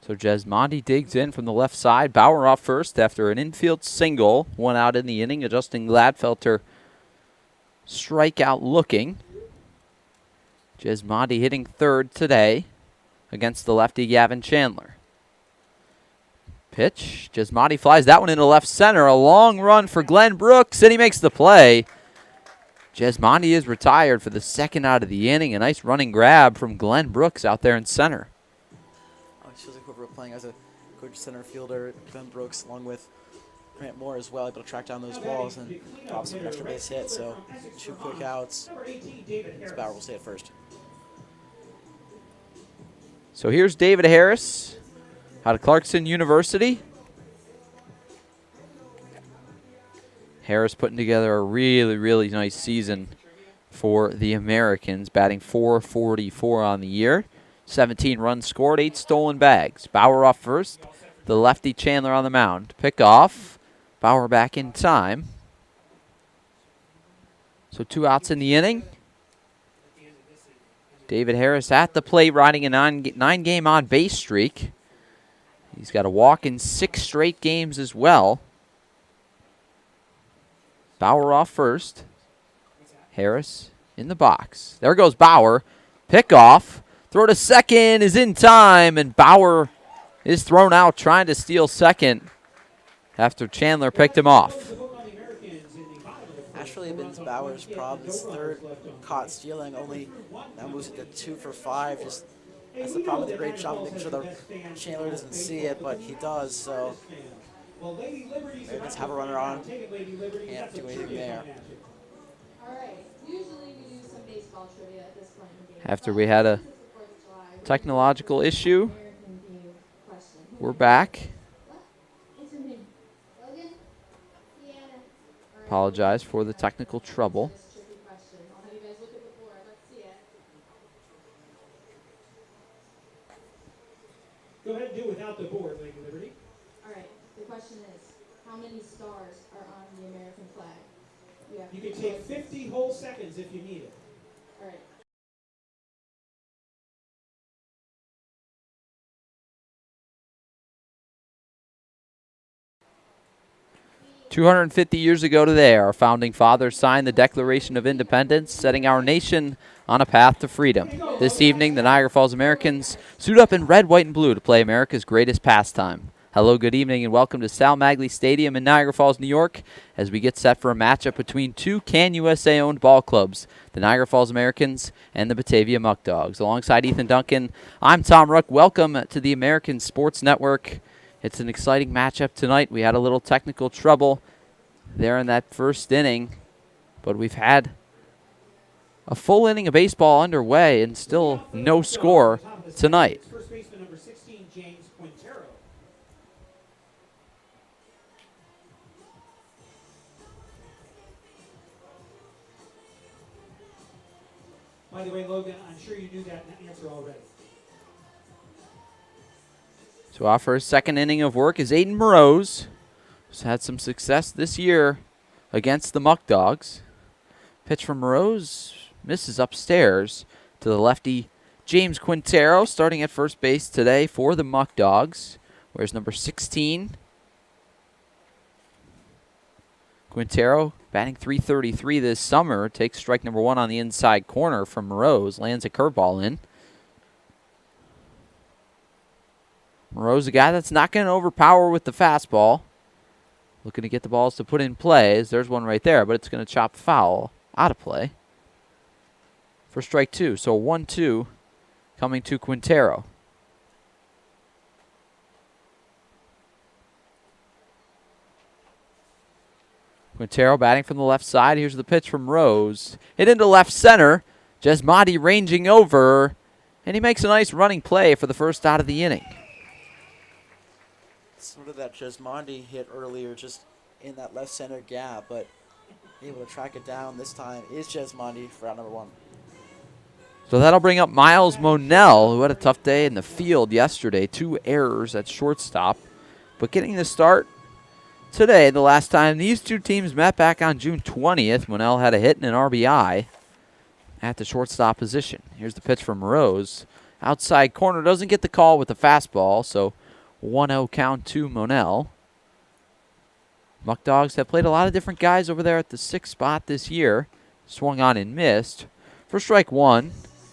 So Jesmondi digs in from the left side. Bauer off first after an infield single. One out in the inning. Adjusting Gladfelter strikeout looking. Jesmondi hitting third today against the lefty Gavin Chandler. Pitch. Jesmondi flies that one into left center. A long run for Glenn Brooks, and he makes the play. Jesmondi is retired for the second out of the inning. A nice running grab from Glenn Brooks out there in center. It feels like we're playing as a good center fielder. Glenn Brooks, along with Grant Moore as well, able to track down those balls and obviously an extra base hit. So 2 quick outs. Bauer will stay at first. So here's David Harris out of Clarkson University. Harris putting together a really, really nice season for the Americans, batting .444 on the year. 17 runs scored, 8 stolen bags. Bauer off first, the lefty Chandler on the mound. Pick off, Bauer back in time. So 2 outs in the inning. David Harris at the plate, riding a 9-game on-base streak. He's got a walk in 6 straight games as well. Bauer off first. Harris in the box. There goes Bauer. Pick off. Throw to second is in time, and Bauer is thrown out trying to steal second after Chandler picked him off. That's really been Bauer's problem. His third caught stealing, only now moves it to 2 for 5. Just that's the problem with the great job of making sure the Chandler doesn't see it, but he does. So let's have a runner on. Can't do anything there. After we had a technological issue, we're back. Apologize for the technical trouble. Go ahead and do without the board, Lady Liberty. All right. The question is, how many stars are on the American flag? You can take 50 whole seconds if you need it. All right. 250 years ago today, our founding fathers signed the Declaration of Independence, setting our nation on a path to freedom. This evening, the Niagara Falls Americans suit up in red, white, and blue to play America's greatest pastime. Hello, good evening, and welcome to Sal Maglie Stadium in Niagara Falls, New York, as we get set for a matchup between 2 Can USA-owned ball clubs, the Niagara Falls Americans and the Batavia Muckdogs. Alongside Ethan Duncan, I'm Tom Rook. Welcome to the American Sports Network. It's an exciting matchup tonight. We had a little technical trouble there in that first inning, but we've had a full inning of baseball underway and still no score tonight. First baseman number 16, James Quintero. By the way, Logan, I'm sure you knew that answer already. So off for his second inning of work is Aiden Morose, who's had some success this year against the Muckdogs. Pitch from Morose misses upstairs to the lefty James Quintero, starting at first base today for the Muckdogs. Where's number 16? Quintero batting .333 this summer. Takes strike number 1 on the inside corner from Morose. Lands a curveball in. Morose, a guy that's not going to overpower with the fastball. Looking to get the balls to put in plays. There's one right there, but it's going to chop foul out of play for strike 2. So 1-2 coming to Quintero. Quintero batting from the left side. Here's the pitch from Rose. Hit into left center. Jesmondi ranging over, and he makes a nice running play for the first out of the inning. Sort of that Jesmondi hit earlier, just in that left center gap, but able to track it down this time is Jesmondi for out number 1. So that'll bring up Miles Monell, who had a tough day in the field yesterday. 2 errors at shortstop, but getting the start today. The last time these two teams met back on June 20th, Monell had a hit and an RBI at the shortstop position. Here's the pitch from Rose. outside corner. Doesn't get the call with the fastball, so 1-0 count to Monell. Muckdogs have played a lot of different guys over there at the 6th spot this year. Swung on and missed. For strike one,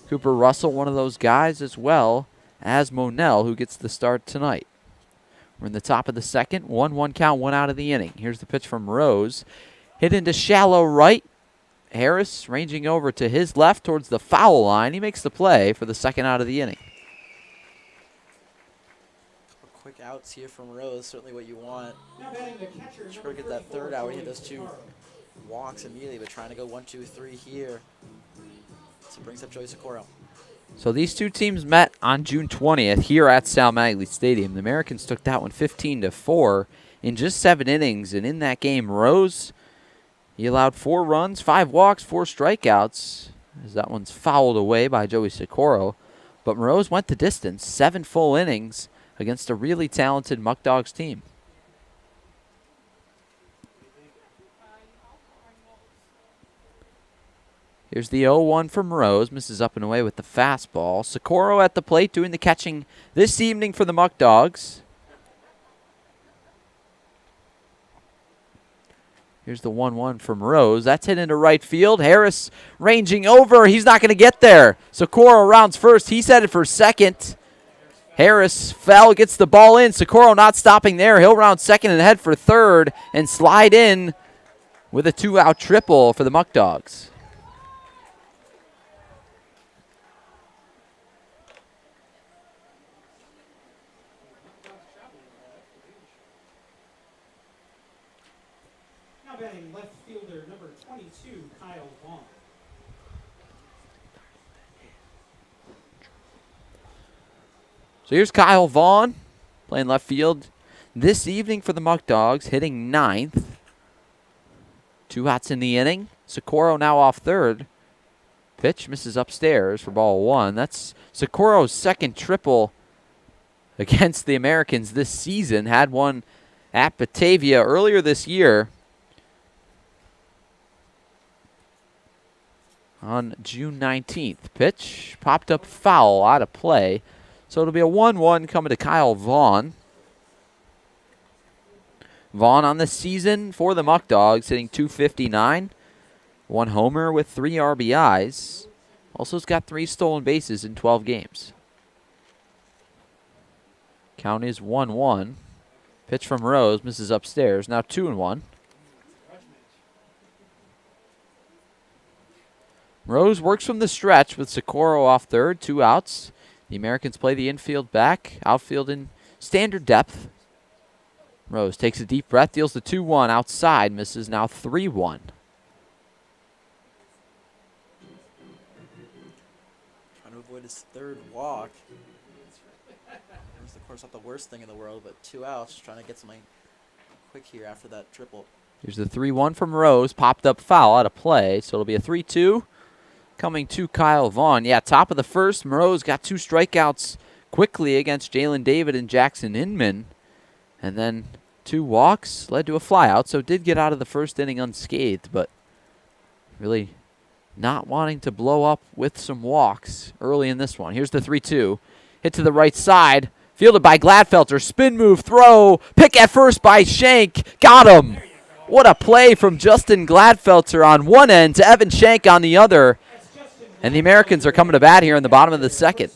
Cooper Russell, one of those guys, as well as Monell, who gets the start tonight. We're in the top of the second. 1-1 count, 1 out of the inning. Here's the pitch from Rose. Hit into shallow right. Harris ranging over to his left towards the foul line. He makes the play for the 2nd out of the inning. Quick outs here from Rose, certainly what you want. Try to get that 3rd out. He hit those 2 walks immediately, but trying to go 1, 2, 3 here. So brings up Joey Socorro. So these two teams met on June 20th here at Sal Maglie Stadium. The Americans took that one 15-4 in just 7 innings, and in that game, Rose, he allowed 4 runs, 5 walks, 4 strikeouts, as that one's fouled away by Joey Socorro. But Rose went the distance, 7 full innings against a really talented Muckdogs team. Here's the 0-1 from Rose. Misses up and away with the fastball. Socorro at the plate doing the catching this evening for the Muckdogs. Here's the 1-1 from Rose. That's hit into right field. Harris ranging over. He's not going to get there. Socorro rounds first. He's headed for second. Harris fell, gets the ball in. Socorro not stopping there. He'll round second and head for third and slide in with a 2-out triple for the Muckdogs. Now batting left fielder number 22, Kyle Vaughn. So here's Kyle Vaughn playing left field this evening for the Muckdogs, hitting 9th. 2 outs in the inning. Socorro now off third. Pitch misses upstairs for ball 1. That's Socorro's 2nd triple against the Americans this season. Had one at Batavia earlier this year on June 19th. Pitch popped up foul, out of play. So it'll be a 1-1 coming to Kyle Vaughn. Vaughn on the season for the Muckdogs, hitting .259. 1 homer with 3 RBIs. Also has got 3 stolen bases in 12 games. Count is 1-1. Pitch from Rose, misses upstairs. Now 2-1. Rose works from the stretch with Socorro off third, 2 outs. The Americans play the infield back, outfield in standard depth. Rose takes a deep breath, deals the 2-1 outside, misses, now 3-1. Trying to avoid his 3rd walk. It's of course not the worst thing in the world, but 2 outs, trying to get something quick here after that triple. Here's the 3-1 from Rose, popped up foul, out of play, so it'll be a 3-2. Coming to Kyle Vaughn. Yeah, top of the first, Rose got 2 strikeouts quickly against Jalen David and Jackson Inman. And then 2 walks led to a flyout, so did get out of the first inning unscathed, but really not wanting to blow up with some walks early in this one. Here's the 3-2. Hit to the right side, fielded by Gladfelter. Spin move, throw, pick at first by Shank. Got him. What a play from Justin Gladfelter on one end to Evan Shank on the other. And the Americans are coming to bat here in the bottom of the second.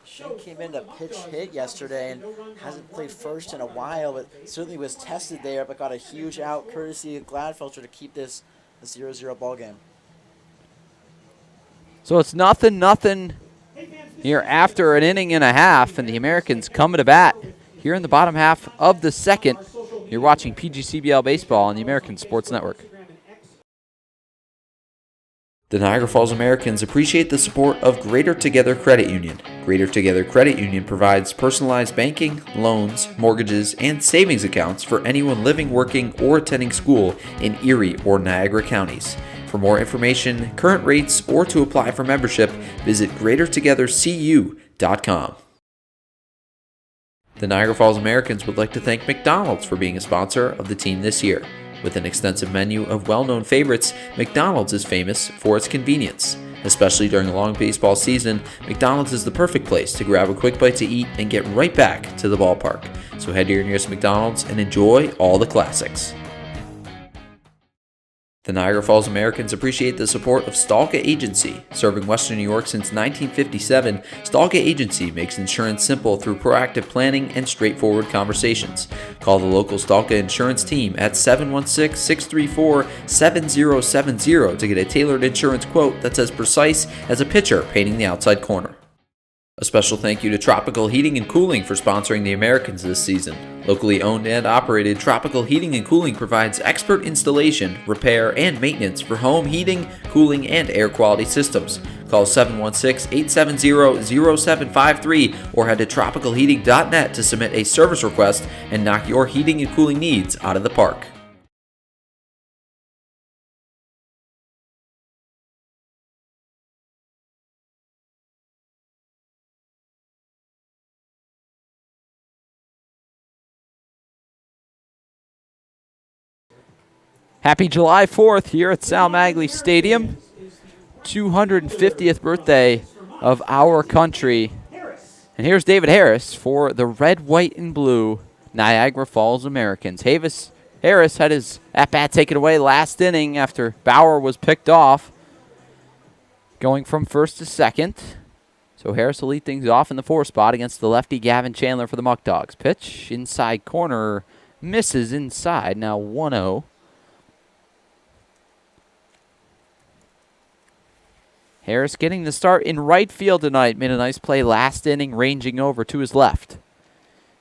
Shank came in to pitch hit yesterday and hasn't played first in a while, but certainly was tested there, but got a huge out courtesy of Gladfelter to keep this a 0-0 ball game. So it's 0-0 here after an inning and a half, and the Americans coming to bat here in the bottom half of the second. You're watching PGCBL Baseball on the American Sports Network. The Niagara Falls Americans appreciate the support of Greater Together Credit Union. Greater Together Credit Union provides personalized banking, loans, mortgages, and savings accounts for anyone living, working, or attending school in Erie or Niagara counties. For more information, current rates, or to apply for membership, visit GreaterTogetherCU.com. The Niagara Falls Americans would like to thank McDonald's for being a sponsor of the team this year. With an extensive menu of well-known favorites, McDonald's is famous for its convenience. Especially during a long baseball season, McDonald's is the perfect place to grab a quick bite to eat and get right back to the ballpark. So head to your nearest McDonald's and enjoy all the classics. The Niagara Falls Americans appreciate the support of Stalka Agency. Serving Western New York since 1957, Stalka Agency makes insurance simple through proactive planning and straightforward conversations. Call the local Stalka insurance team at 716-634-7070 to get a tailored insurance quote that's as precise as a pitcher painting the outside corner. A special thank you to Tropical Heating and Cooling for sponsoring the Americans this season. Locally owned and operated, Tropical Heating and Cooling provides expert installation, repair, and maintenance for home heating, cooling, and air quality systems. Call 716-870-0753 or head to tropicalheating.net to submit a service request and knock your heating and cooling needs out of the park. Happy July 4th here at Sal Maglie Stadium. 250th birthday of our country. And here's David Harris for the red, white, and blue Niagara Falls Americans. Harris had his at-bat taken away last inning after Bauer was picked off, going from first to second. So Harris will lead things off in the 4 spot against the lefty Gavin Chandler for the Muckdogs. Pitch inside corner, misses inside, now 1-0. Harris getting the start in right field tonight. Made a nice play last inning, ranging over to his left.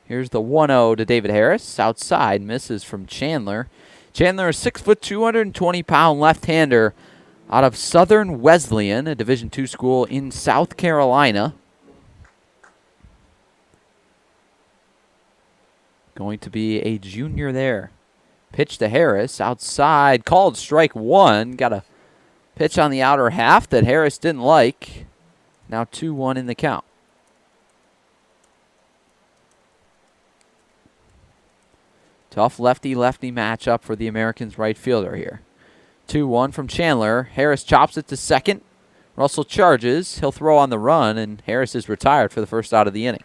Here's the 1-0 to David Harris. Outside, misses from Chandler. Chandler, a 6', 220-pound left-hander out of Southern Wesleyan, a Division II school in South Carolina. Going to be a junior there. Pitch to Harris. Outside, called strike 1. Got a pitch on the outer half that Harris didn't like. Now 2-1 in the count. Tough lefty-lefty matchup for the Americans right fielder here. 2-1 from Chandler. Harris chops it to second. Russell charges. He'll throw on the run, and Harris is retired for the first out of the inning.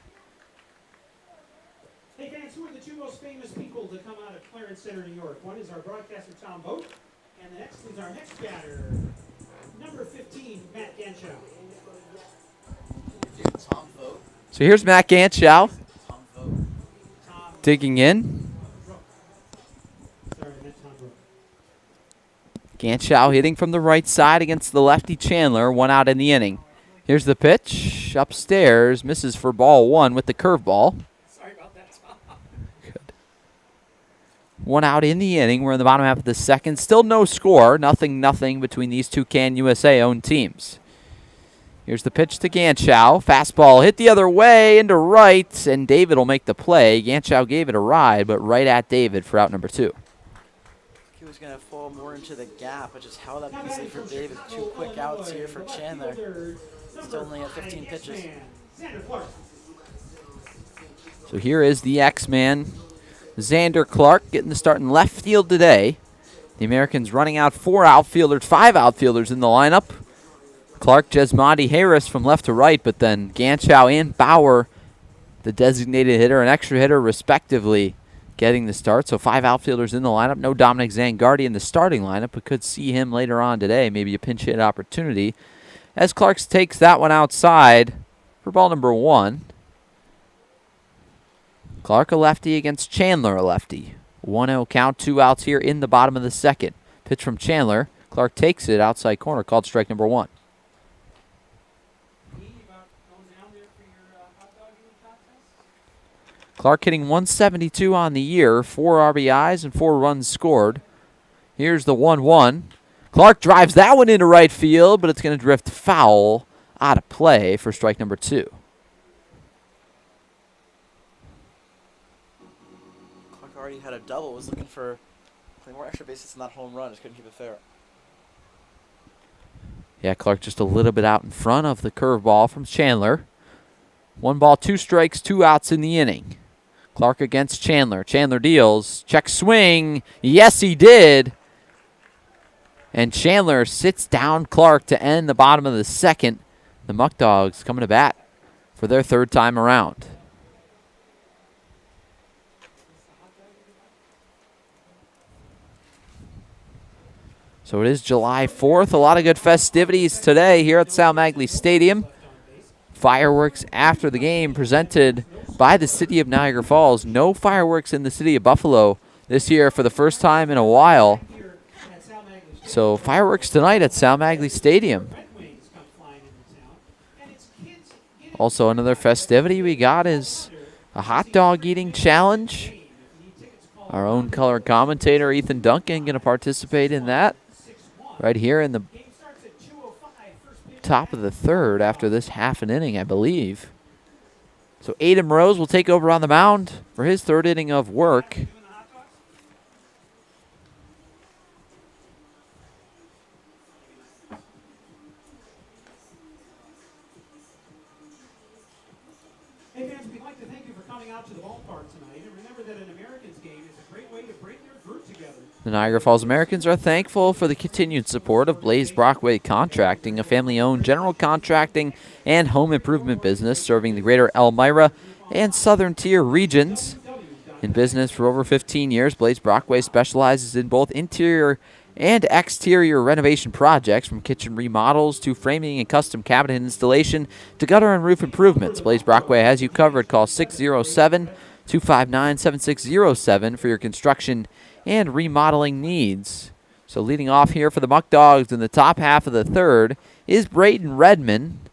Hey fans, who are the 2 most famous people to come out of Clarence Center, New York? One is our broadcaster, Tom Vogt, and the next is our next batter, number 15, Matt Ganschow. Tom Vogt. So here's Matt Ganschow Tom Vogt. digging in. Sorry, Matt Tom Vogt. Ganschow hitting from the right side against the lefty Chandler. 1 out in the inning. Here's the pitch. Upstairs. Misses for ball 1 with the curveball. Sorry about that, Tom. Good. 1 out in the inning. We're in the bottom half of the second. Still no score. Nothing between these two Can USA-owned teams. Here's the pitch to Ganschow. Fastball hit the other way into right, and David will make the play. Ganschow gave it a ride, but right at David for out number 2. He was going to fall more into the gap, but just held up easily for David. 2 quick outs here for Chandler. Still only at 15 pitches. So here is the X-Man, Xander Clark, getting the start in left field today. The Americans running out 5 outfielders in the lineup. Clark, Jesmonte, Harris from left to right, but then Ganschow and Bauer, the designated hitter and extra hitter respectively, getting the start. So 5 outfielders in the lineup. No Dominic Zangardi in the starting lineup, but could see him later on today. Maybe a pinch hit opportunity. As Clark takes that one outside for ball number 1. Clark a lefty against Chandler a lefty. 1-0 count, 2 outs here in the bottom of the second. Pitch from Chandler. Clark takes it outside corner, called strike number 1. Clark hitting 172 on the year, 4 RBIs and 4 runs scored. Here's the 1-1. Clark drives that one into right field, but it's going to drift foul out of play for strike number 2. Clark already had a double, was looking for play more extra bases in that home run. Just couldn't keep it fair. Yeah, Clark just a little bit out in front of the curveball from Chandler. 1 ball, 2 strikes, 2 outs in the inning. Clark against Chandler. Chandler deals. Check swing. Yes, he did. And Chandler sits down Clark to end the bottom of the second. The Muckdogs coming to bat for their third time around. So it is July 4th. A lot of good festivities today here at Sal Maglie Stadium. Fireworks after the game presented by the city of Niagara Falls. No fireworks in the city of Buffalo this year for the first time in a while. So fireworks tonight at Sal Maglie Stadium. Also another festivity we got is a hot dog eating challenge. Our own color commentator Ethan Duncan going to participate in that right here in the top of the third after this half an inning, I believe. So Aiden Rose will take over on the mound for his third inning of work. Hey fans, we'd like to thank you for coming out to the ballpark tonight, and remember that an Americans game is a great way to bring your group together. The Niagara Falls Americans are thankful for the continued support of Blaze Brockway Contracting, a family-owned general contracting and home improvement business serving the greater Elmira and southern tier regions. In business for over 15 years, Blaze Brockway specializes in both interior and exterior renovation projects, from kitchen remodels to framing and custom cabinet installation to gutter and roof improvements. Blaze Brockway has you covered. Call 607-259-7607 for your construction and remodeling needs. So leading off here for the Muckdogs in the top half of the third is Brayden Redmond,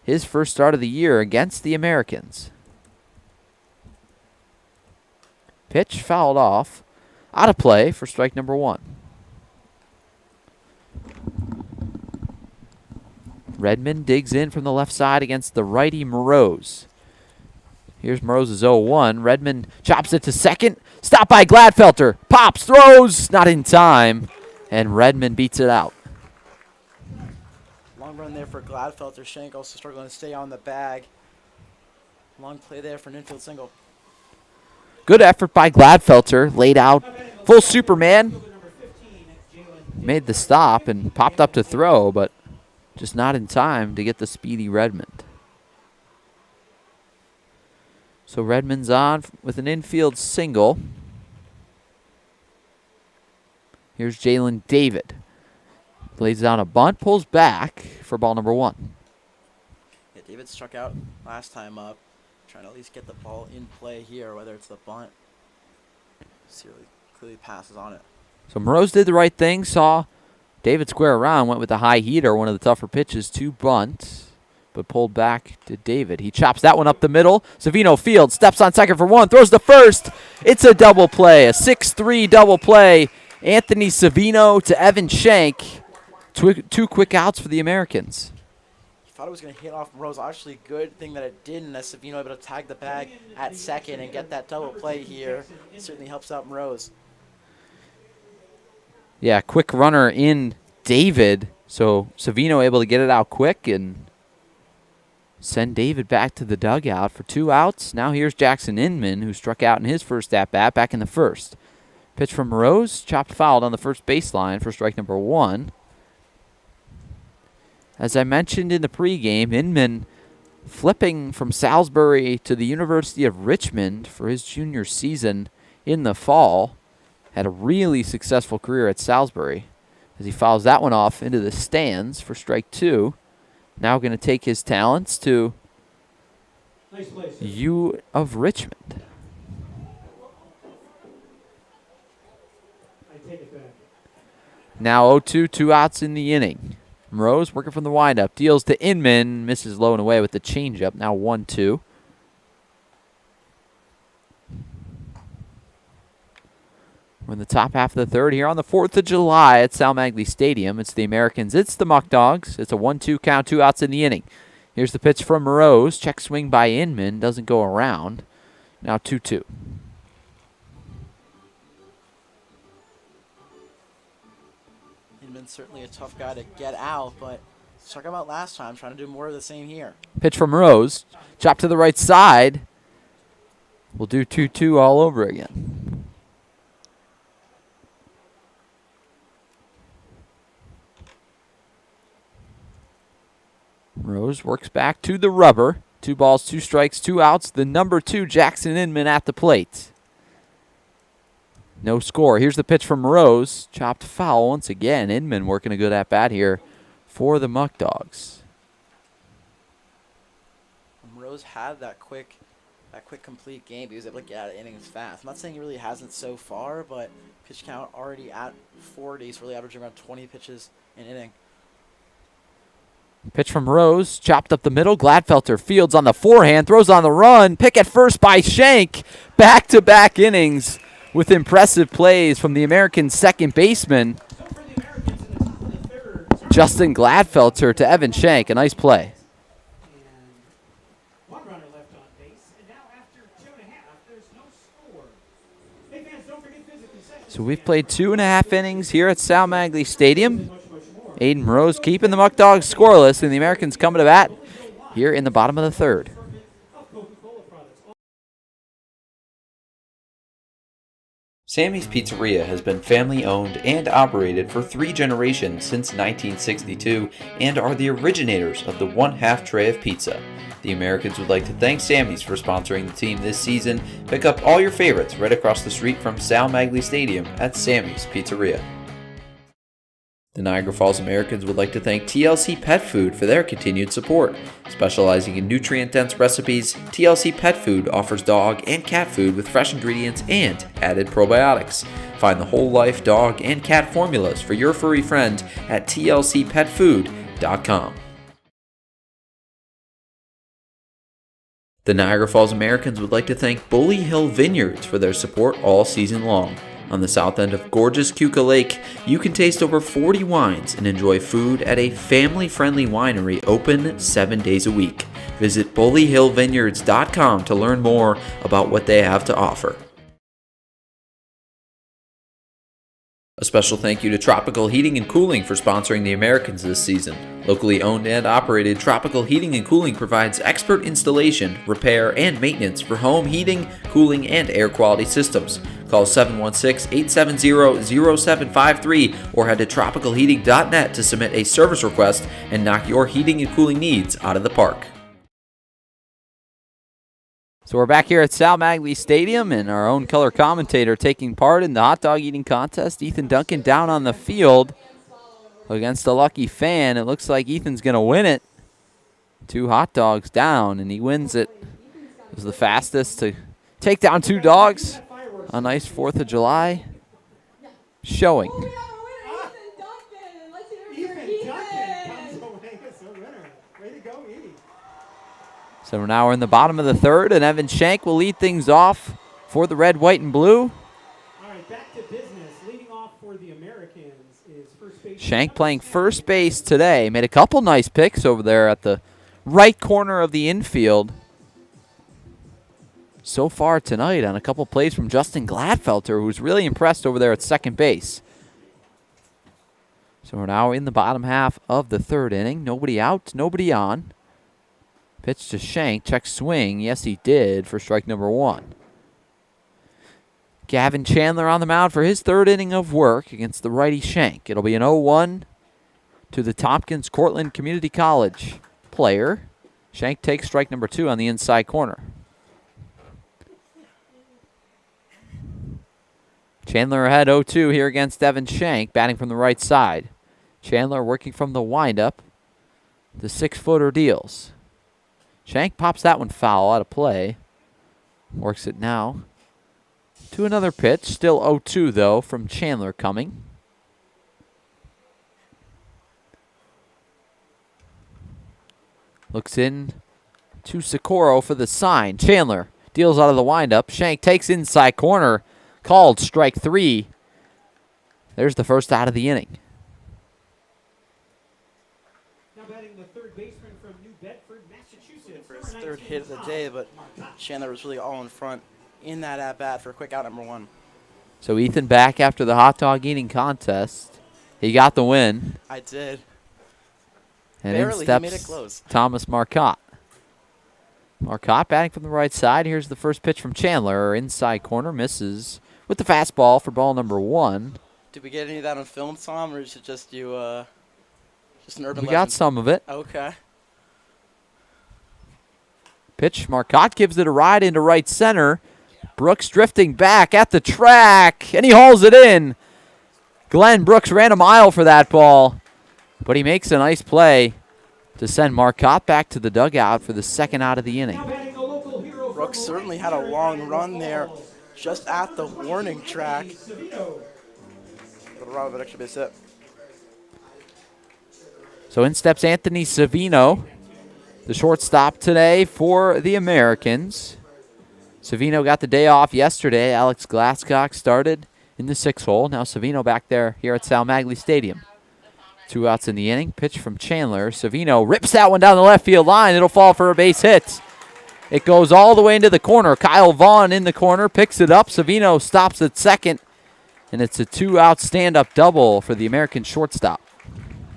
his first start of the year against the Americans. Pitch fouled off, out of play for strike number one. Redmond digs in from the left side against the righty Moroz. Here's Moroz's 0-1. Redmond chops it to second. Stopped by Gladfelter. Pops, throws, not in time. And Redmond beats it out. Long run there for Gladfelter. Shank also struggling to stay on the bag. Long play there for an infield single. Good effort by Gladfelter. Laid out full Superman. Made the stop and popped up to throw, but just not in time to get the speedy Redmond. So Redmond's on with an infield single. Here's Jalen David. Lays down a bunt, pulls back for ball number one. Yeah, David struck out last time up. Trying to at least get the ball in play here, whether it's the bunt. Clearly passes on it. So Moroz did the right thing, saw David square around, went with the high heater, one of the tougher pitches to bunt, but pulled back to David. He chops that one up the middle. Savino Field steps on second for one, throws to first. It's a double play, a 6-3 double play. Anthony Savino to Evan Shank. Two quick outs for the Americans. He thought it was going to hit off Rose. Actually, good thing that it didn't, as Savino able to tag the bag at second and get that double play here. It certainly helps out Rose. Yeah, quick runner in David. So Savino able to get it out quick and send David back to the dugout for two outs. Now here's Jackson Inman, who struck out in his first at-bat back in the first. Pitch from Rose, chopped fouled on the first baseline for strike number one. As I mentioned in the pregame, Inman flipping from Salisbury to the University of Richmond for his junior season in the fall. Had a really successful career at Salisbury as he fouls that one off into the stands for strike two. Now going to take his talents to U of Richmond. Now 0-2, two outs in the inning. Rose working from the windup. Deals to Inman. Misses low and away with the changeup. Now 1-2. We're in the top half of the third here on the 4th of July at Sal Maglie Stadium. It's the Americans. It's the Muckdogs. It's a 1-2 count, two outs in the inning. Here's the pitch from Rose. Check swing by Inman. Doesn't go around. Now 2-2. Inman's certainly a tough guy to get out, but struck him out last time. Trying to do more of the same here. Pitch from Rose. Chop to the right side. We'll do 2-2 all over again. Rose works back to the rubber. 2 balls, 2 strikes, 2 outs. The number 2, Jackson Inman at the plate. No score. Here's the pitch from Rose. Chopped foul once again. Inman working a good at-bat here for the Muckdogs. Rose had that quick complete game. He was able to get out of innings fast. I'm not saying he really hasn't so far, but pitch count already at 40. He's really averaging around 20 pitches an inning. Pitch from Rose, chopped up the middle. Gladfelter fields on the forehand, throws on the run. Pick at first by Shank. Back-to-back innings with impressive plays from the American second baseman, So for the Americans in the top of the third, Justin Gladfelter to Evan Shank. A nice play. and 1 runner left on base. And now after 2.5, there's no score. Hey fans, don't forget visit concessions. So we've played 2.5 innings here at Sal Maglie Stadium. Much more. Aiden Rose keeping the Muckdogs scoreless, and the Americans coming to bat here in the bottom of the third. Of Coca-Cola products. Sammy's Pizzeria has been family owned and operated for 3 generations since 1962 and are the originators of the 1/2 tray of pizza. The Americans would like to thank Sammy's for sponsoring the team this season. Pick up all your favorites right across the street from Sal Maglie Stadium at Sammy's Pizzeria. The Niagara Falls Americans would like to thank TLC Pet Food for their continued support. Specializing in nutrient-dense recipes, TLC Pet Food offers dog and cat food with fresh ingredients and added probiotics. Find the whole life dog and cat formulas for your furry friend at tlcpetfood.com. The Niagara Falls Americans would like to thank Bully Hill Vineyards for their support all season long. On the south end of gorgeous Keuka Lake, you can taste over 40 wines and enjoy food at a family-friendly winery open 7 days a week. Visit bullyhillvineyards.com to learn more about what they have to offer. A special thank you to Tropical Heating and Cooling for sponsoring the Americans this season. Locally owned and operated, Tropical Heating and Cooling provides expert installation, repair, and maintenance for home heating, cooling, and air quality systems. Call 716-870-0753 or head to tropicalheating.net to submit a service request and knock your heating and cooling needs out of the park. So we're back here at Sal Maglie Stadium, and our own color commentator taking part in the hot dog eating contest. Ethan Duncan down on the field against a lucky fan. It looks like Ethan's going to win it. 2 hot dogs down, and he wins it. It was the fastest to take down 2 dogs. A nice 4th of July showing. Ethan Duncan comes away as a winner. Way to go, Edie. So now we're in the bottom of the third, and Evan Shank will lead things off for the red, white, and blue. All right, back to business. Leading off for the Americans is first base. Shank playing first base today. Made a couple nice picks over there at the right corner of the infield. So far tonight on a couple plays from Justin Gladfelter, who's really impressed over there at second base. So we're now in the bottom half of the third inning. Nobody out, nobody on. Pitch to Shank, check swing. Yes, he did for strike number 1. Gavin Chandler on the mound for his third inning of work against the righty Shank. It'll be an 0-1 to the Tompkins Cortland Community College player. Shank takes strike number 2 on the inside corner. Chandler ahead 0-2 here against Evan Shank, batting from the right side. Chandler working from the windup. The 6-footer deals. Shank pops that one foul out of play. Works it now to another pitch. Still 0-2 though from Chandler coming. Looks in to Socorro for the sign. Chandler deals out of the windup. Shank takes inside corner. Called strike 3. There's the first out of the inning. Now batting the third baseman from New Bedford, Massachusetts. For his third hit of the day, but Chandler was really all in front in that at-bat for quick out number 1. So Ethan back after the hot dog eating contest. He got the win. I did. And Barely, in steps he made it close. Thomas Marcotte. Marcotte batting from the right side. Here's the first pitch from Chandler. Inside corner, misses with the fastball for ball number 1. Did we get any of that on film, Tom, or is it just you, just an urban We legend? got some of it. Okay. Pitch, Marcotte gives it a ride into right center. Brooks drifting back at the track, and he hauls it in. Glenn Brooks ran a mile for that ball, but he makes a nice play to send Marcotte back to the dugout for the second out of the inning. Brooks certainly had a long run there just at the warning track. Little round of an extra base hit. So in steps Anthony Savino, the shortstop today for the Americans. Savino got the day off yesterday. Alex Glasscock started in the 6th hole. Now Savino back there here at Sal Maglie Stadium. 2 outs in the inning. Pitch from Chandler. Savino rips that one down the left field line. It'll fall for a base hit. It goes all the way into the corner. Kyle Vaughn in the corner picks it up. Savino stops at second, and it's a 2-out stand-up double for the American shortstop.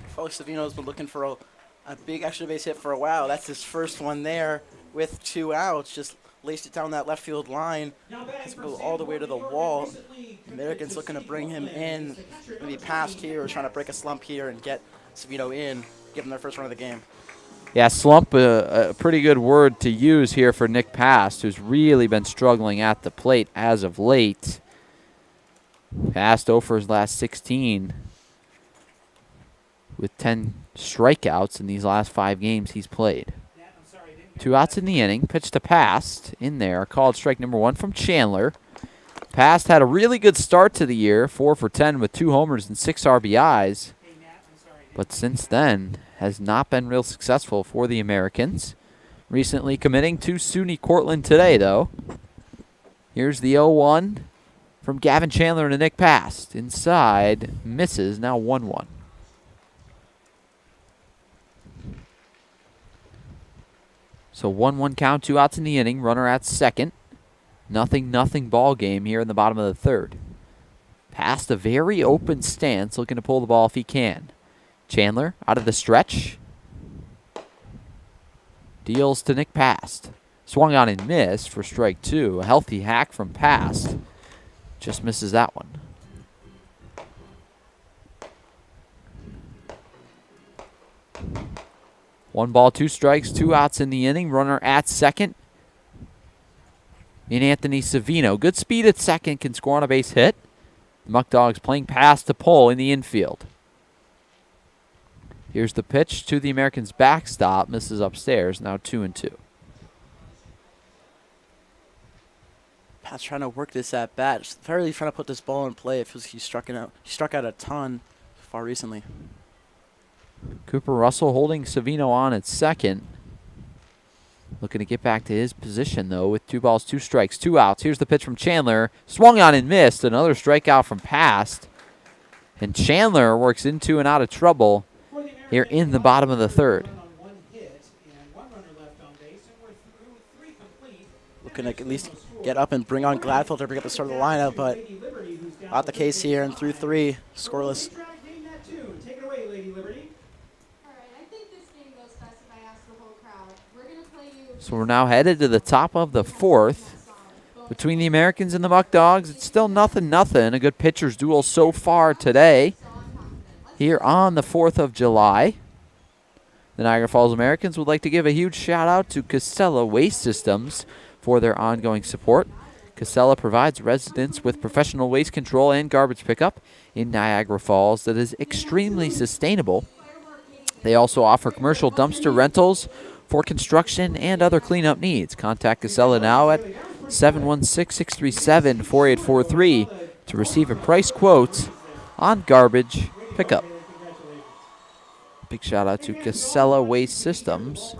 Folks, Savino's been looking for a big extra base hit for a while. That's his first one there with 2 outs. Just laced it down that left field line. Has to go all the way to the wall. Americans looking to bring him in, maybe past here, or trying to break a slump here and get Savino in, give him their first run of the game. Yeah, slump, a pretty good word to use here for Nick Past, who's really been struggling at the plate as of late. Past 0 for his last 16 with 10 strikeouts in these last 5 games he's played. 2 outs in the inning. Pitch to Past in there. Called strike number 1 from Chandler. Past had a really good start to the year, 4 for 10 with 2 homers and 6 RBIs. But since then, has not been real successful for the Americans. Recently committing to SUNY Cortland today, though. Here's the 0-1 from Gavin Chandler to Nick Past. Inside, misses, now 1-1. So 1-1 count, 2 outs in the inning. Runner at second. Nothing ball game here in the bottom of the third. Past a very open stance, looking to pull the ball if he can. Chandler out of the stretch. Deals to Nick Past. Swung on and missed for strike 2. A healthy hack from Past. Just misses that one. One ball, 2 strikes, 2 outs in the inning. Runner at second in Anthony Savino. Good speed at second, can score on a base hit. Muckdogs playing past the pole in the infield. Here's the pitch to the Americans' backstop. Misses upstairs, now 2-2. Pat's trying to work this at bat. Just fairly trying to put this ball in play. It feels he struck out a ton far recently. Cooper Russell holding Savino on at second. Looking to get back to his position, though, with 2 balls, 2 strikes, 2 outs. Here's the pitch from Chandler. Swung on and missed. Another strikeout from Past. And Chandler works into and out of trouble here in the bottom of the third. Looking to at least get up and bring on Gladfelter to bring up the start of the lineup, but not the case here. And through 3, scoreless. So we're now headed to the top of the 4th. Between the Americans and the Muckdogs, it's still 0-0. A good pitcher's duel so far today here on the 4th of July. The Niagara Falls Americans would like to give a huge shout out to Casella Waste Systems for their ongoing support. Casella provides residents with professional waste control and garbage pickup in Niagara Falls that is extremely sustainable. They also offer commercial dumpster rentals for construction and other cleanup needs. Contact Casella now at 716-637-4843 to receive a price quote on garbage pickup. Big shout out to Casella Waste Systems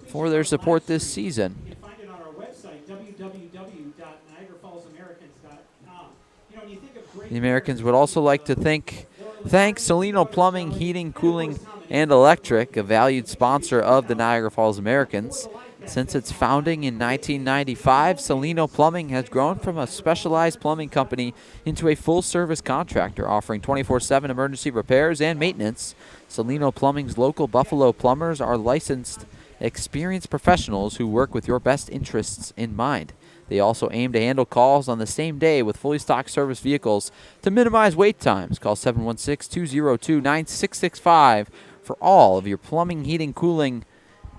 for their support this season. You can find it on our website, www.niagarafallsamericans.com. When you think of great The Americans would also like to thank Salino Plumbing, Heating, Cooling, and Electric, a valued sponsor of the Niagara Falls Americans. Since its founding in 1995, Salino Plumbing has grown from a specialized plumbing company into a full-service contractor offering 24/7 emergency repairs and maintenance. Salino Plumbing's local Buffalo plumbers are licensed, experienced professionals who work with your best interests in mind. They also aim to handle calls on the same day with fully stocked service vehicles to minimize wait times. Call 716-202-9665 for all of your plumbing, heating, cooling,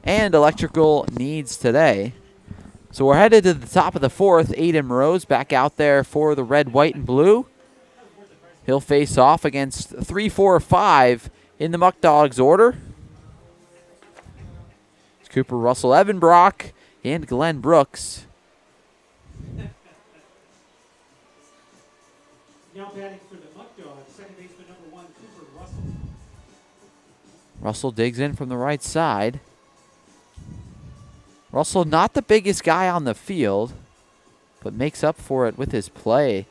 and electrical needs today. So we're headed to the top of the fourth. Aiden Rose back out there for the red, white, and blue. He'll face off against 3, 4, 5 in the Muckdogs order. It's Cooper, Russell, Evan Brock, and Glenn Brooks. Now batting for the Muckdogs, second baseman number 1, Cooper Russell. Russell digs in from the right side. Russell, not the biggest guy on the field, but makes up for it with his play.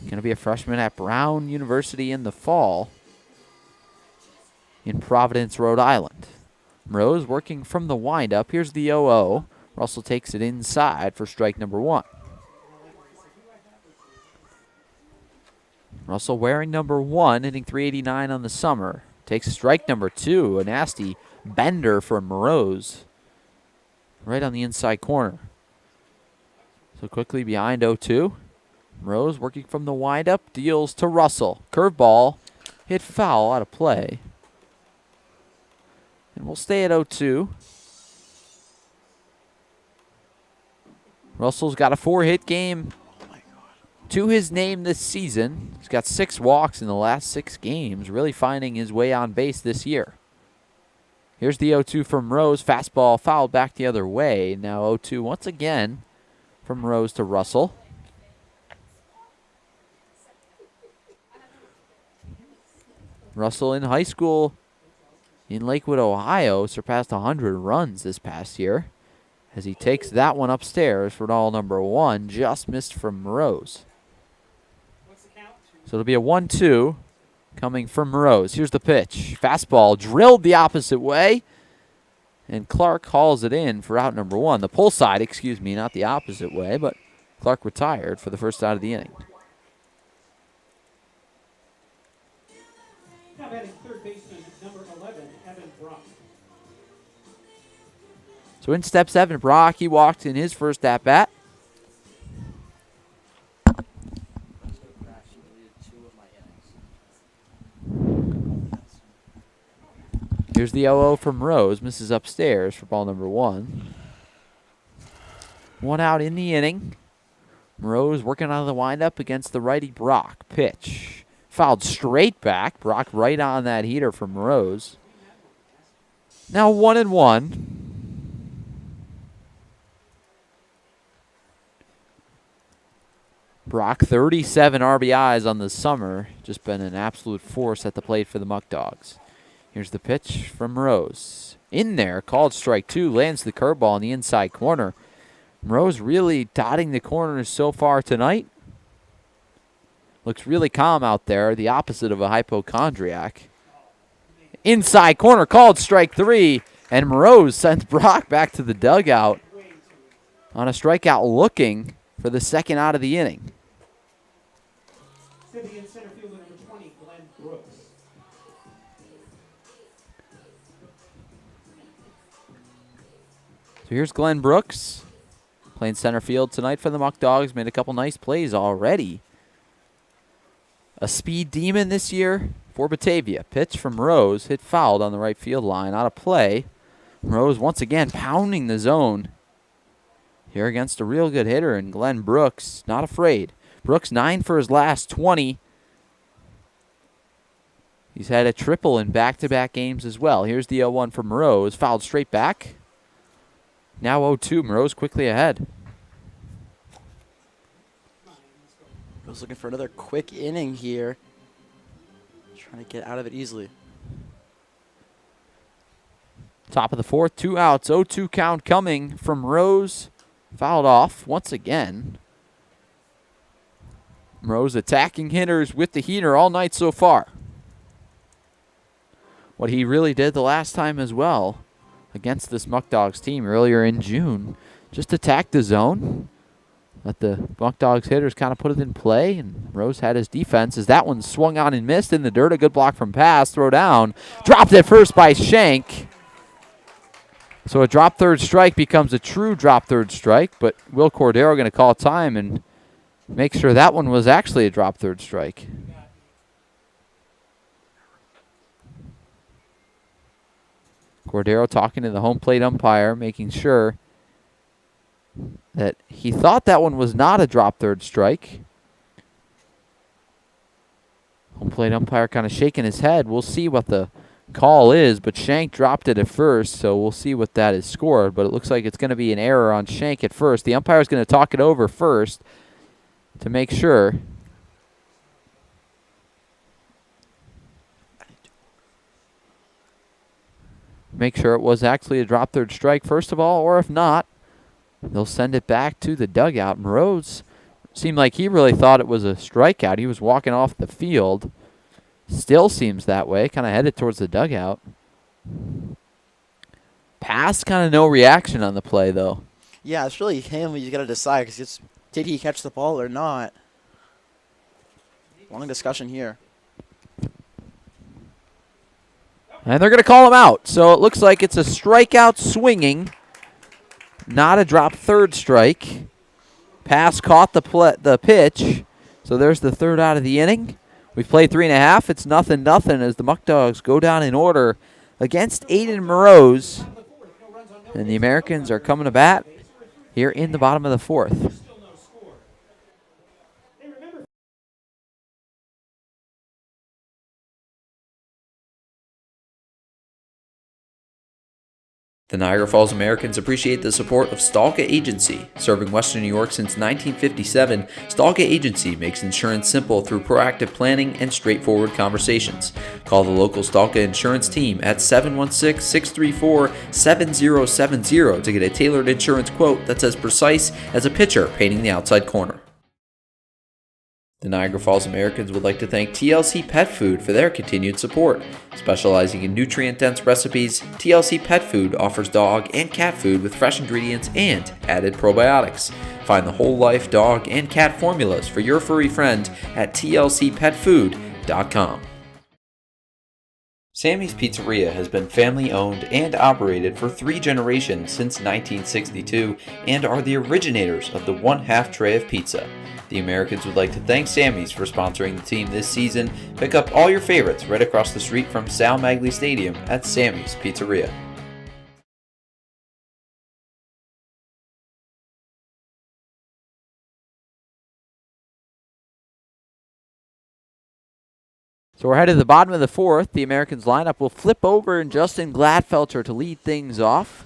Going to be a freshman at Brown University in the fall in Providence, Rhode Island. Rose working from the windup. Here's the 0-0. Russell takes it inside for strike number 1. Russell wearing number 1, hitting .389 on the summer. Takes strike number 2, a nasty bender from Rose. Right on the inside corner. So quickly behind 0-2. Rose working from the windup, deals to Russell. Curveball, hit foul, out of play. And we'll stay at 0-2. Russell's got a 4-hit game to his name this season. He's got 6 walks in the last 6 games, really finding his way on base this year. Here's the 0-2 from Rose. Fastball fouled back the other way. Now 0-2 once again from Rose to Russell. Russell in high school in Lakewood, Ohio, surpassed 100 runs this past year as he takes that one upstairs for ball number 1. Just missed from Rose. So it'll be a 1-2 coming from Rose. Here's the pitch. Fastball drilled the opposite way, and Clark hauls it in for out number 1. The pull side, excuse me, not the opposite way, but Clark retired for the first out of the inning. Now batting third baseman number 11, Evan Brock. So in steps Evan Brock. He walked in his first at-bat. Here's the 0-0 from Rose. Misses upstairs for ball number 1. 1 out in the inning. Rose working out of the windup against the righty Brock. Pitch. Fouled straight back. Brock right on that heater from Rose. Now 1-1. Brock, 37 RBIs on the summer. Just been an absolute force at the plate for the Muckdogs. Here's the pitch from Rose. In there, called strike 2. Lands the curveball in the inside corner. Rose really dotting the corners so far tonight. Looks really calm out there, the opposite of a hypochondriac. Inside corner, called strike 3. And Rose sends Brock back to the dugout on a strikeout looking for the second out of the inning. Sitting in center field number 20, Glenn Brooks. So here's Glenn Brooks playing center field tonight for the Muckdogs. Made a couple nice plays already. A speed demon this year for Batavia. Pitch from Rose, hit fouled on the right field line, out of play. Rose once again pounding the zone here against a real good hitter, and Glenn Brooks not afraid. Brooks 9 for his last 20. He's had a triple in back-to-back games as well. Here's the 0-1 from Rose, fouled straight back. Now 0-2, Rose quickly ahead. Rose looking for another quick inning here. Trying to get out of it easily. Top of the fourth, 2 outs, 0-2 count coming from Rose. Fouled off once again. Rose attacking hitters with the heater all night so far. What he really did the last time as well against this Muckdogs team earlier in June. Just attack the zone. Let the Muckdogs hitters kind of put it in play. And Rose had his defense as that one swung on and missed in the dirt. A good block from Pass. Throw down. Dropped it first by Shank. So a drop third strike becomes a true drop third strike. But Will Cordero going to call time and make sure that one was actually a drop third strike. Cordero talking to the home plate umpire, making sure that he thought that one was not a drop third strike. Home plate umpire kind of shaking his head. We'll see what the call is, but Shank dropped it at first, so we'll see what that is scored. But it looks like it's going to be an error on Shank at first. The umpire is going to talk it over first to make sure. Make sure it was actually a drop third strike, first of all, or if not, they'll send it back to the dugout. Moroz seemed like he really thought it was a strikeout. He was walking off the field. Still seems that way, kind of headed towards the dugout. Pass, kind of no reaction on the play, though. Yeah, it's really him you got to decide, because did he catch the ball or not? Long discussion here. And they're going to call him out. So it looks like it's a strikeout swinging, not a drop third strike. Pass caught the pitch. So there's the third out of the inning. We've played 3.5. It's 0-0 as the Muckdogs go down in order against Aiden Moroz. And the Americans are coming to bat here in the bottom of the fourth. The Niagara Falls Americans appreciate the support of Stalka Agency. Serving Western New York since 1957, Stalka Agency makes insurance simple through proactive planning and straightforward conversations. Call the local Stalka insurance team at 716-634-7070 to get a tailored insurance quote that's as precise as a pitcher painting the outside corner. The Niagara Falls Americans would like to thank TLC Pet Food for their continued support. Specializing in nutrient-dense recipes, TLC Pet Food offers dog and cat food with fresh ingredients and added probiotics. Find the whole life dog and cat formulas for your furry friend at tlcpetfood.com. Sammy's Pizzeria has been family-owned and operated for 3 generations since 1962 and are the originators of the one-half tray of pizza. The Americans would like to thank Sammy's for sponsoring the team this season. Pick up all your favorites right across the street from Sal Maglie Stadium at Sammy's Pizzeria. So we're headed to the bottom of the fourth. The Americans lineup will flip over and Justin Gladfelter to lead things off.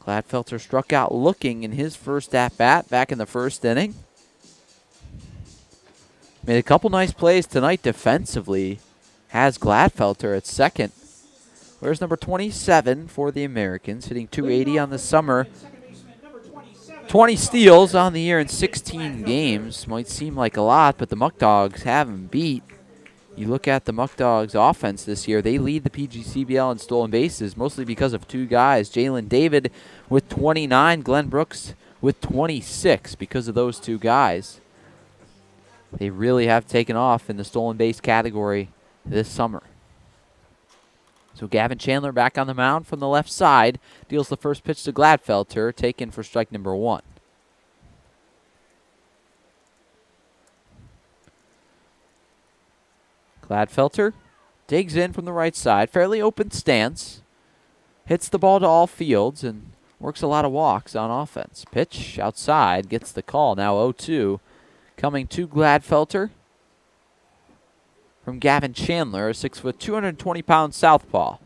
Gladfelter struck out looking in his first at-bat back in the first inning. Made a couple nice plays tonight defensively. Has Gladfelter at second. Where's number 27 for the Americans, hitting .280 on the summer. 20 steals on the year in 16 games. Might seem like a lot, but the Muckdogs have him beat. You look at the Muckdogs offense this year, they lead the PGCBL in stolen bases, mostly because of 2 guys. Jalen David with 29, Glenn Brooks with 26 because of those 2 guys. They really have taken off in the stolen base category this summer. So Gavin Chandler back on the mound from the left side. Deals the first pitch to Gladfelter, taken for strike number 1. Gladfelter digs in from the right side. Fairly open stance. Hits the ball to all fields and works a lot of walks on offense. Pitch outside, gets the call. Now 0-2. Coming to Gladfelter from Gavin Chandler, a 6', 220-pound southpaw.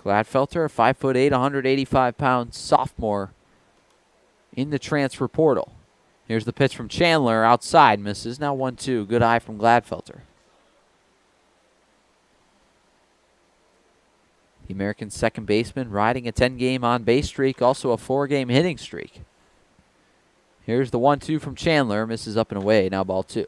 Gladfelter, a 5'8", 185-pound sophomore in the transfer portal. Here's the pitch from Chandler, outside, misses. Now 1-2, good eye from Gladfelter. The American second baseman riding a 10-game on-base streak, also a 4-game hitting streak. Here's the 1-2 from Chandler, misses up and away, now ball 2.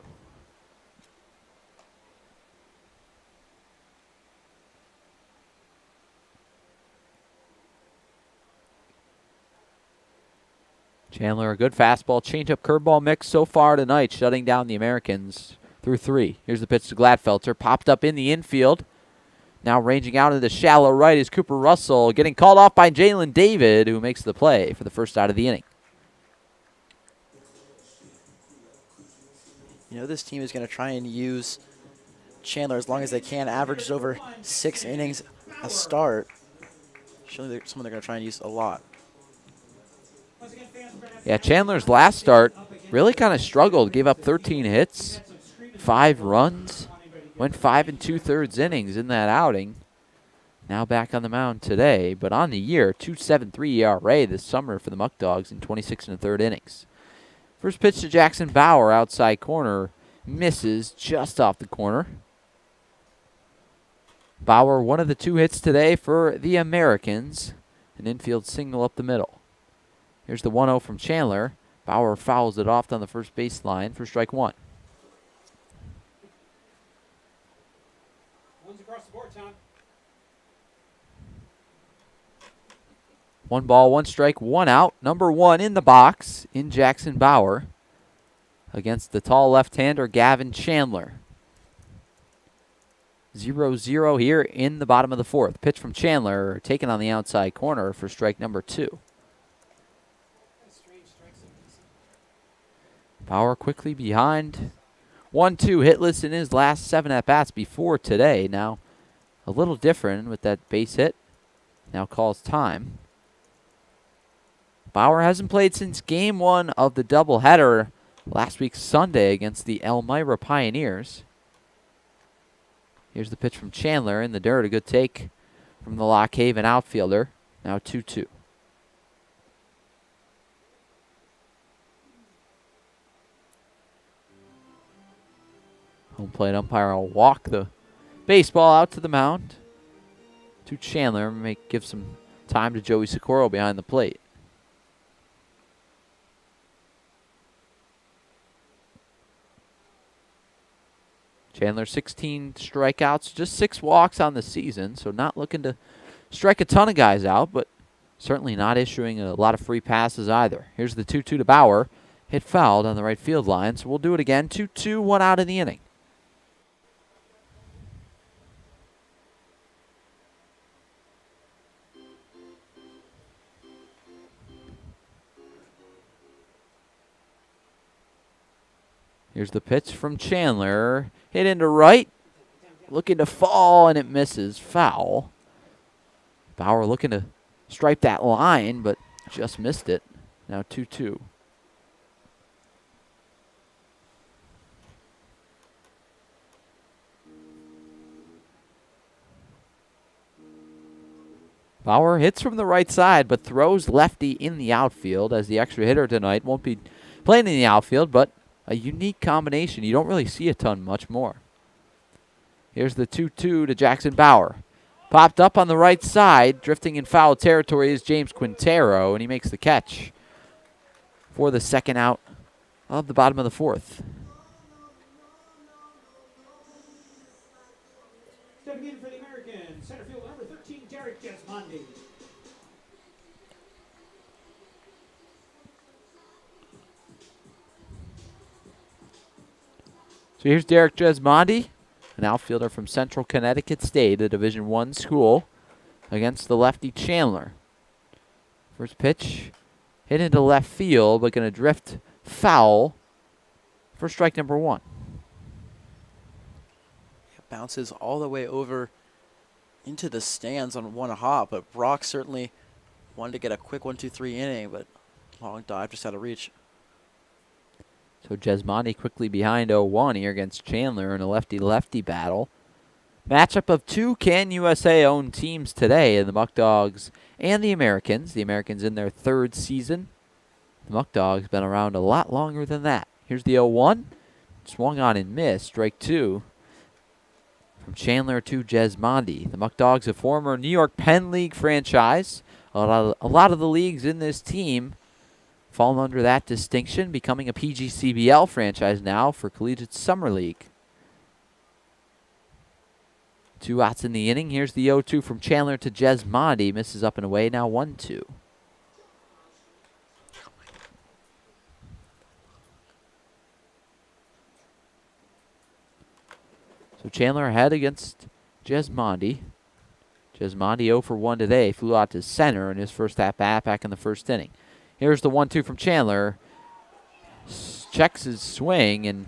Chandler, a good fastball, changeup, curveball mix so far tonight, shutting down the Americans through 3. Here's the pitch to Gladfelter, popped up in the infield. Now ranging out into the shallow right is Cooper Russell, getting called off by Jalen David, who makes the play for the first out of the inning. You know, this team is going to try and use Chandler, as long as they can, averages over 6 innings a start. Surely someone they're going to try and use a lot. Yeah, Chandler's last start really kind of struggled. Gave up 13 hits, 5 runs, went 5 2/3 innings in that outing. Now back on the mound today, but on the year, 2.73 ERA this summer for the Muckdogs in 26 1/3 innings. First pitch to Jackson Bauer, outside corner, misses just off the corner. Bauer, one of the 2 hits today for the Americans, an infield single up the middle. Here's the 1-0 from Chandler. Bauer fouls it off on the first baseline for strike 1. One's across the board, Tom. 1 ball, 1 strike, 1 out. Number 1 in the box in Jackson Bauer against the tall left-hander Gavin Chandler. 0-0 here in the bottom of the 4th. Pitch from Chandler taken on the outside corner for strike number 2. Bauer quickly behind. 1-2 hitless in his last 7 at-bats before today. Now a little different with that base hit. Now calls time. Bauer hasn't played since game 1 of the doubleheader last week Sunday against the Elmira Pioneers. Here's the pitch from Chandler in the dirt. A good take from the Lock Haven outfielder. Now 2-2. Home plate umpire will walk the baseball out to the mound to Chandler. Give some time to Joey Socorro behind the plate. Chandler 16 strikeouts, just 6 walks on the season, so not looking to strike a ton of guys out, but certainly not issuing a lot of free passes either. Here's the 2-2 to Bauer. Hit fouled on the right field line, so we'll do it again. 2-2, 1 out in the inning. Here's the pitch from Chandler. Hit into right. Looking to fall, and it misses. Foul. Bauer looking to stripe that line, but just missed it. Now 2-2. Bauer hits from the right side, but throws lefty in the outfield as the extra hitter tonight. Won't be playing in the outfield, but a unique combination. You don't really see a ton much more. Here's the 2-2 to Jackson Bauer. Popped up on the right side. Drifting in foul territory is James Quintero, and he makes the catch for the second out of the bottom of the 4th. Stepping in for the American, center field number 13, Derek Jesmondi. So here's Derek Jesmondi, an outfielder from Central Connecticut State, a Division I school, against the lefty Chandler. First pitch, hit into left field, but going to drift foul for strike number 1. It bounces all the way over into the stands on one hop, but Brock certainly wanted to get a quick 1-2-3 inning, but long dive just out of reach. So Jesmondi quickly behind 0-1 here against Chandler in a lefty-lefty battle. Matchup of 2 Can USA-owned teams today in the Muckdogs and the Americans. The Americans in their 3rd season. The Muckdogs been around a lot longer than that. Here's the 0-1. Swung on and missed. Strike 2 from Chandler to Jesmondi. The Muckdogs, a former New York Penn League franchise. A lot of the leagues in this team fall under that distinction, becoming a PGCBL franchise now for Collegiate Summer League. 2 outs in the inning. Here's the 0-2 from Chandler to Jesmondi. Misses up and away. Now 1-2. So Chandler ahead against Jesmondi. Jesmondi 0 for 1 today. Flew out to center in his first at-bat back in the 1st inning. Here's the 1-2 from Chandler. Checks his swing and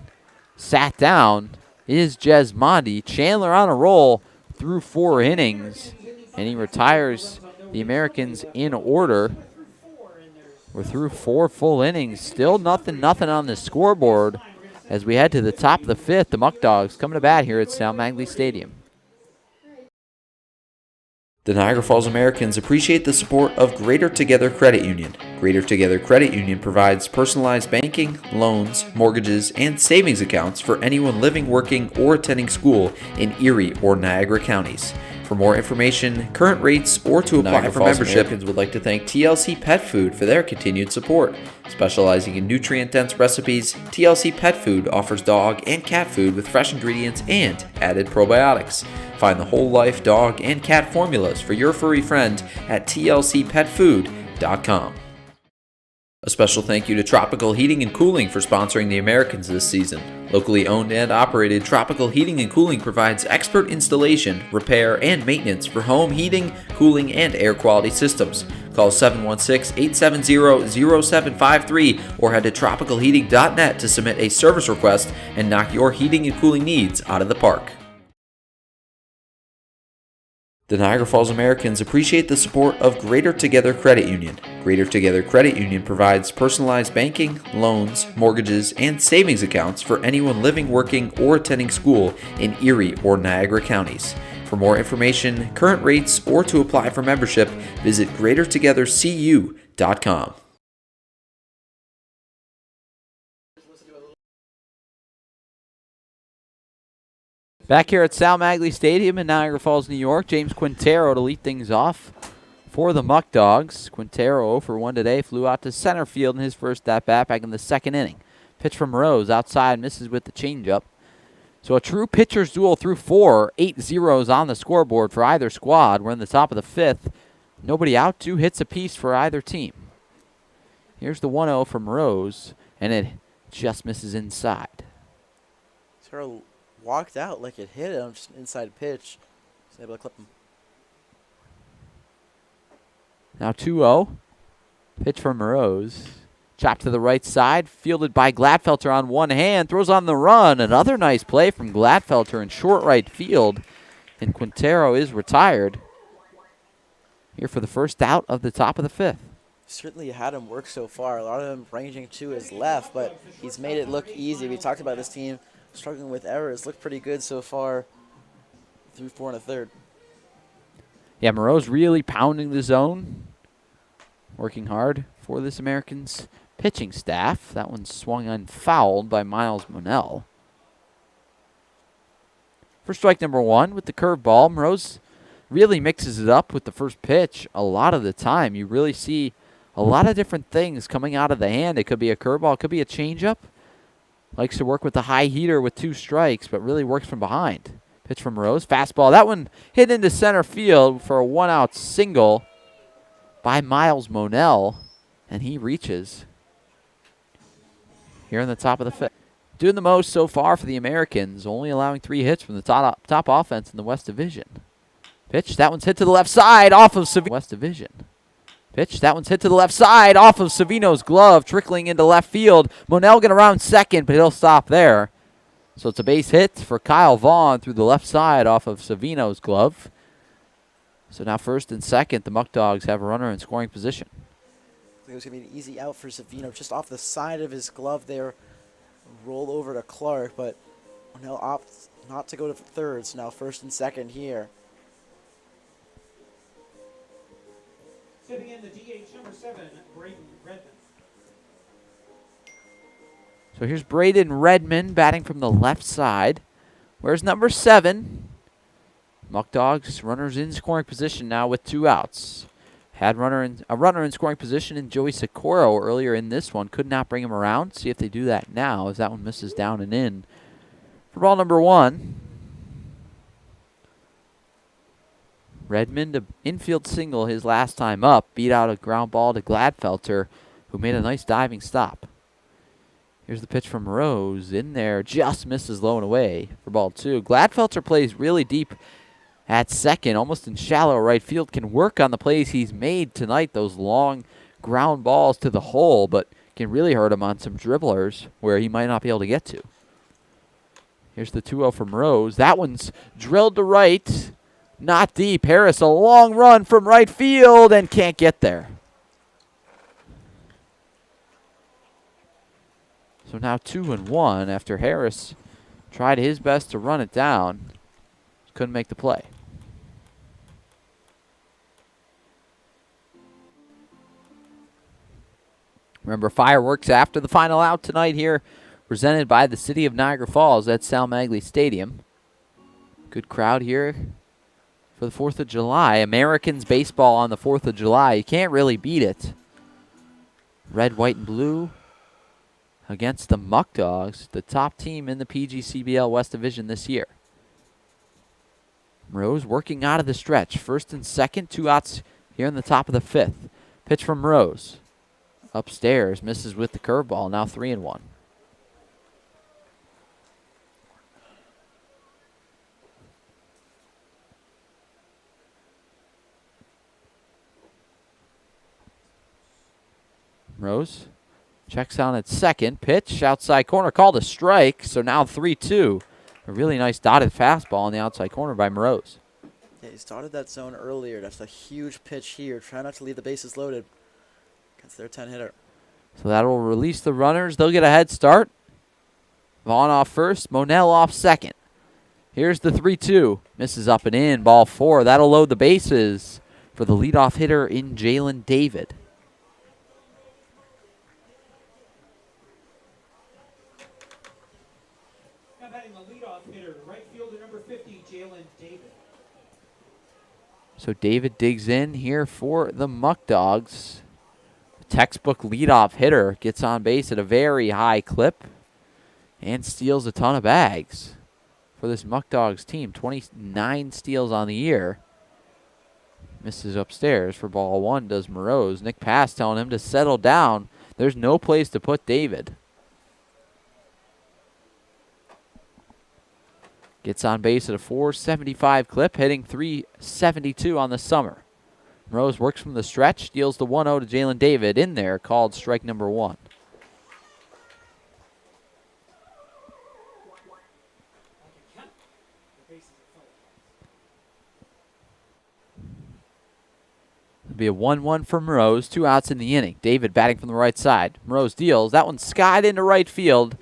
sat down is Jesmondi. Chandler on a roll through 4 innings, and he retires the Americans in order. We're through 4 full innings. Still nothing on the scoreboard as we head to the top of the 5th. The Muckdogs coming to bat here at South Maglie Stadium. The Niagara Falls Americans appreciate the support of Greater Together Credit Union. Greater Together Credit Union provides personalized banking, loans, mortgages, and savings accounts for anyone living, working, or attending school in Erie or Niagara counties. For more information, current rates, or to apply for membership, Americans would like to thank TLC Pet Food for their continued support. Specializing in nutrient-dense recipes, TLC Pet Food offers dog and cat food with fresh ingredients and added probiotics. Find the whole life dog and cat formulas for your furry friend at tlcpetfood.com. A special thank you to Tropical Heating and Cooling for sponsoring the Americans this season. Locally owned and operated, Tropical Heating and Cooling provides expert installation, repair, and maintenance for home heating, cooling, and air quality systems. Call 716-870-0753 or head to tropicalheating.net to submit a service request and knock your heating and cooling needs out of the park. The Niagara Falls Americans appreciate the support of Greater Together Credit Union. Greater Together Credit Union provides personalized banking, loans, mortgages, and savings accounts for anyone living, working, or attending school in Erie or Niagara counties. For more information, current rates, or to apply for membership, visit greatertogethercu.com. Back here at Sal Maglie Stadium in Niagara Falls, New York, James Quintero to lead things off for the Muckdogs. Quintero 0 for 1 today, flew out to center field in his first at-bat back in the 2nd inning. Pitch from Rose outside, misses with the changeup. So a true pitcher's duel through 4, 8 zeros on the scoreboard for either squad. We're in the top of the 5th. Nobody out, 2 hits apiece for either team. Here's the 1-0 from Rose, and it just misses inside. Terrell walked out like it hit him, just an inside pitch. Was able to clip him. Now 2-0. Pitch from Rose. Chopped to the right side, fielded by Gladfelter on one hand, throws on the run. Another nice play from Gladfelter in short right field, and Quintero is retired here for the first out of the top of the 5th. Certainly had him work so far. A lot of him ranging to his left, but he's made it look easy. We talked about this team struggling with errors. Looked pretty good so far through 4 1/3. Yeah, Moreau's really pounding the zone, working hard for this Americans pitching staff. That one swung unfouled by Miles Monell. For strike number 1 with the curveball, Moreau's really mixes it up with the first pitch a lot of the time. You really see a lot of different things coming out of the hand. It could be a curveball, it could be a changeup. Likes to work with the high heater with 2 strikes, but really works from behind. Pitch from Rose, fastball. That one hit into center field for a 1-out single by Miles Monell, and he reaches here in the top of the 5th. Doing the most so far for the Americans, only allowing 3 hits from the top offense in the West Division. Pitch, that one's hit to the left side off of West Division. Pitch, that one's hit to the left side off of Savino's glove, trickling into left field. Monell get around second, but he'll stop there. So it's a base hit for Kyle Vaughn through the left side off of Savino's glove. So now first and second, the Muckdogs have a runner in scoring position. I think it was going to be an easy out for Savino, just off the side of his glove there. Roll over to Clark, but Monell opts not to go to third, so now first and second here. Sitting in the DH number 7, Braden Redmond. So here's Braden Redmond batting from the left side. Where's number 7? Muckdogs runners in scoring position now with 2 outs. Had a runner in scoring position in Joey Socorro earlier in this one. Could not bring him around. See if they do that now as that one misses down and in. For ball number 1. Redmond, an infield single his last time up, beat out a ground ball to Gladfelter, who made a nice diving stop. Here's the pitch from Rose. In there, just misses low and away for ball 2. Gladfelter plays really deep at second, almost in shallow right field. Can work on the plays he's made tonight, those long ground balls to the hole, but can really hurt him on some dribblers where he might not be able to get to. Here's the 2-0 from Rose. That one's drilled to right. Not deep. Harris, a long run from right field and can't get there. So now 2-1 after Harris tried his best to run it down. Couldn't make the play. Remember, fireworks after the final out tonight here, presented by the City of Niagara Falls at Sal Maglie Stadium. Good crowd here for the 4th of July. Americans baseball on the 4th of July. You can't really beat it. Red, white, and blue against the Muckdogs, the top team in the PGCBL West Division this year. Rose working out of the stretch. First and second, 2 outs here in the top of the 5th. Pitch from Rose. Upstairs, misses with the curveball, now 3-1. Rose checks down at second. Pitch, outside corner, called a strike, so now 3-2. A really nice dotted fastball on the outside corner by Morose. Yeah, he started that zone earlier. That's a huge pitch here. Try not to leave the bases loaded against their 10-hitter. So that will release the runners. They'll get a head start. Vaughn off first, Monell off second. Here's the 3-2. Misses up and in, ball 4. That'll load the bases for the leadoff hitter in Jalen David. Now batting the leadoff hitter, right fielder number 50, Jalen David. So David digs in here for the Muckdogs. Textbook leadoff hitter gets on base at a very high clip and steals a ton of bags for this Muckdogs team. 29 steals on the year. Misses upstairs for ball 1, does Morose. Nick Pass telling him to settle down. There's no place to put David. Gets on base at a 475 clip, hitting 372 on the summer. Rose works from the stretch, deals the 1-0 to Jalen David. In there, called strike number 1. It'll be a 1-1 for Morose. 2 outs in the inning. David batting from the right side. Morose deals. That one skied into right field.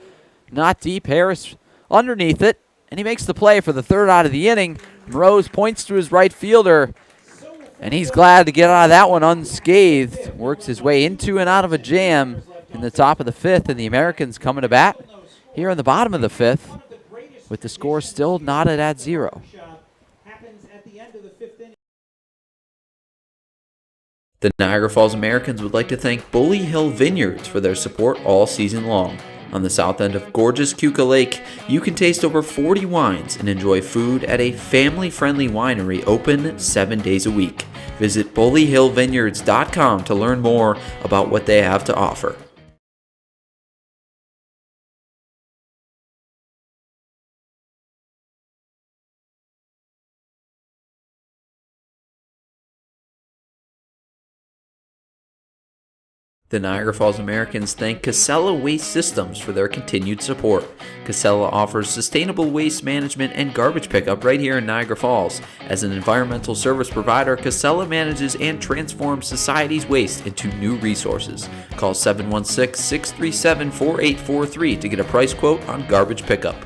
Not deep. Harris underneath it. And he makes the play for the 3rd out of the inning. Morose points to his right fielder. And he's glad to get out of that one unscathed. Works his way into and out of a jam in the top of the 5th. And the Americans coming to bat here in the bottom of the 5th with the score still knotted at 0. The Niagara Falls Americans would like to thank Bully Hill Vineyards for their support all season long. On the south end of gorgeous Keuka Lake, you can taste over 40 wines and enjoy food at a family-friendly winery open 7 days a week. Visit bullyhillvineyards.com to learn more about what they have to offer. The Niagara Falls Americans thank Casella Waste Systems for their continued support. Casella offers sustainable waste management and garbage pickup right here in Niagara Falls. As an environmental service provider, Casella manages and transforms society's waste into new resources. Call 716-637-4843 to get a price quote on garbage pickup.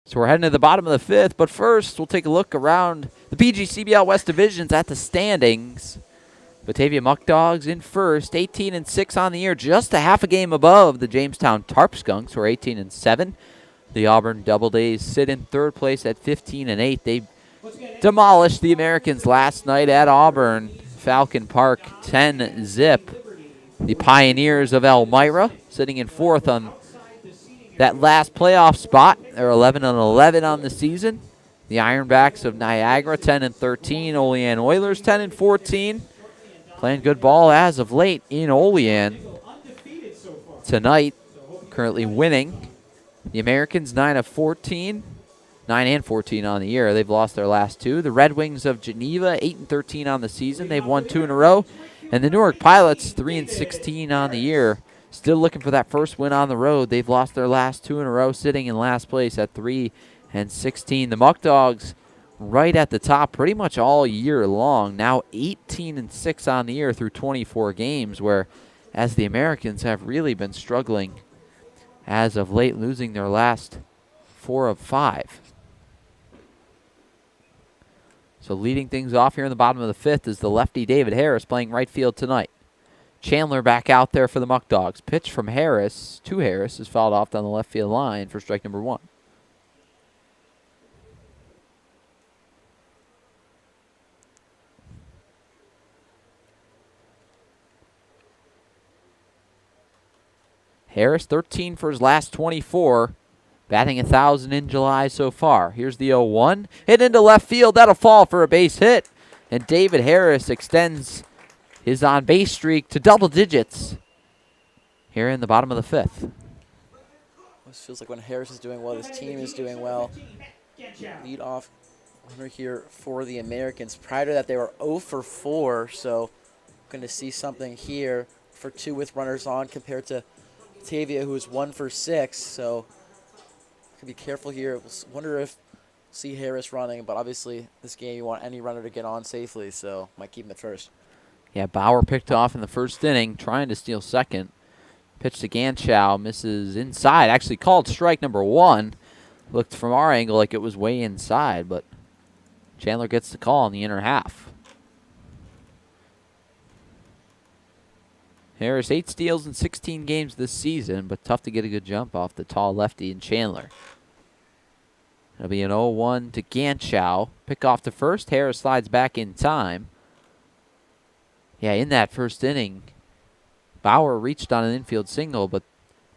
So we're heading to the bottom of the 5th, but first we'll take a look around the PGCBL West Divisions at the standings. Batavia Muckdogs in first, 18-6 on the year, just a half a game above the Jamestown Tarp Skunks, who are 18-7. The Auburn Doubledays sit in 3rd place at 15-8. They demolished the Americans last night at Auburn, Falcon Park, 10-zip. The Pioneers of Elmira sitting in 4th on that last playoff spot. They're 11-11 on the season. The Ironbacks of Niagara, 10-13. Olean Oilers, 10-14. Playing good ball as of late in Olean. Tonight, currently winning. The Americans, 9-14. 9 and 14 on the year. They've lost their last two. The Red Wings of Geneva, 8 and 13 on the season. They've won 2 in a row. And the Newark Pilots, 3 and 16 on the year. Still looking for that first win on the road. They've lost their last 2 in a row, sitting in last place at 3 and 16. The Muckdogs right at the top pretty much all year long. Now 18 and 6 on the year through 24 games, where as the Americans have really been struggling as of late, losing their last 4 of 5. So leading things off here in the bottom of the 5th is the lefty David Harris playing right field tonight. Chandler back out there for the Muckdogs. Pitch from Harris to Harris is fouled off down the left field line for strike number 1. Harris 13 for his last 24. Batting 1,000 in July so far. Here's the 0-1. Hit into left field. That'll fall for a base hit. And David Harris extends his on-base streak to double digits here in the bottom of the 5th. This feels like when Harris is doing well, his team is doing well. Lead off runner here for the Americans. Prior to that, they were 0 for 4, so going to see something here for 2 with runners on compared to Batavia, who is 1 for 6, so be careful here. Wonder if see Harris running, but obviously this game you want any runner to get on safely, so might keep him at first. Yeah, Bauer picked off in the first inning, trying to steal second. Pitch to Ganchow, misses inside. Actually called strike number 1. Looked from our angle like it was way inside, but Chandler gets the call in the inner half. Harris 8 steals in 16 games this season, but tough to get a good jump off the tall lefty in Chandler. It'll be an 0-1 to Ganchow. Pick off to first. Harris slides back in time. Yeah, in that first inning, Bauer reached on an infield single, but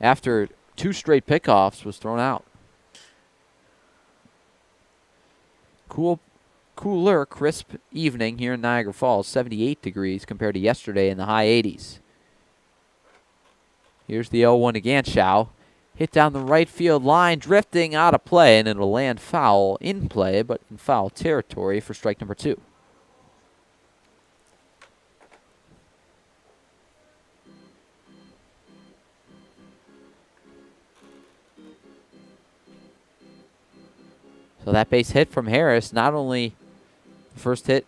after 2 straight pickoffs was thrown out. Cooler, crisp evening here in Niagara Falls. 78 degrees compared to yesterday in the high 80s. Here's the 0-1 to Ganchow. Hit down the right field line, drifting out of play, and it'll land foul in play, but in foul territory for strike number 2. So that base hit from Harris, not only the first hit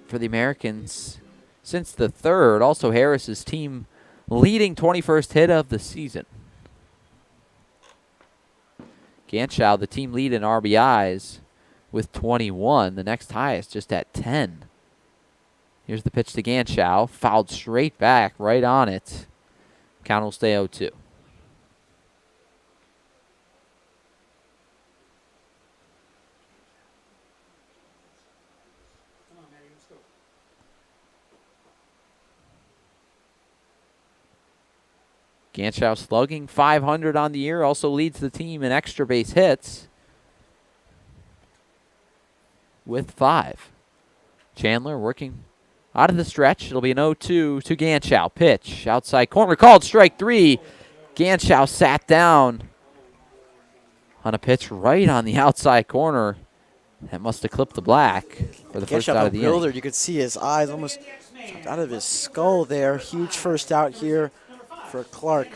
for the Americans since the 3rd, also Harris's team leading 21st hit of the season. Ganchow, the team lead in RBIs with 21. The next highest just at 10. Here's the pitch to Ganchow. Fouled straight back, right on it. Count will stay 0-2. Ganchow slugging .500 on the year, also leads the team in extra base hits with 5. Chandler working out of the stretch. It'll be an 0-2 to Ganchow. Pitch, outside corner, called strike 3. Ganchow sat down on a pitch right on the outside corner. That must have clipped the black for the first out of the inning. You could see his eyes almost jumped out of his skull there. Huge first out here for Clark.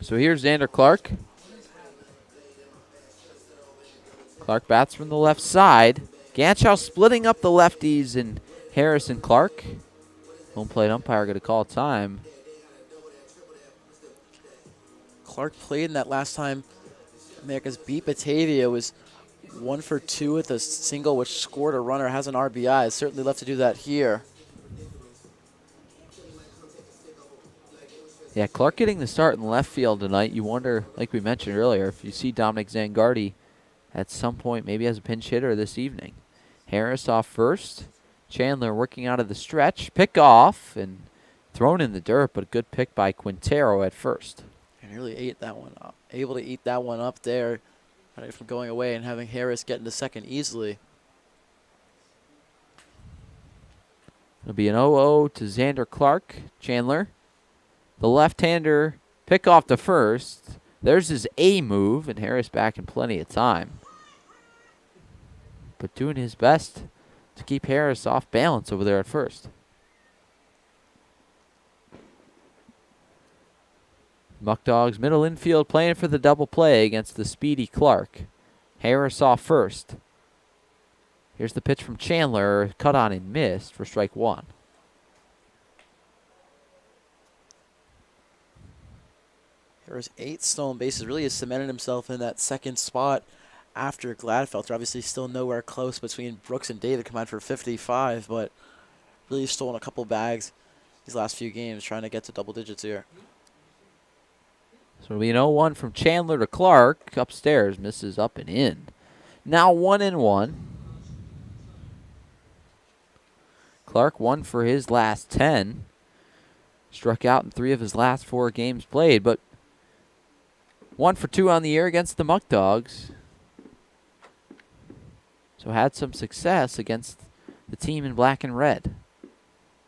So here's Xander Clark. Clark bats from the left side. Ganchow splitting up the lefties and Harris and Clark. Home plate umpire going to call time. Clark played in that last time Americans beat Batavia. Was 1 for 2 with a single, which scored a runner, has an RBI. It's certainly left to do that here. Yeah, Clark getting the start in left field tonight. You wonder, like we mentioned earlier, if you see Dominic Zangardi at some point, maybe as a pinch hitter this evening. Harris off first. Chandler working out of the stretch. Pick off and thrown in the dirt, but a good pick by Quintero at first. He nearly ate that one up. Able to eat that one up there from going away and having Harris get into second easily. It'll be an 0-0 to Xander Clark. Chandler, the left-hander, Pick off to first. There's his A move, and Harris back in plenty of time. But doing his best to keep Harris off balance over there at first. Muckdogs middle infield playing for the double play against the speedy Clark. Harris off first. Here's the pitch from Chandler, cut on and missed for strike one. Harris 8 stolen bases, really has cemented himself in that second spot after Gladfelter. Obviously still nowhere close between Brooks and David combined for 55, but really stolen a couple bags these last few games, trying to get to double digits here. So it'll be an 0-1 from Chandler to Clark. Upstairs, misses up and in. Now 1-1. Clark 1 for his last 10. Struck out in 3 of his last 4 games played, but 1 for 2 on the year against the Muckdogs. So had some success against the team in black and red.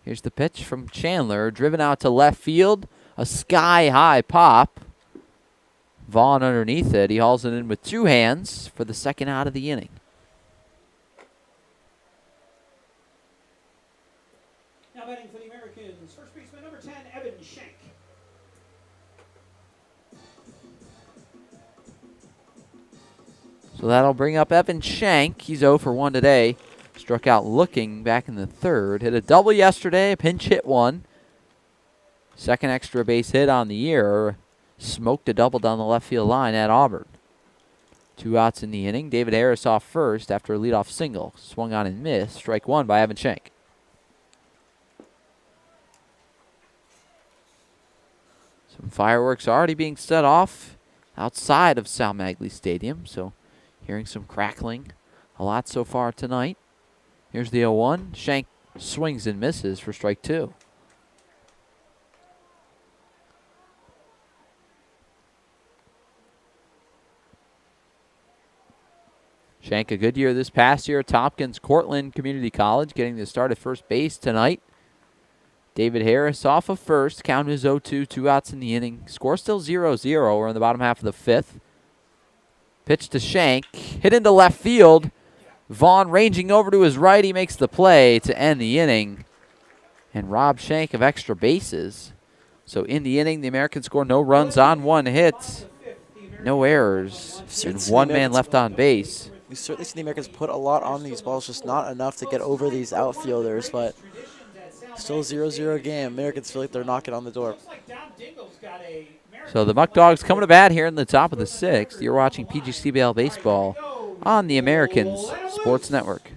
Here's the pitch from Chandler, driven out to left field. A sky-high pop. Vaughn underneath it. He hauls it in with 2 hands for the second out of the inning. Now batting for the Americans, first baseman number 10, Evan Schenk. So that'll bring up Evan Schenk. He's 0 for 1 today. Struck out looking back in the third. Hit a double yesterday, a pinch hit one. Second extra base hit on the year. Smoked a double down the left field line at Auburn. 2 outs in the inning. David Harris off first after a leadoff single. Swung on and missed. Strike 1 by Evan Schenk. Some fireworks already being set off outside of Sal Maglie Stadium. So hearing some crackling a lot so far tonight. Here's the 0-1. Schenk swings and misses for strike 2. Schenk a good year this past year at Tompkins Cortland Community College, getting the start at first base tonight. David Harris off of first. Count is 0-2, 2 outs in the inning. Score still 0-0. We're in the bottom half of the 5th. Pitch to Schenk. Hit into left field. Vaughn ranging over to his right. He makes the play to end the inning and rob Schenk of extra bases. So in the inning, the Americans score no runs on 1 hit. No errors. And 1 man left on base. We certainly see the Americans put a lot on these balls, just not enough to get over these outfielders, but still 0-0 game. Americans feel like they're knocking on the door. So the Muckdogs coming to bat here in the top of the 6th. You're watching PGCBL Baseball on the Americans Sports Network.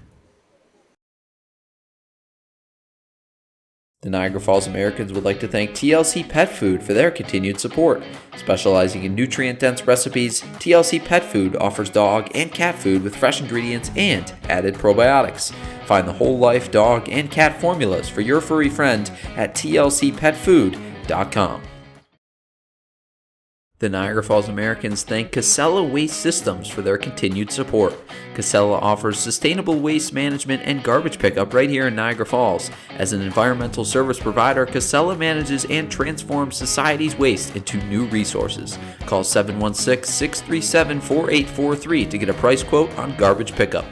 The Niagara Falls Americans would like to thank TLC Pet Food for their continued support. Specializing in nutrient-dense recipes, TLC Pet Food offers dog and cat food with fresh ingredients and added probiotics. Find the whole life dog and cat formulas for your furry friend at tlcpetfood.com. The Niagara Falls Americans thank Casella Waste Systems for their continued support. Casella offers sustainable waste management and garbage pickup right here in Niagara Falls. As an environmental service provider, Casella manages and transforms society's waste into new resources. Call 716-637-4843 to get a price quote on garbage pickup.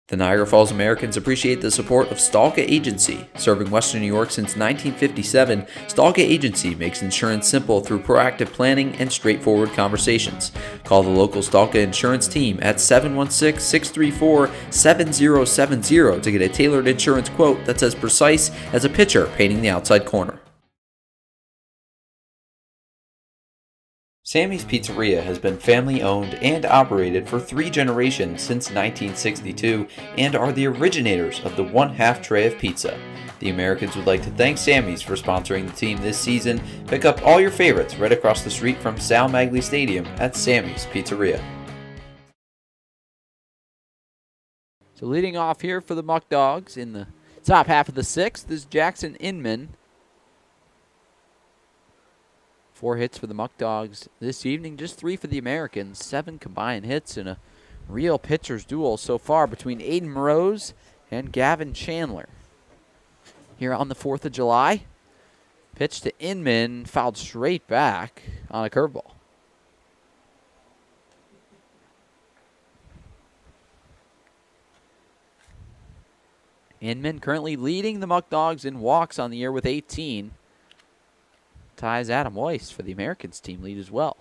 The Niagara Falls Americans appreciate the support of Stalka Agency. Serving Western New York since 1957, Stalka Agency makes insurance simple through proactive planning and straightforward conversations. Call the local Stalka insurance team at 716-634-7070 to get a tailored insurance quote that's as precise as a pitcher painting the outside corner. Sammy's Pizzeria has been family-owned and operated for 3 generations since 1962 and are the originators of the 1/2 tray of pizza. The Americans would like to thank Sammy's for sponsoring the team this season. Pick up all your favorites right across the street from Sal Maglie Stadium at Sammy's Pizzeria. So leading off here for the Muckdogs in the top half of the 6th is Jackson Inman. 4 hits for the Muckdogs this evening, just 3 for the Americans. 7 combined hits in a real pitcher's duel so far between Aiden Moroz and Gavin Chandler. Here on the 4th of July, Pitch to Inman, fouled straight back on a curveball. Inman currently leading the Muckdogs in walks on the year with 18. Ties Adam Weiss for the Americans team lead as well.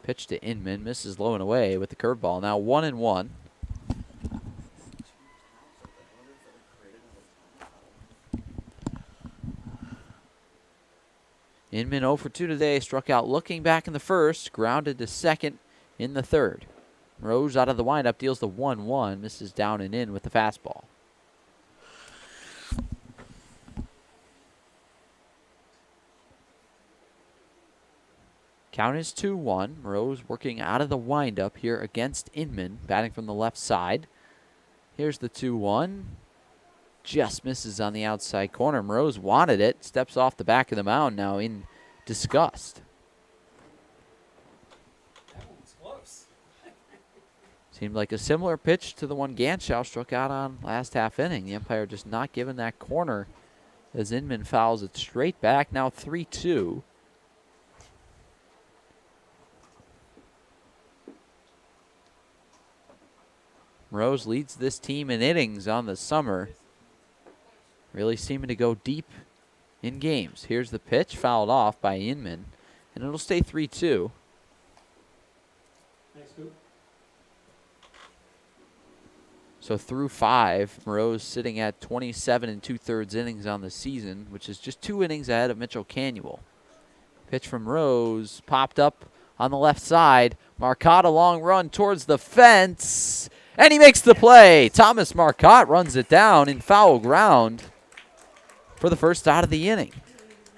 Pitch to Inman, misses low and away with the curveball. Now 1-1. Inman 0 for 2 today, struck out looking back in the first, grounded to second in the third. Rose out of the windup, deals the 1-1, misses down and in with the fastball. Count is 2-1. Rose working out of the windup here against Inman, batting from the left side. Here's the 2-1. Just misses on the outside corner. Rose wanted it. Steps off the back of the mound now in disgust. That one was close. Seemed like a similar pitch to the one Ganschow struck out on last half inning. The umpire just not giving that corner as Inman fouls it straight back. Now 3-2. Rose leads this team in innings on the summer. Really seeming to go deep in games. Here's the pitch, fouled off by Inman, and it'll stay 3-2. Nice scoop. So through 5, Rose sitting at 27 2/3 innings on the season, which is just 2 innings ahead of Mitchell Canuel. Pitch from Rose, popped up on the left side. Marcotte a long run towards the fence, and he makes the play. Thomas Marcotte runs it down in foul ground for the first out of the inning.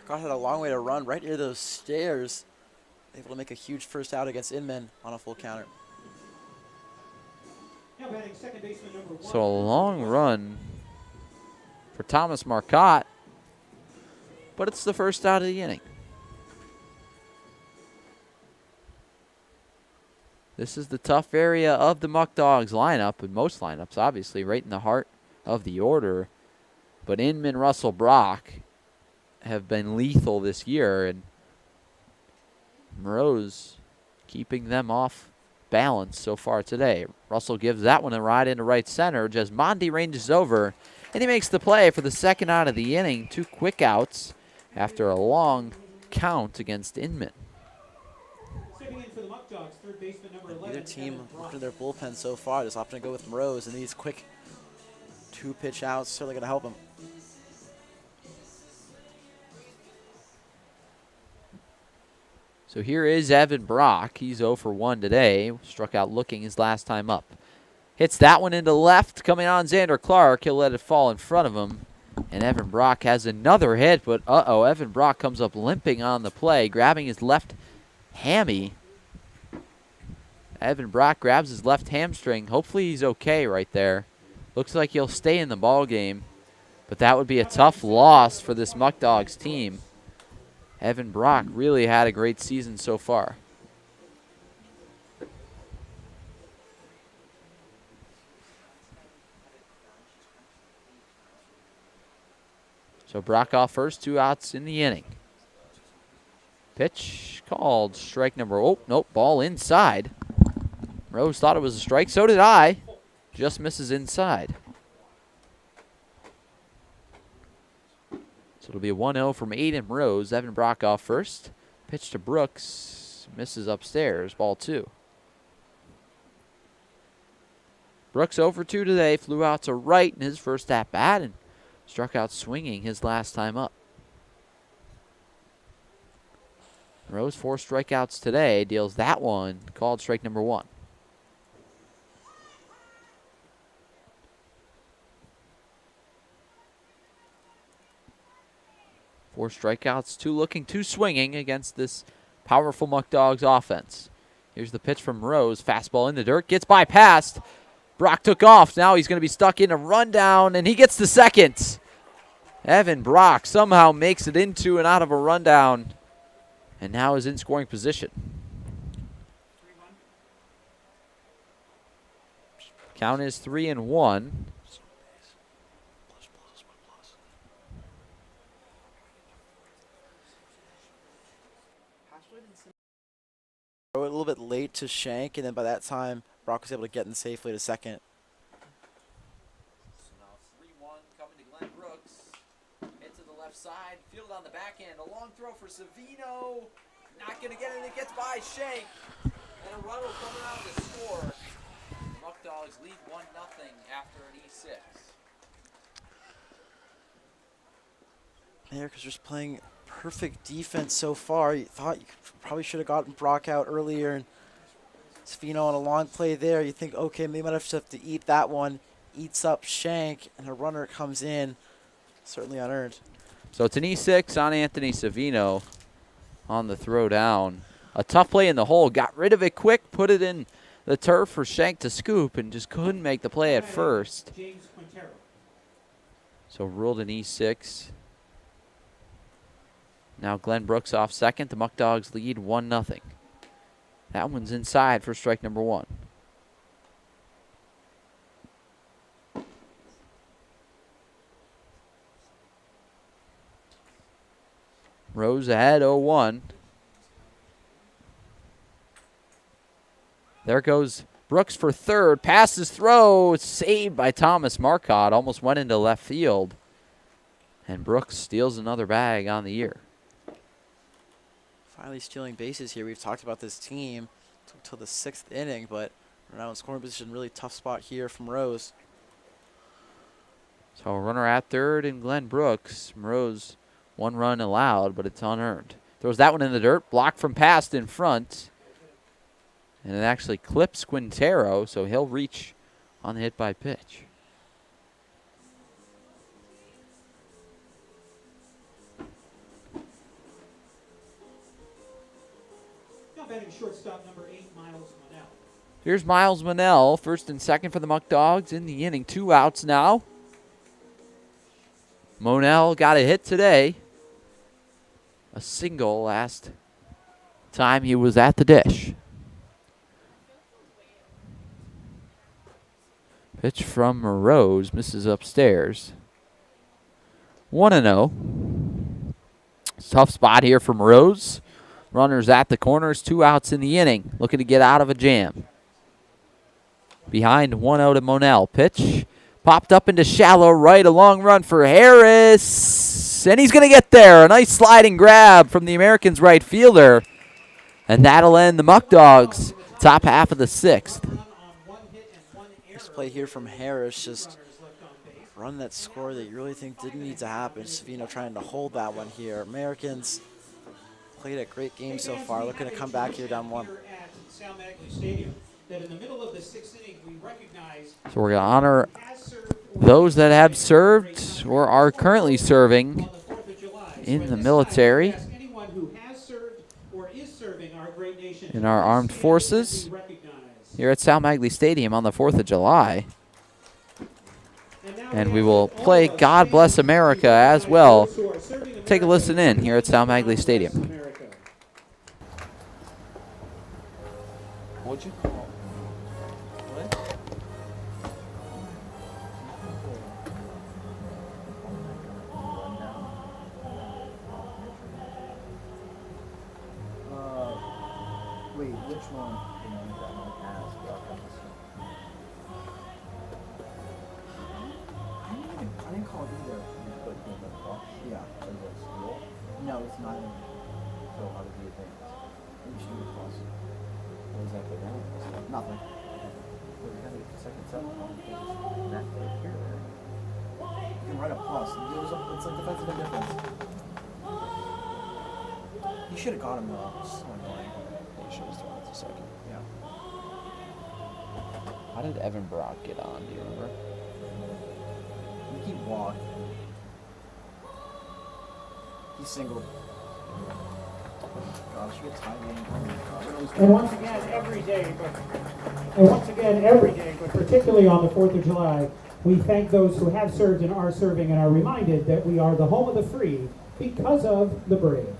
Marcotte had a long way to run right near those stairs. Able to make a huge first out against Inman on a full counter. Now batting second baseman number 1. So a long run for Thomas Marcotte, but it's the first out of the inning. This is the tough area of the Muckdogs lineup, and most lineups, obviously, right in the heart of the order. But Inman, Russell, Brock have been lethal this year, and Rose keeping them off balance so far today. Russell gives that one a ride into right center. Jesmondi ranges over, and he makes the play for the second out of the inning. 2 quick outs after a long count against Inman. Stepping in for the Muckdogs, third baseman number 11. Either team Evan Brock. looking at their bullpen so far, just opting to go with Rose, and these quick 2 pitch outs certainly going to help him. So here is Evan Brock. He's 0 for 1 today. Struck out looking his last time up. Hits that one into left. Coming on Xander Clark. He'll let it fall in front of him. And Evan Brock has another hit, but Evan Brock comes up limping on the play, grabbing his left hammy. Evan Brock grabs his left hamstring. Hopefully he's okay right there. Looks like he'll stay in the ball game, but that would be a tough loss for this Muckdogs team. Evan Brock really had a great season so far. So Brock off first, 2 outs in the inning. Pitch called, strike number, oh, nope, ball inside. Rose thought it was a strike, so did I. Just misses inside. So it'll be a 1-0 from Aiden Rose. Evan Brock off first. Pitch to Brooks. Misses upstairs. Ball 2. Brooks 0 for 2 today. Flew out to right in his first at-bat and struck out swinging his last time up. Rose 4 strikeouts today. Deals that one. Called strike number 1. Four strikeouts, 2 looking, 2 swinging against this powerful Muckdogs offense. Here's the pitch from Rose. Fastball in the dirt. Gets bypassed. Brock took off. Now he's going to be stuck in a rundown, and he gets the second. Evan Brock somehow makes it into and out of a rundown, and now is in scoring position. Count is 3-1. A little bit late to Shank, and then by that time, Brock was able to get in safely to second. So now 3-1 coming to Glenn Brooks. Hit to the left side, fielded on the backhand. A long throw for Savino. Not going to get it. It gets by Shank. And a run will come around to score. The Muckdogs lead 1-0 after an E6. America's just playing perfect defense so far. You thought you probably should have gotten Brock out earlier, and Savino on a long play there. You think, okay, maybe might have to eat that one. Eats up Shank, and a runner comes in. Certainly unearned. So it's an E6 on Anthony Savino on the throw down. A tough play in the hole. Got rid of it quick, put it in the turf for Shank to scoop, and just couldn't make the play at first. So ruled an E6. Now Glenn Brooks off second. The Muckdogs lead 1-0. That one's inside for strike number 1. Rose ahead 0-1. There goes Brooks for third. Passes throw. Saved by Thomas Marcotte. Almost went into left field. And Brooks steals another bag on the year. Finally stealing bases here. We've talked about this team. Took till the 6th inning, but we're now in scoring position. Really tough spot here from Rose. So a runner at third and Glenn Brooks. Rose, 1 run allowed, but it's unearned. Throws that one in the dirt. Blocked from past in front. And it actually clips Quintero, so he'll reach on the hit by pitch. Now batting shortstop number 8, Miles Monell. Here's Miles Monell, first and second for the Muckdogs in the inning. 2 outs now. Monell got a hit today. A single last time he was at the dish. Pitch from Rose, misses upstairs. 1-0. Tough spot here from Rose. Runners at the corners, 2 outs in the inning. Looking to get out of a jam. Behind 1-0 to Monell. Pitch popped up into shallow right. A long run for Harris. And he's going to get there. A nice sliding grab from the Americans' right fielder. And that'll end the Muckdogs' top half of the 6th. Nice play here from Harris. Just run that score that you really think didn't need to happen. Savino trying to hold that one here. Americans played a great game so far. Looking to come back here down 1. So we're going to honor those that have served or are currently serving in the military, in our armed forces, here at Sal Maglie Stadium on the 4th of July. And we will play God Bless America as well. Take a listen in here at Sal Maglie Stadium. What'd you call? What? Wait, which one? I didn't call it either. Yeah. No, it's not. So how did you advance? You should do it plus. What does that go down? Nothing. Well, you gotta get the second set. That right here. You can write a plus. It's like defensive indifference. You should have got him though. It's so annoying. You should have thrown it to second. Yeah. How did Evan Brock get on? Do you remember? He walked. He singled. Gosh, you get timing. And once again, every day, but particularly on the 4th of July, we thank those who have served and are serving and are reminded that we are the home of the free because of the brave.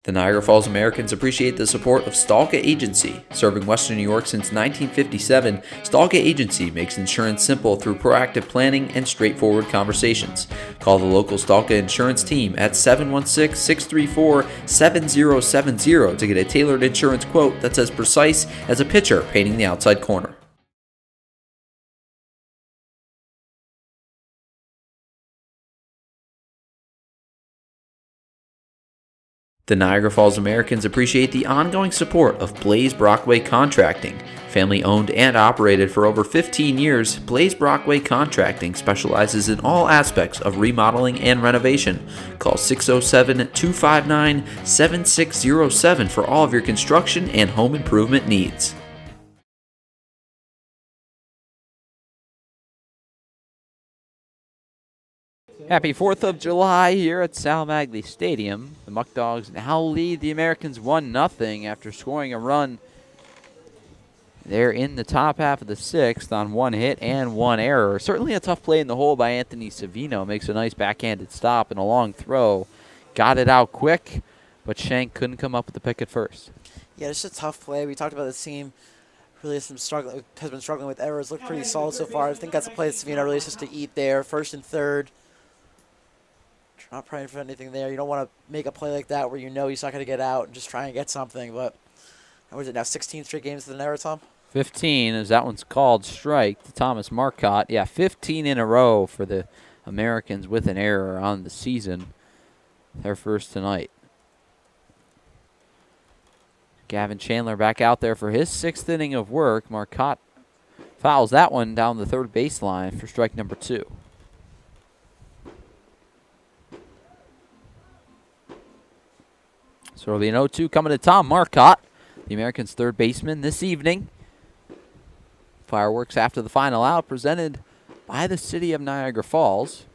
The Niagara Falls Americans appreciate the support of Stalka Agency. Serving Western New York since 1957, Stalka Agency makes insurance simple through proactive planning and straightforward conversations. Call the local Stalka insurance team at 716-634-7070 to get a tailored insurance quote that's as precise as a pitcher painting the outside corner. The Niagara Falls Americans appreciate the ongoing support of Blaze Brockway Contracting. Family owned and operated for over 15 years, Blaze Brockway Contracting specializes in all aspects of remodeling and renovation. Call 607-259-7607 for all of your construction and home improvement needs. Happy 4th of July here at Sal Maglie Stadium. The Muckdogs now lead the Americans 1-0 after scoring a run there in the top half of the 6th on one hit and one error. Certainly a tough play in the hole by Anthony Savino. Makes a nice backhanded stop and a long throw. Got it out quick, but Shank couldn't come up with the pick at first. Yeah, it's a tough play. We talked about the team really has been struggling with errors. Looked pretty solid so far. I think that's a play that Savino really has to eat there. First and third. Not praying for anything there. You don't want to make a play like that where you know he's not going to get out and just try and get something. But what is it now, 16 straight games with an error, Tom? 15, as that one's called strike to Thomas Marcotte. Yeah, 15 in a row for the Americans with an error on the season. Their first tonight. Gavin Chandler back out there for his 6th inning of work. Marcotte fouls that one down the third baseline for strike number 2. So it'll be an 0-2 coming to Tom Marcotte, the Americans' third baseman this evening. Fireworks after the final out presented by the city of Niagara Falls.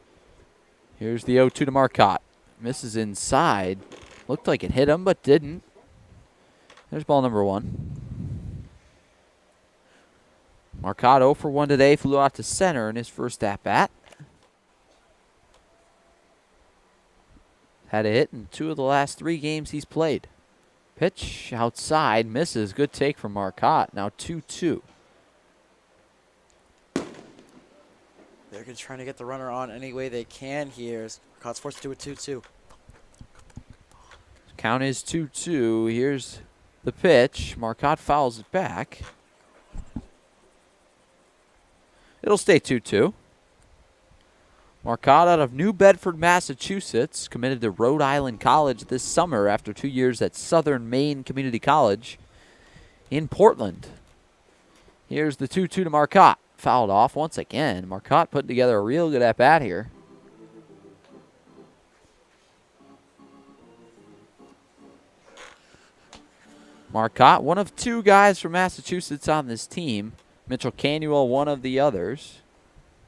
Here's the 0-2 to Marcotte. Misses inside. Looked like it hit him, but didn't. There's ball number 1. Marcotte 0 for 1 today. Flew out to center in his first at-bat. Had a hit in 2 of the last 3 games he's played. Pitch outside, misses. Good take from Marcotte. Now 2-2. They're just trying to get the runner on any way they can here. Marcotte's forced to do a 2-2. Count is 2-2. Here's the pitch. Marcotte fouls it back. It'll stay 2-2. Marcotte out of New Bedford, Massachusetts, committed to Rhode Island College this summer after 2 years at Southern Maine Community College in Portland. Here's the 2-2 to Marcotte. Fouled off once again. Marcotte putting together a real good at-bat here. Marcotte, one of 2 guys from Massachusetts on this team. Mitchell Canuel, one of the others.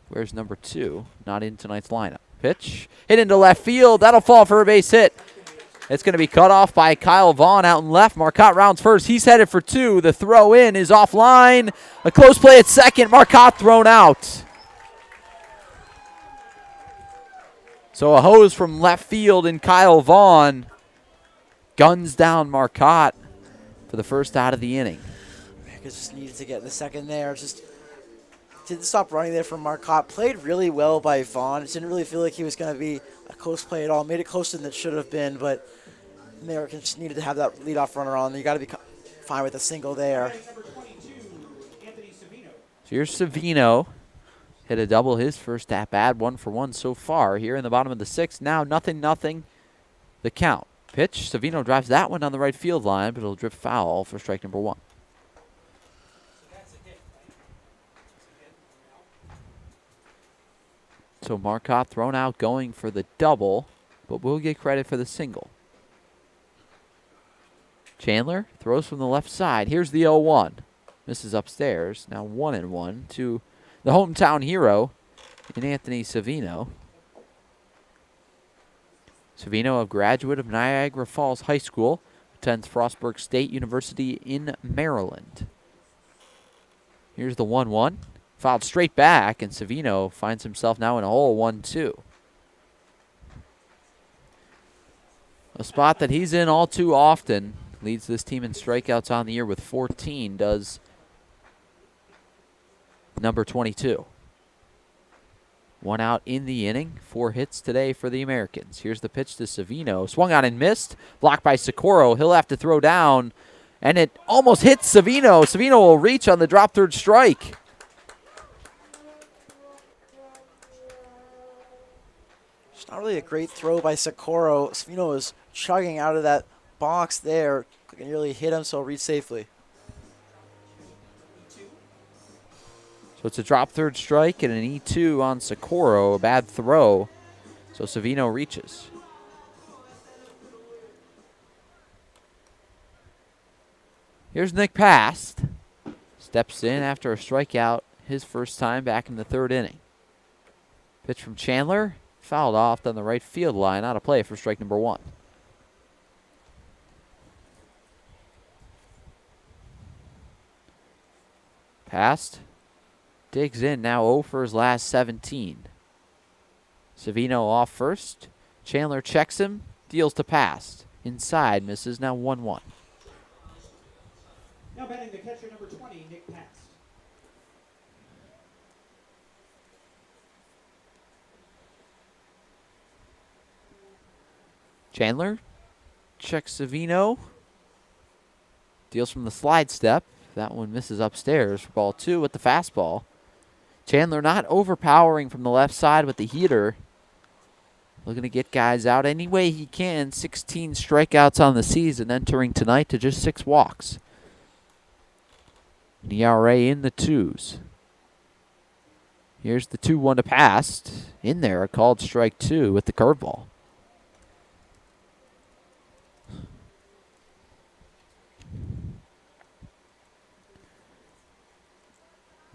Where's number 2? Not in tonight's lineup. Pitch hit into left field. That'll fall for a base hit. It's going to be cut off by Kyle Vaughn out in left. Marcotte rounds first. He's headed for 2. The throw in is offline. A close play at second. Marcotte thrown out. So a hose from left field, and Kyle Vaughn guns down Marcotte for the first out of the inning. Just needed to get the second there. Just didn't stop running there from Marcotte. Played really well by Vaughn. It didn't really feel like he was going to be a close play at all. Made it closer than it should have been, but Americans needed to have that leadoff runner on. You got to be fine with a single there. So here's Savino. Hit a double his first at-bat, 1 for 1 so far here in the bottom of the 6th. Now 0-0 the count. Pitch, Savino drives that one down the right field line, but it'll drift foul for strike number 1. So Marcotte thrown out going for the double, but will get credit for the single. Chandler throws from the left side. Here's the 0-1. Misses upstairs. Now 1-1 to the hometown hero in Anthony Savino. Savino, a graduate of Niagara Falls High School, attends Frostburg State University in Maryland. Here's the 1-1. Fouled straight back, and Savino finds himself now in a hole 1-2. A spot that he's in all too often. Leads this team in strikeouts on the year with 14, does number 22. 1 out in the inning, 4 hits today for the Americans. Here's the pitch to Savino. Swung on and missed. Blocked by Socorro. He'll have to throw down, and it almost hits Savino. Savino will reach on the drop third strike. It's not really a great throw by Socorro. Savino is chugging out of that box there. Couldn't really hit him, so he'll reach safely. So it's a drop third strike and an E2 on Socorro. A bad throw. So Savino reaches. Here's Nick Past. Steps in after a strikeout his first time back in the 3rd inning. Pitch from Chandler. Fouled off on the right field line. Out of play for strike number 1. Past. Digs in, now 0 for his last 17. Savino off first. Chandler checks him, deals to Past. Inside, misses, now 1-1. Now batting the catcher, number 20, Nick Past. Chandler checks Savino. Deals from the slide step. That one misses upstairs for ball 2 with the fastball. Chandler not overpowering from the left side with the heater. Looking to get guys out any way he can. 16 strikeouts on the season, entering tonight to just 6 walks. An ERA in the 2s. Here's the 2-1 to Past. In there, a called strike 2 with the curveball.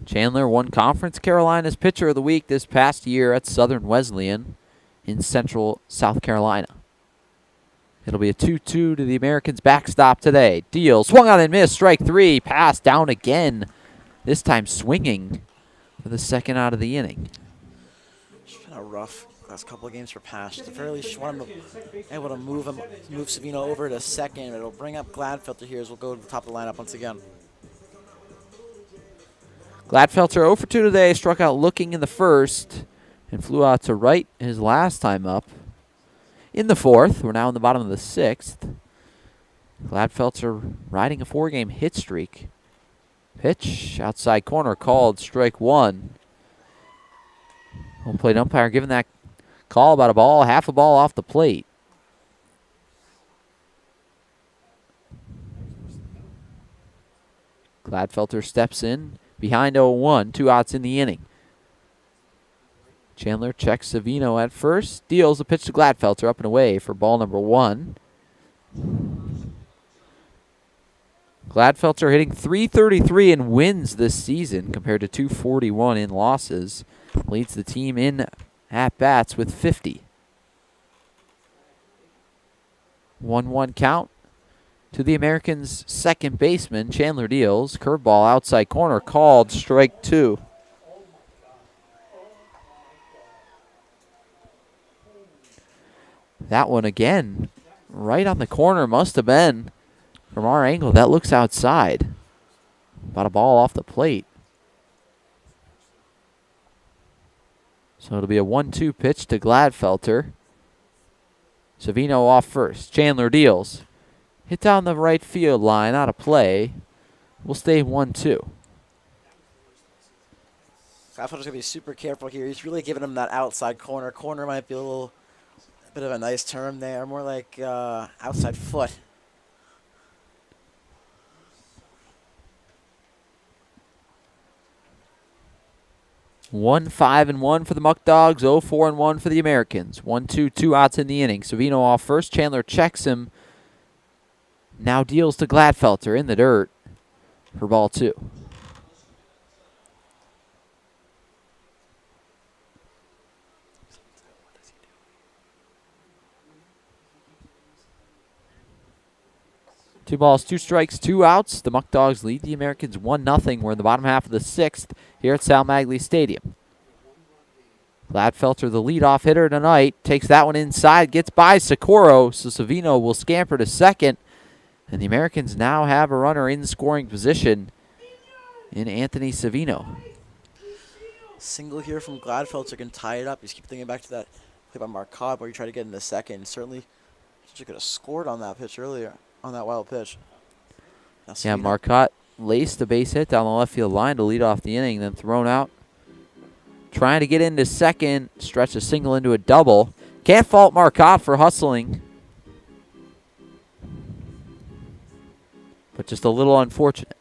Chandler won Conference Carolina's Pitcher of the Week this past year at Southern Wesleyan in Central South Carolina. It'll be a 2-2 to the Americans' backstop today. Deal, swung on and missed, strike 3, pass down again. This time swinging for the 2nd out of the inning. It's been a rough last couple of games for Pash. At the very least, you want him able to move Savino over to 2nd. It'll bring up Gladfelter here as we'll go to the top of the lineup once again. Gladfelter 0 for 2 today, struck out looking in the 1st and flew out to right his last time up. In the 4th, we're now in the bottom of the 6th. Gladfelter riding a 4-game hit streak. Pitch, outside corner, called strike 1. Home plate umpire giving that call about a ball, half a ball off the plate. Gladfelter steps in. Behind 0-1, 2 outs in the inning. Chandler checks Savino at first. Deals a pitch to Gladfelter up and away for ball number 1. Gladfelter hitting .333 in wins this season compared to .241 in losses. Leads the team in at-bats with 50. 1-1 count. To the Americans' second baseman, Chandler deals. Curveball outside corner, called strike 2. That one again, right on the corner, must have been. From our angle, that looks outside. About a ball off the plate. So it'll be a 1-2 pitch to Gladfelter. Savino off first. Chandler deals. Hit down the right field line, out of play. We'll stay 1-2. Gladfelter's going to be super careful here. He's really giving him that outside corner. Corner might be a bit of a nice term there. More like outside foot. 1-5-1 for the Muckdogs, 0-4-1 for the Americans. 1-2, 2 outs in the inning. Savino off first. Chandler checks him. Now deals to Gladfelter in the dirt for ball 2. Two balls, 2 strikes, 2 outs. The Muckdogs lead the Americans 1-0. We're in the bottom half of the 6th here at Maglie Stadium. Gladfelter, the leadoff hitter tonight, takes that one inside, gets by Socorro, so Savino will scamper to second. And the Americans now have a runner in scoring position in Anthony Savino. Single here from Gladfelter can tie it up. Just keep thinking back to that play by Marcotte where he tried to get in the second. Certainly, he could have scored on that pitch earlier, on that wild pitch. Now Yeah, Savino- Marcotte laced the base hit down the left field line to lead off the inning, then thrown out. Trying to get into second, stretch a single into a double. Can't fault Marcotte for hustling. But just a little unfortunate.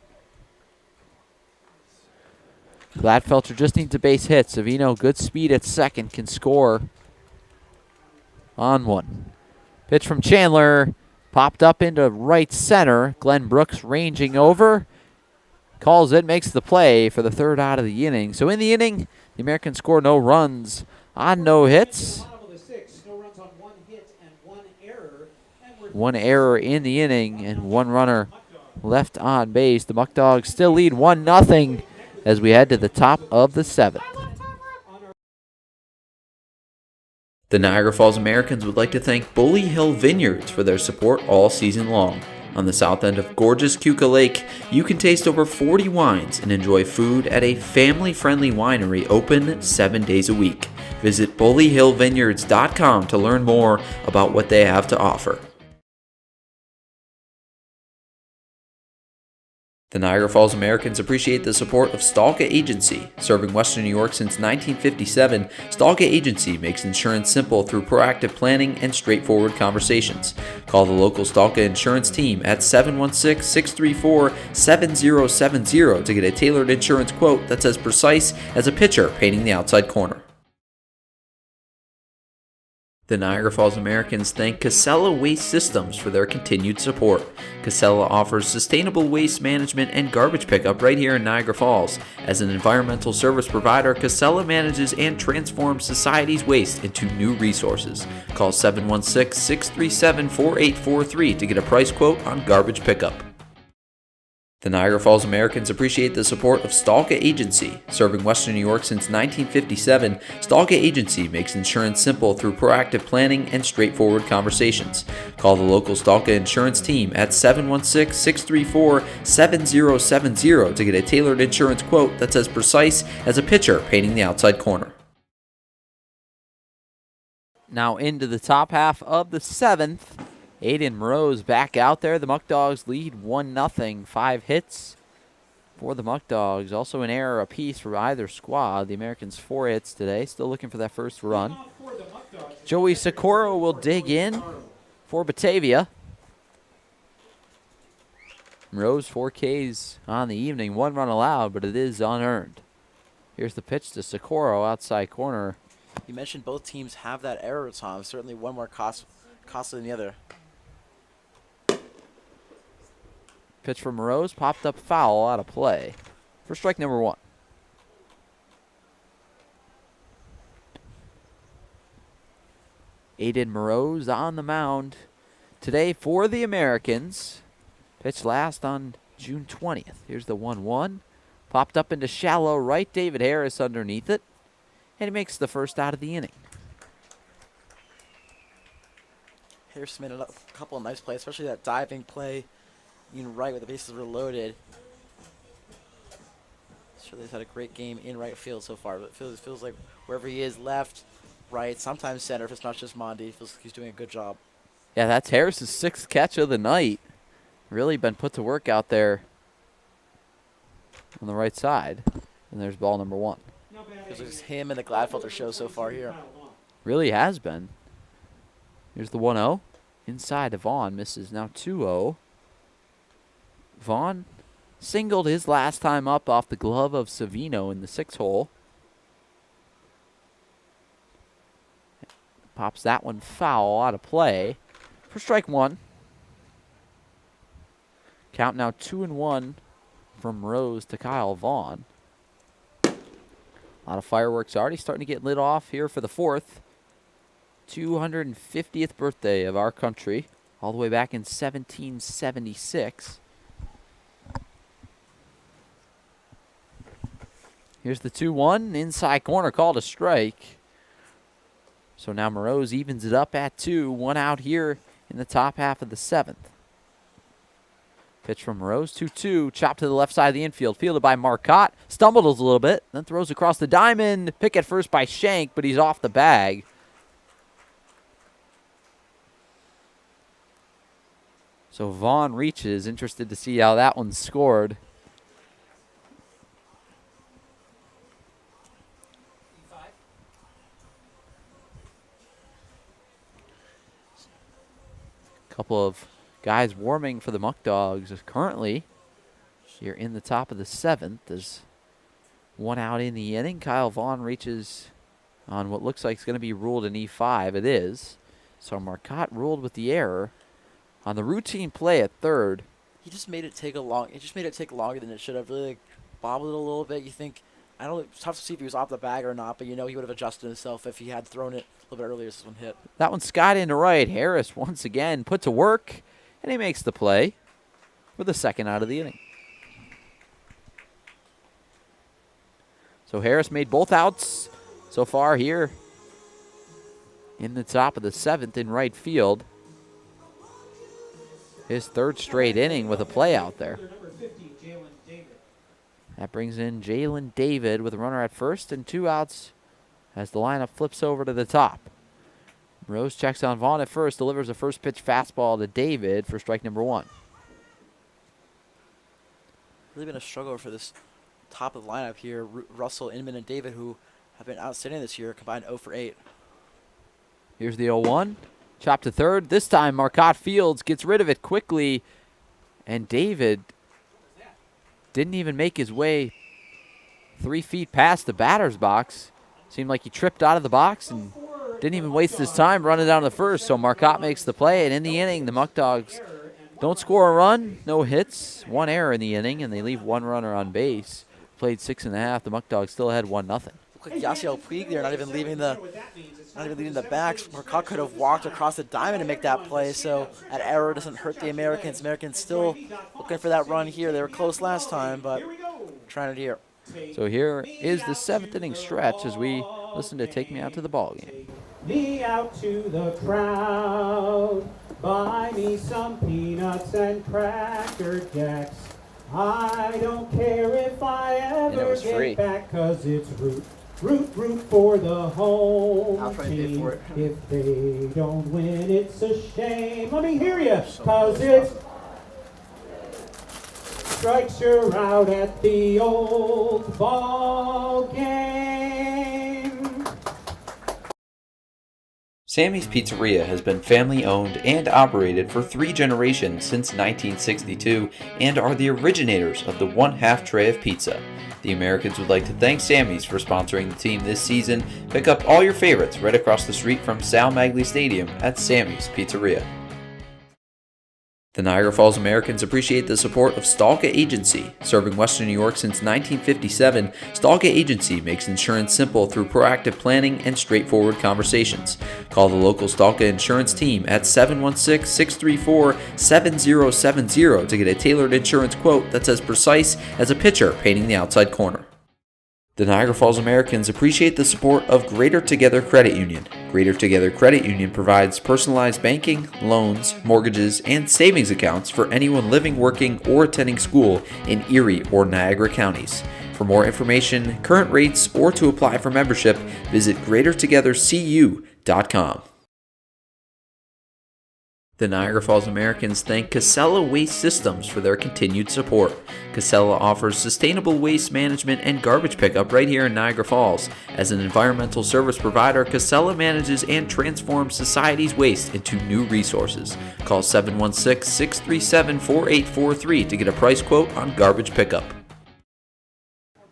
Gladfelter just needs a base hit. Savino, good speed at second, can score on one. Pitch from Chandler, popped up into right center. Glenn Brooks ranging over. Calls it, makes the play for the third out of the inning. So in the inning, the Americans score no runs on no hits. Bottom of the sixth, no runs on 1 hit and 1 error. And we're One error in the inning and one runner left on base. The Muckdogs still lead 1-0 as we head to the top of the 7th. The Niagara Falls Americans would like to thank Bully Hill Vineyards for their support all season long. On the south end of gorgeous Keuka Lake, you can taste over 40 wines and enjoy food at a family-friendly winery open 7 days a week. Visit bullyhillvineyards.com to learn more about what they have to offer. The Niagara Falls Americans appreciate the support of Stalka Agency. Serving Western New York since 1957, Stalka Agency makes insurance simple through proactive planning and straightforward conversations. Call the local Stalka insurance team at 716-634-7070 to get a tailored insurance quote that's as precise as a pitcher painting the outside corner. The Niagara Falls Americans thank Casella Waste Systems for their continued support. Casella offers sustainable waste management and garbage pickup right here in Niagara Falls. As an environmental service provider, Casella manages and transforms society's waste into new resources. Call 716-637-4843 to get a price quote on garbage pickup. The Niagara Falls Americans appreciate the support of Stalka Agency. Serving Western New York since 1957, Stalka Agency makes insurance simple through proactive planning and straightforward conversations. Call the local Stalka insurance team at 716-634-7070 to get a tailored insurance quote that's as precise as a pitcher painting the outside corner. Now into the top half of the 7th. Aiden Moreau's back out there. The Muckdogs lead 1-0. 5 hits for the Muckdogs. Also an error apiece for either squad. The Americans 4 hits today. Still looking for that first run. Joey Socorro will dig in for Batavia. Moreau's 4 Ks on the evening. 1 run allowed, but it is unearned. Here's the pitch to Socorro, outside corner. You mentioned both teams have that error, Tom. Certainly one more costly than the other. Pitch from Moreau's, popped up foul, out of play for strike number 1. Aiden Moreau's on the mound today for the Americans. Pitched last on June 20th. Here's the 1-1. Popped up into shallow right. David Harris underneath it. And he makes the first out of the inning. Harris made a couple of nice plays, especially that diving play in right where the bases were loaded. Sure, he's had a great game in right field so far, but it feels like wherever he is, left, right, sometimes center, if it's not just Mondi, feels like he's doing a good job. Yeah, that's Harris's 6th catch of the night. Really been put to work out there on the right side. And there's ball number 1. Feels like it's him and the Gladfelter show so far here. Really has been. Here's the 1-0. Inside to Vaughn. Misses now 2-0. Vaughn singled his last time up off the glove of Savino in the 6 hole. Pops that one foul, out of play for strike 1. Count now 2-1 from Rose to Kyle Vaughn. A lot of fireworks already starting to get lit off here for the 4th. 250th birthday of our country, all the way back in 1776. Here's the 2-1, inside corner, called a strike. So now Morose evens it up at 2. 1 out here in the top half of the 7th. Pitch from Morose, 2-2. Chop to the left side of the infield. Fielded by Marcotte. Stumbled a little bit. Then throws across the diamond. Pick at first by Shank, but he's off the bag. So Vaughn reaches. Interested to see how that one's scored. Couple of guys warming for the Muckdogs currently. Here in the top of the 7th. There's 1 out in the inning. Kyle Vaughn reaches on what looks like it's going to be ruled an E5. It is. So Marcotte ruled with the error on the routine play at third. He just made it take longer than it should have. Really bobbled it a little bit. You think, I don't know, it's tough to see if he was off the bag or not, but you know he would have adjusted himself if he had thrown it a little bit earlier as this one hit. That one skied into right. Harris once again put to work, and he makes the play with the 2nd out of the inning. So Harris made both outs so far here in the top of the 7th in right field. His 3rd straight inning with a play out there. That brings in Jalen David with a runner at first and 2 outs as the lineup flips over to the top. Rose checks on Vaughn at first, delivers a first pitch fastball to David for strike number 1. Really been a struggle for this top of the lineup here. Russell, Inman, and David, who have been outstanding this year, combined 0 for 8. Here's the 0-1. Chop to third. This time Marcotte Fields gets rid of it quickly, and David didn't even make his way 3 feet past the batter's box. Seemed like he tripped out of the box and didn't even waste his time running down to first. So Marcotte makes the play, and in the inning, the Muckdogs don't score a run, no hits, 1 error in the inning, and they leave 1 runner on base. Played 6.5. The Muckdogs still had 1-0. Look like Yasiel Puig there, not even leaving the backs. Marcotte could have walked across the diamond to make that play, so that error doesn't hurt the Americans. Americans still looking for that run here. They were close last time, but trying it here. So here is the 7th inning stretch as we listen to Take Me Out to the Ball Game. Me out to the crowd, buy me some peanuts and Cracker Jacks. I don't care if I ever get back, 'cause it's root for the home team. If they don't win, it's a shame. Let me hear you, 'cause it's strikes you're out at the old ball game. Sammy's Pizzeria has been family owned and operated for 3 generations since 1962 and are the originators of the 1/2 tray of pizza. The Americans would like to thank Sammy's for sponsoring the team this season. Pick up all your favorites right across the street from Sal Maglie Stadium at Sammy's Pizzeria. The Niagara Falls Americans appreciate the support of Stalka Agency. Serving Western New York since 1957, Stalka Agency makes insurance simple through proactive planning and straightforward conversations. Call the local Stalka Insurance team at 716-634-7070 to get a tailored insurance quote that's as precise as a pitcher painting the outside corner. The Niagara Falls Americans appreciate the support of Greater Together Credit Union. Greater Together Credit Union provides personalized banking, loans, mortgages, and savings accounts for anyone living, working, or attending school in Erie or Niagara counties. For more information, current rates, or to apply for membership, visit greatertogethercu.com. The Niagara Falls Americans thank Casella Waste Systems for their continued support. Casella offers sustainable waste management and garbage pickup right here in Niagara Falls. As an environmental service provider, Casella manages and transforms society's waste into new resources. Call 716-637-4843 to get a price quote on garbage pickup.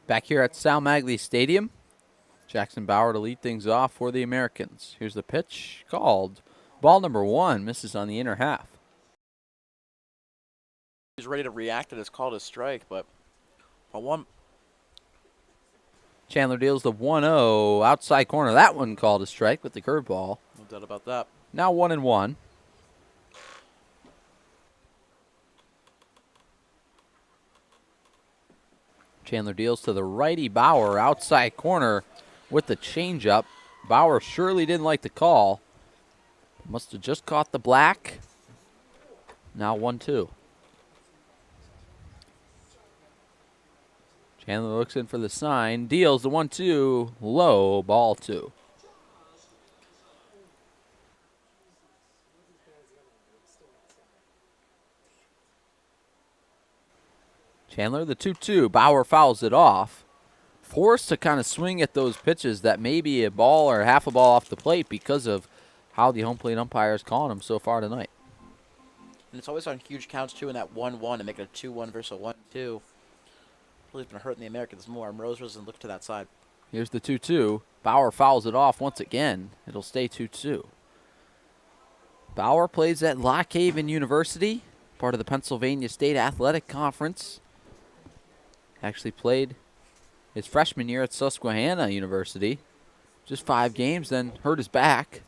Back here at Sal Maglie Stadium, Jackson Bauer to lead things off for the Americans. Here's the pitch called. Ball number 1 misses on the inner half. He's ready to react, and it's called a strike, but one. Chandler deals the 1-0 outside corner. That one called a strike with the curveball. No doubt about that. Now 1-1. Chandler deals to the righty Bauer outside corner with the changeup. Bauer surely didn't like the call. Must have just caught the black. Now 1-2. Chandler looks in for the sign. Deals the 1-2. Low, ball 2. Chandler, the 2-2. Bauer fouls it off. Forced to kind of swing at those pitches that may be a ball or half a ball off the plate because of how the home plate umpire is calling them so far tonight. And it's always on huge counts, too, in that 1-1 and make it a 2-1 versus a 1-2. Really been hurting the Americans more. Rose doesn't look to that side. Here's the 2-2. Bauer fouls it off once again. It'll stay 2-2. Bauer plays at Lock Haven University, part of the Pennsylvania State Athletic Conference. Actually played his freshman year at Susquehanna University. Just 5 games, then hurt his back.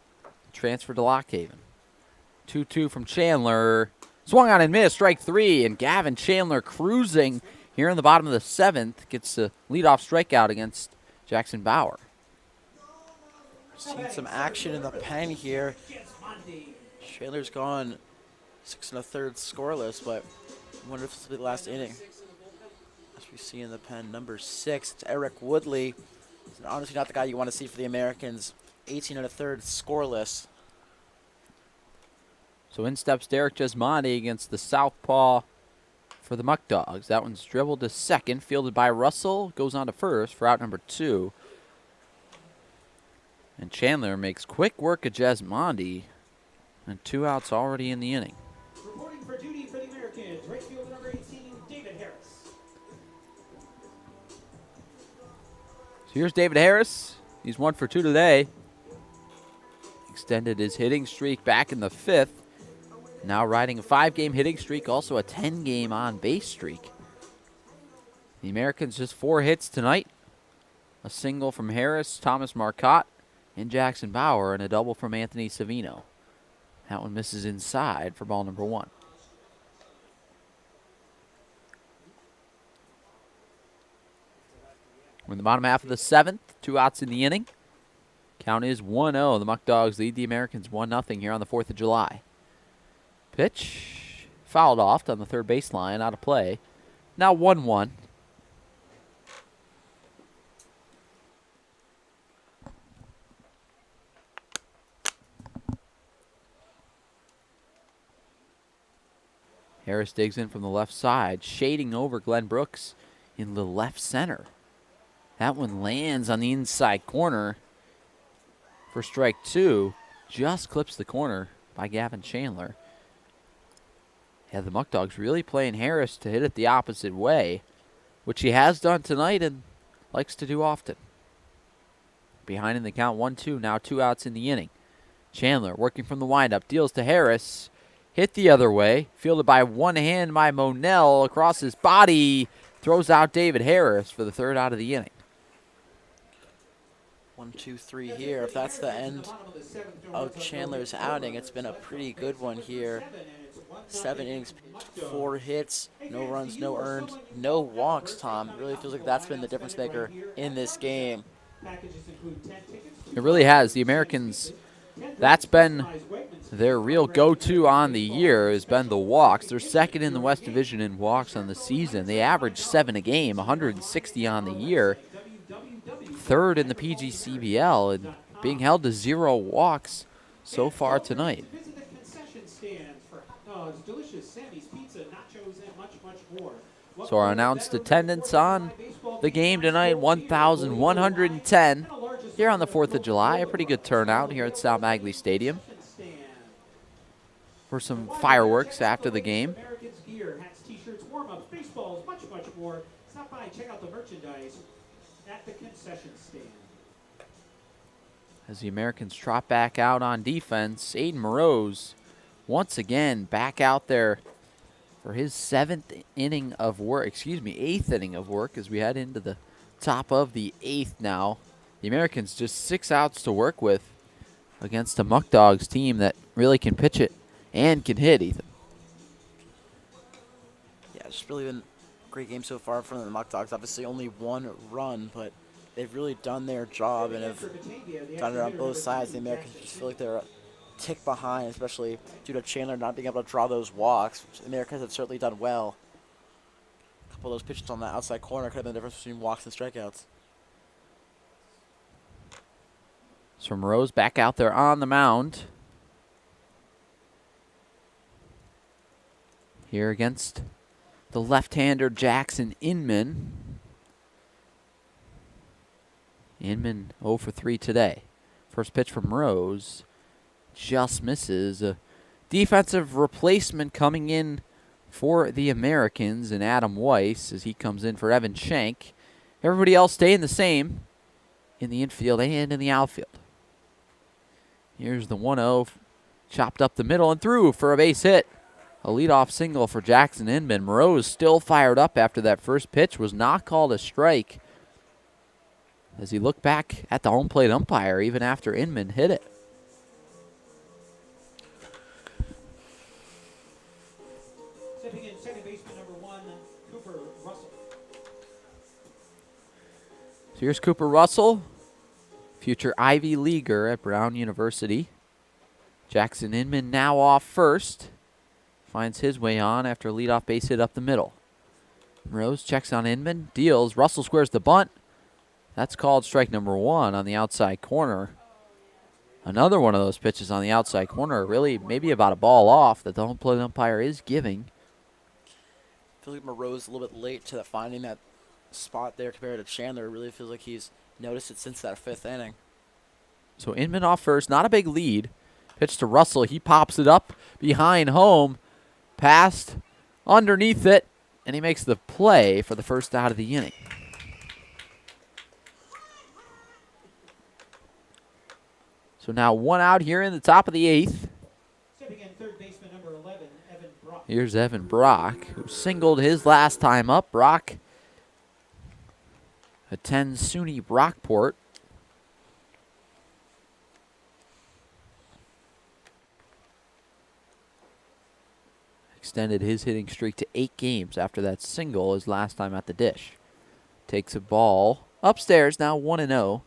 Transferred to Lock Haven. 2-2 from Chandler. Swung on and missed, strike 3, and Gavin Chandler cruising here in the bottom of the 7th. Gets a leadoff strikeout against Jackson Bauer. Seen some action in the pen here. Chandler's gone 6 1/3 scoreless, but I wonder if this will be the last inning. As we see in the pen, number 6, it's Eric Woodley. He's honestly not the guy you want to see for the Americans. 18 1/3 scoreless. So in steps Derek Jesmonte against the southpaw for the Muckdogs. That one's dribbled to second, fielded by Russell. Goes on to first for out number 2. And Chandler makes quick work of Jesmonte. And 2 outs already in the inning. Reporting for duty for the Americans, right fielder number 18, David Harris. So here's David Harris. He's 1 for 2 today. Extended his hitting streak back in the 5th. Now riding a 5-game hitting streak, also a 10-game on-base streak. The Americans just 4 hits tonight. A single from Harris, Thomas Marcotte, and Jackson Bauer, and a double from Anthony Savino. That one misses inside for ball number 1. We're in the bottom half of the 7th. 2 outs in the inning. Count is 1-0. The Muckdogs lead the Americans 1-0 here on the 4th of July. Pitch fouled off on the third baseline, out of play. Now 1-1. Harris digs in from the left side, shading over Glenn Brooks in the left center. That one lands on the inside corner for strike 2. Just clips the corner by Gavin Chandler. Yeah, the Muckdogs really playing Harris to hit it the opposite way, which he has done tonight and likes to do often. Behind in the count 1-2, now 2 outs in the inning. Chandler working from the windup, deals to Harris. Hit the other way, fielded by one hand by Monell across his body. Throws out David Harris for the 3rd out of the inning. 1, 2, 3 here. If that's the end of Chandler's outing, it's been a pretty good one here. 7 innings pitched, 4 hits, no runs, no earned, no walks, Tom. It really feels like that's been the difference maker in this game. It really has. The Americans, that's been their real go-to on the year, has been the walks. They're 2nd in the West Division in walks on the season. They average 7 a game, 160 on the year. 3rd in the PGCBL, and being held to 0 walks so far tonight. So our announced attendance on the game tonight, 1,110 here on the 4th of July. A pretty good turnout here at South Maglie Stadium for some fireworks after the game. Stop by, check out the merchandise at the concession stand. As the Americans trot back out on defense, Aiden Moroz once again back out there for his 8th inning of work as we head into the top of the 8th now. The Americans just 6 outs to work with against a Muckdogs team that really can pitch it and can hit, Ethan. Yeah, it's really been a great game so far from the Muckdogs. Obviously only 1 run, but they've really done their job and have done it on both sides. The Americans just feel like they're a tick behind, especially due to Chandler not being able to draw those walks, which the Americans have certainly done well. A couple of those pitches on the outside corner could have been the difference between walks and strikeouts. So Monroe's back out there on the mound. Here against the left-hander Jackson Inman. Inman 0 for 3 today. First pitch from Rose just misses. A defensive replacement coming in for the Americans, and Adam Weiss as he comes in for Evan Shank. Everybody else staying the same in the infield and in the outfield. Here's the 1-0, chopped up the middle and through for a base hit. A leadoff single for Jackson Inman. Moreau is still fired up after that first pitch was not called a strike. As he looked back at the home plate umpire even after Inman hit it. Stepping in, second baseman number 1, Cooper Russell. So here's Cooper Russell, future Ivy Leaguer at Brown University. Jackson Inman now off first. Finds his way on after a leadoff base hit up the middle. Rose checks on Inman, deals. Russell squares the bunt. That's called strike number 1 on the outside corner. Another one of those pitches on the outside corner, really maybe about a ball off that the home plate umpire is giving. I feel like Moreau's a little bit late to finding that spot there compared to Chandler. It really feels like he's noticed it since that 5th inning. So Inman off first, not a big lead. Pitch to Russell, he pops it up behind home. Passed underneath it, and he makes the play for the first out of the inning. So now 1 out here in the top of the 8th. Stepping in, third baseman number 11, Evan Brock. Here's Evan Brock, who singled his last time up. Brock attends SUNY Brockport. Extended his hitting streak to 8 games after that single his last time at the dish. Takes a ball upstairs, now 1-0.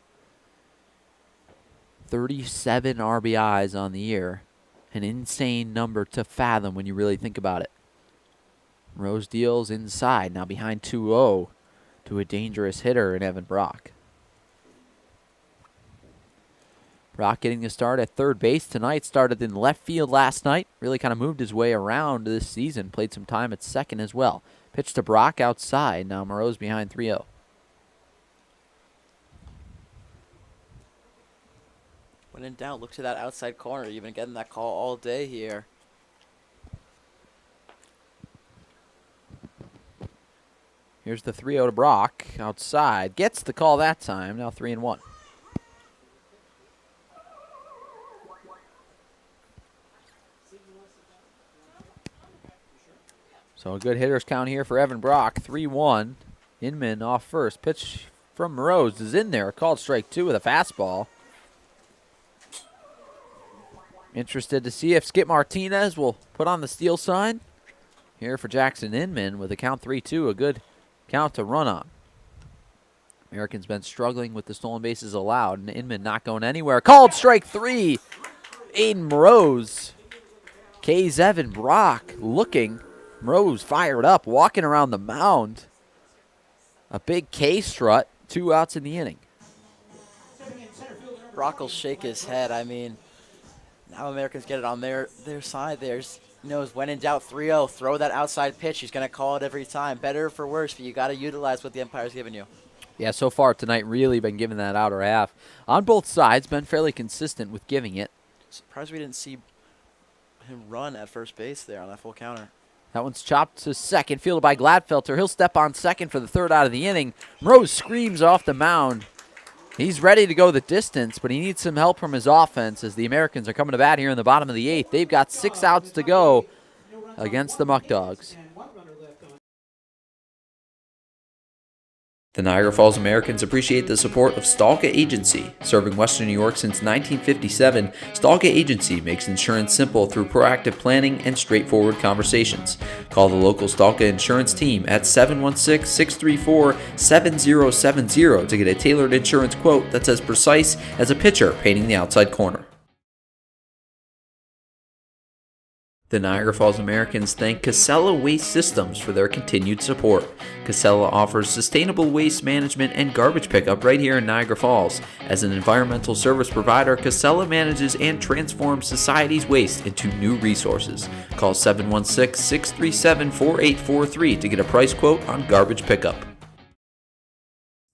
37 RBIs on the year. An insane number to fathom when you really think about it. Rose deals inside, now behind 2-0 to a dangerous hitter in Evan Brock. Brock getting the start at third base tonight. Started in left field last night. Really kind of moved his way around this season. Played some time at second as well. Pitch to Brock outside. Now Moreau's behind 3-0. When in doubt, look to that outside corner. You've been getting that call all day here. Here's the 3-0 to Brock outside. Gets the call that time. Now 3-1. So a good hitter's count here for Evan Brock. 3-1. Inman off first. Pitch from Rose is in there. Called strike 2 with a fastball. Interested to see if Skip Martinez will put on the steal sign. Here for Jackson Inman with a count 3-2. A good count to run on. Americans been struggling with the stolen bases allowed. And Inman not going anywhere. Called strike 3. Aiden Rose. K's Evan Brock looking. Rose fired up, walking around the mound. A big K strut, 2 outs in the inning. Brock will shake his head. I mean, now Americans get it on their side. There's knows when in doubt 3-0, throw that outside pitch. He's going to call it every time. Better or for worse, but you got to utilize what the umpire's giving you. Yeah, so far tonight really been giving that outer half. On both sides, been fairly consistent with giving it. Surprised we didn't see him run at first base there on that full counter. That one's chopped to second, fielded by Gladfelter. He'll step on second for the 3rd out of the inning. Rose screams off the mound. He's ready to go the distance, but he needs some help from his offense as the Americans are coming to bat here in the bottom of the 8th. They've got 6 outs to go against the Muckdogs. The Niagara Falls Americans appreciate the support of Stalka Agency. Serving Western New York since 1957, Stalka Agency makes insurance simple through proactive planning and straightforward conversations. Call the local Stalka insurance team at 716-634-7070 to get a tailored insurance quote that's as precise as a pitcher painting the outside corner. The Niagara Falls Americans thank Casella Waste Systems for their continued support. Casella offers sustainable waste management and garbage pickup right here in Niagara Falls. As an environmental service provider, Casella manages and transforms society's waste into new resources. Call 716-637-4843 to get a price quote on garbage pickup.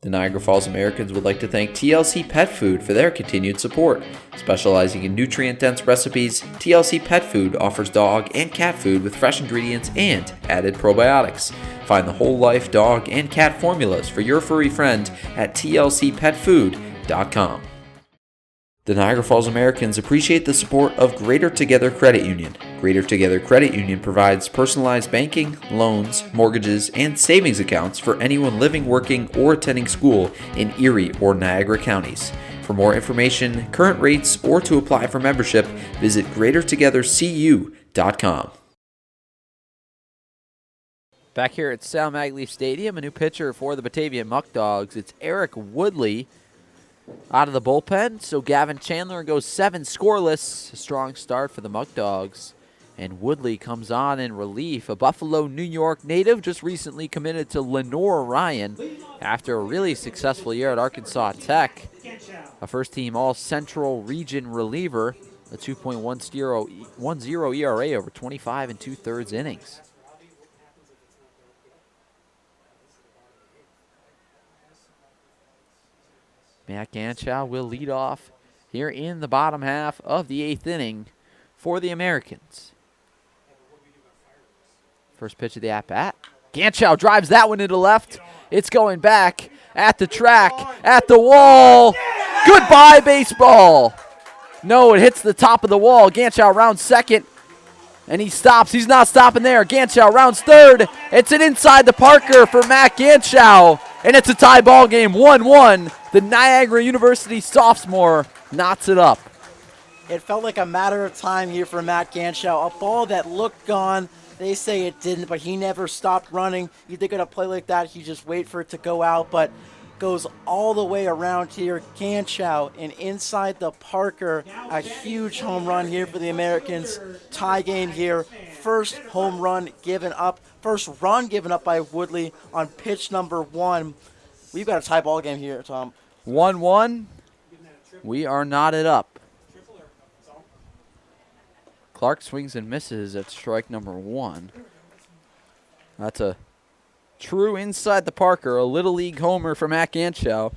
The Niagara Falls Americans would like to thank TLC Pet Food for their continued support. Specializing in nutrient-dense recipes, TLC Pet Food offers dog and cat food with fresh ingredients and added probiotics. Find the whole life dog and cat formulas for your furry friend at tlcpetfood.com. The Niagara Falls Americans appreciate the support of Greater Together Credit Union. Greater Together Credit Union provides personalized banking, loans, mortgages, and savings accounts for anyone living, working, or attending school in Erie or Niagara counties. For more information, current rates, or to apply for membership, visit greatertogethercu.com. Back here at Sal Maglie Stadium, a new pitcher for the Batavia Muckdogs. It's Eric Woodley out of the bullpen, so Gavin Chandler goes 7 scoreless. A strong start for the Muckdogs. And Woodley comes on in relief. A Buffalo, New York native, just recently committed to Lenore Ryan after a really successful year at Arkansas Tech. A first-team All-Central Region reliever, a 2.10 ERA over 25 2/3 innings. Matt Ganschow will lead off here in the bottom half of the 8th inning for the Americans. First pitch of the at-bat. Ganschow drives that one into left. It's going back at the track, at the wall. Goodbye, baseball. No, it hits the top of the wall. Ganschow rounds second, and he stops. He's not stopping there. Ganschow rounds third. It's an inside the Parker for Matt Ganschow, and it's a tie ball game, 1-1. The Niagara University sophomore knots it up. It felt like a matter of time here for Matt Ganschow. A ball that looked gone. They say it didn't, but he never stopped running. You think of a play like that, you just wait for it to go out, but goes all the way around here. Ganschow and inside the Parker, a huge home run here for the Americans. Tie game here. First home run given up. First run given up by Woodley on pitch number 1. We've got a tie ball game here, Tom. 1-1. We are knotted up. Clark swings and misses at strike number 1. That's a true inside the Parker, a Little League homer for Matt Ganschow.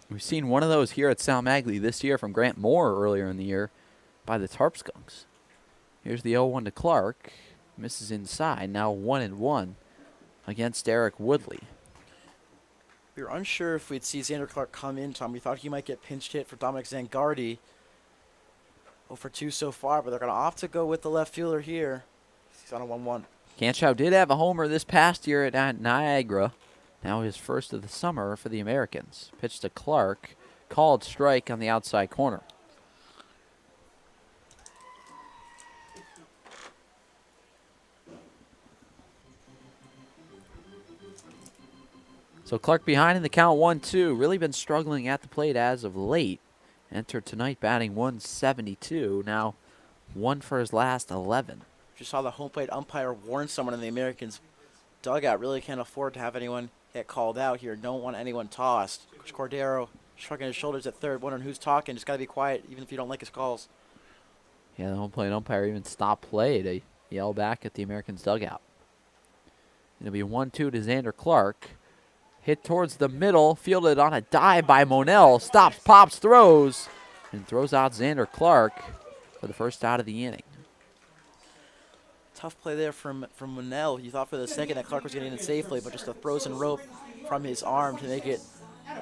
We've seen one of those here at Sal Maglie this year from Grant Moore earlier in the year by the Tarp Skunks. Here's the 0-1 to Clark. Misses inside. Now 1-1 against Eric Woodley. We were unsure if we'd see Xander Clark come in, Tom. We thought he might get pinch hit for Dominic Zangardi. 0-for-2 so far, but they're going to opt to go with the left fielder here. He's on a 1-1. Ganschow did have a homer this past year at Niagara. Now his first of the summer for the Americans. Pitch to Clark. Called strike on the outside corner. So Clark behind in the count 1-2. Really been struggling at the plate as of late. Entered tonight batting 172. Now 1 for his last 11. Just saw the home plate umpire warn someone in the Americans' dugout. Really can't afford to have anyone get called out here. Don't want anyone tossed. Coach Cordero shrugging his shoulders at third, wondering who's talking. Just got to be quiet, even if you don't like his calls. Yeah, the home plate umpire even stopped play to yell back at the Americans' dugout. It'll be 1-2 to Xander Clark. Hit towards the middle, fielded on a dive by Monell. Stops, pops, throws, and throws out Xander Clark for the first out of the inning. Tough play there from Monell. You thought for the second that Clark was getting in safely, but just a frozen rope from his arm to make it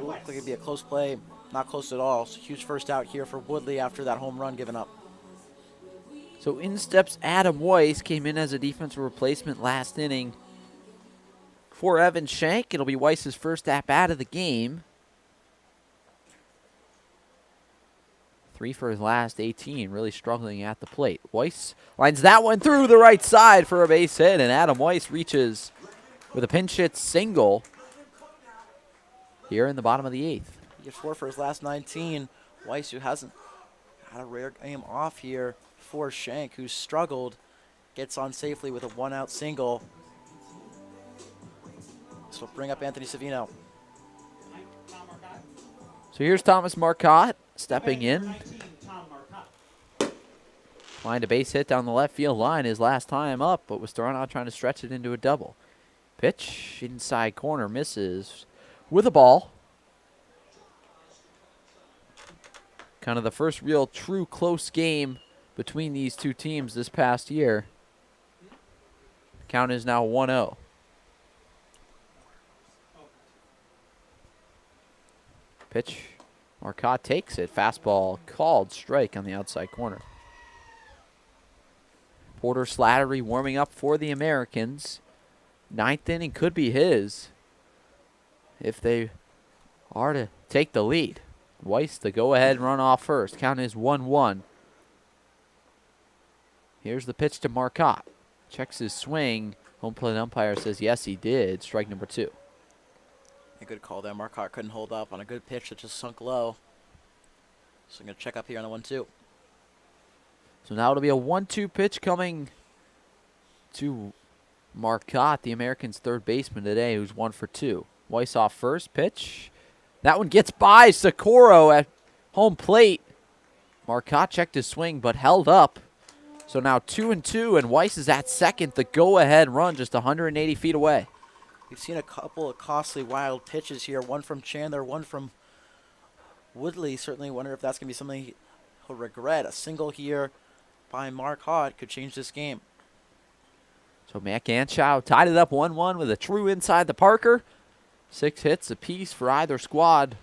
look like it'd be a close play. Not close at all. So huge first out here for Woodley after that home run given up. So in steps Adam Weiss, came in as a defensive replacement last inning for Evan Shank. It'll be Weiss's first at-bat of the game. 3 for his last 18, really struggling at the plate. Weiss lines that one through the right side for a base hit, and Adam Weiss reaches with a pinch hit single here in the bottom of the 8th. He gets 4 for his last 19. Weiss, who hasn't had a rare game off here for Shank, who's struggled, gets on safely with a 1-out single. This will bring up Anthony Savino. So here's Thomas Marcotte stepping in. Find a base hit down the left field line his last time up, but was thrown out trying to stretch it into a double. Pitch inside corner, misses with a ball. Kind of the first real true close game between these two teams this past year. The count is now 1-0. Pitch, Marcotte takes it. Fastball called strike on the outside corner. Porter Slattery warming up for the Americans. 9th inning could be his if they are to take the lead. Weiss the go-ahead run off first. Count is 1-1. Here's the pitch to Marcotte. Checks his swing. Home plate umpire says yes, he did. Strike number 2. A good call there. Marcotte couldn't hold up on a good pitch that just sunk low. So I'm going to check up here on the 1-2. So now it'll be a 1-2 pitch coming to Marcotte, the Americans' third baseman today, who's 1 for 2. Weiss off first. Pitch. That one gets by Socorro at home plate. Marcotte checked his swing but held up. So now 2-2, and Weiss is at second. The go-ahead run just 180 feet away. We've seen a couple of costly wild pitches here. One from Chandler, one from Woodley. Certainly wonder if that's going to be something he'll regret. A single here by Marcotte could change this game. So Matt Ganschow tied it up 1-1 with a true inside the Parker. 6 hits apiece for either squad.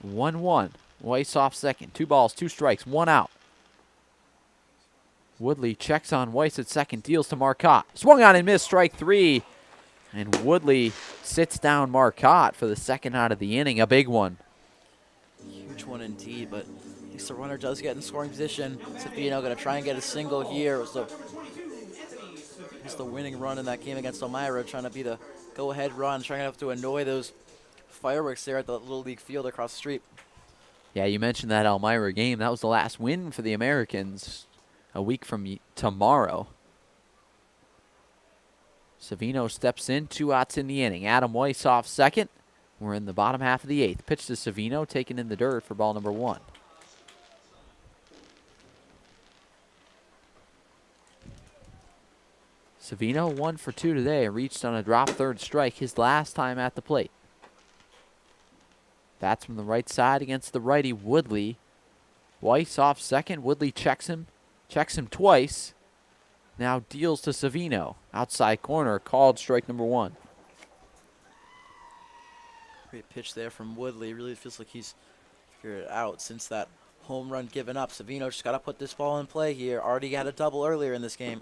1-1. Weiss off second. 2 balls, 2 strikes, 1 out. Woodley checks on Weiss at second, deals to Marcotte. Swung on and missed, strike 3. And Woodley sits down Marcotte for the second out of the inning. A big one. Huge one indeed, but at least the runner does get in scoring position. Savino going to try and get a single here. It was the winning run in that game against Elmira, trying to be the go-ahead run, trying to have to annoy those fireworks there at the Little League field across the street. Yeah, you mentioned that Elmira game. That was the last win for the Americans a week from tomorrow. Savino steps in, 2 outs in the inning. Adam Weiss off second. We're in the bottom half of the 8th. Pitch to Savino, taken in the dirt for ball number 1. Savino 1 for 2 today, reached on a drop third strike his last time at the plate. Bats from the right side against the righty Woodley. Weiss off second. Woodley checks him twice. Now deals to Savino. Outside corner, called strike number 1. Great pitch there from Woodley. Really feels like he's figured it out since that home run given up. Savino just got to put this ball in play here. Already had a double earlier in this game.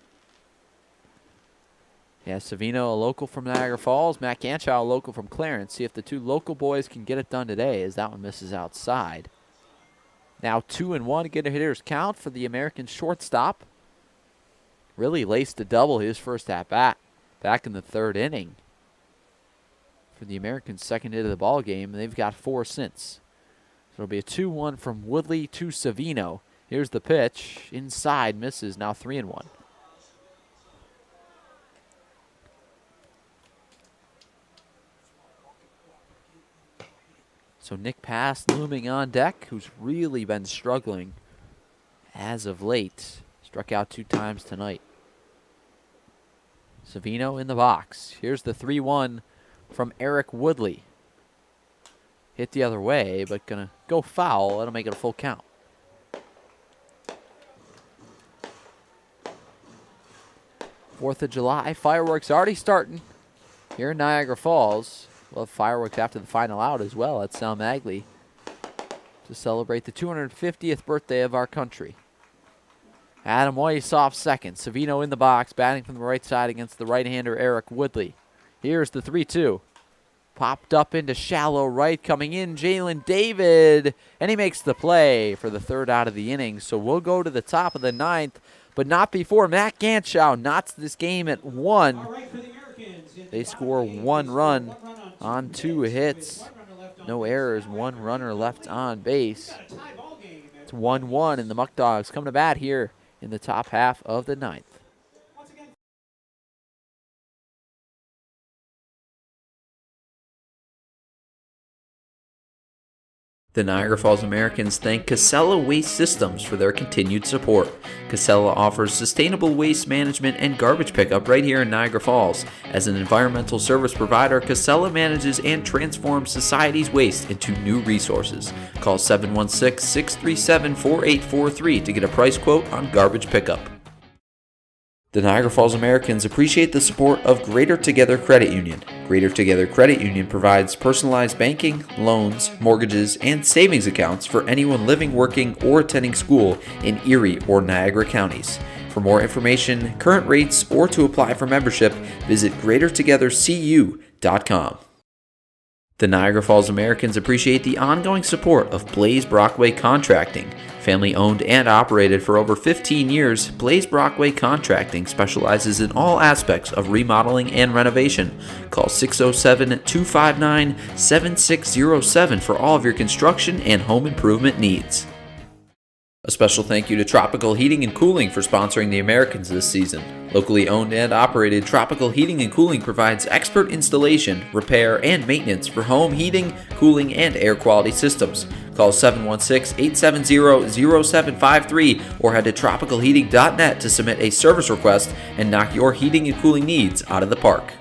Yeah, Savino, a local from Niagara Falls. Matt Ganschow, a local from Clarence. See if the 2 local boys can get it done today, as that one misses outside. Now 2-1 to get a hitter's count for the American shortstop. Really laced a double his first at-bat back in the 3rd inning. For the Americans' second hit of the ball game, they've got 4 since. So it'll be a 2-1 from Woodley to Savino. Here's the pitch. Inside, misses, now 3-1. So Nick Pass looming on deck, who's really been struggling as of late. Struck out 2 times tonight. Savino in the box. Here's the 3-1 from Eric Woodley. Hit the other way, but gonna go foul. That'll make it a full count. Fourth of July, fireworks already starting here in Niagara Falls. We'll have fireworks after the final out as well at South Maglie to celebrate the 250th birthday of our country. Adam Weiss off second. Savino in the box, batting from the right side against the right-hander Eric Woodley. Here's the 3-2. Popped up into shallow right, coming in Jalen David, and he makes the play for the third out of the inning. So we'll go to the top of the ninth, but not before Matt Ganschow knots this game at 1. They score 1 run on 2 hits. No errors, 1 runner left on base. It's 1-1, and the Muckdogs come to bat here in the top half of the ninth. The Niagara Falls Americans thank Casella Waste Systems for their continued support. Casella offers sustainable waste management and garbage pickup right here in Niagara Falls. As an environmental service provider, Casella manages and transforms society's waste into new resources. Call 716-637-4843 to get a price quote on garbage pickup. The Niagara Falls Americans appreciate the support of Greater Together Credit Union. Greater Together Credit Union provides personalized banking, loans, mortgages, and savings accounts for anyone living, working, or attending school in Erie or Niagara counties. For more information, current rates, or to apply for membership, visit greatertogethercu.com. The Niagara Falls Americans appreciate the ongoing support of Blaze Brockway Contracting. Family owned and operated for over 15 years, Blaze Brockway Contracting specializes in all aspects of remodeling and renovation. Call 607-259-7607 for all of your construction and home improvement needs. A special thank you to Tropical Heating and Cooling for sponsoring the Americans this season. Locally owned and operated, Tropical Heating and Cooling provides expert installation, repair, and maintenance for home heating, cooling, and air quality systems. Call 716-870-0753 or head to tropicalheating.net to submit a service request and knock your heating and cooling needs out of the park.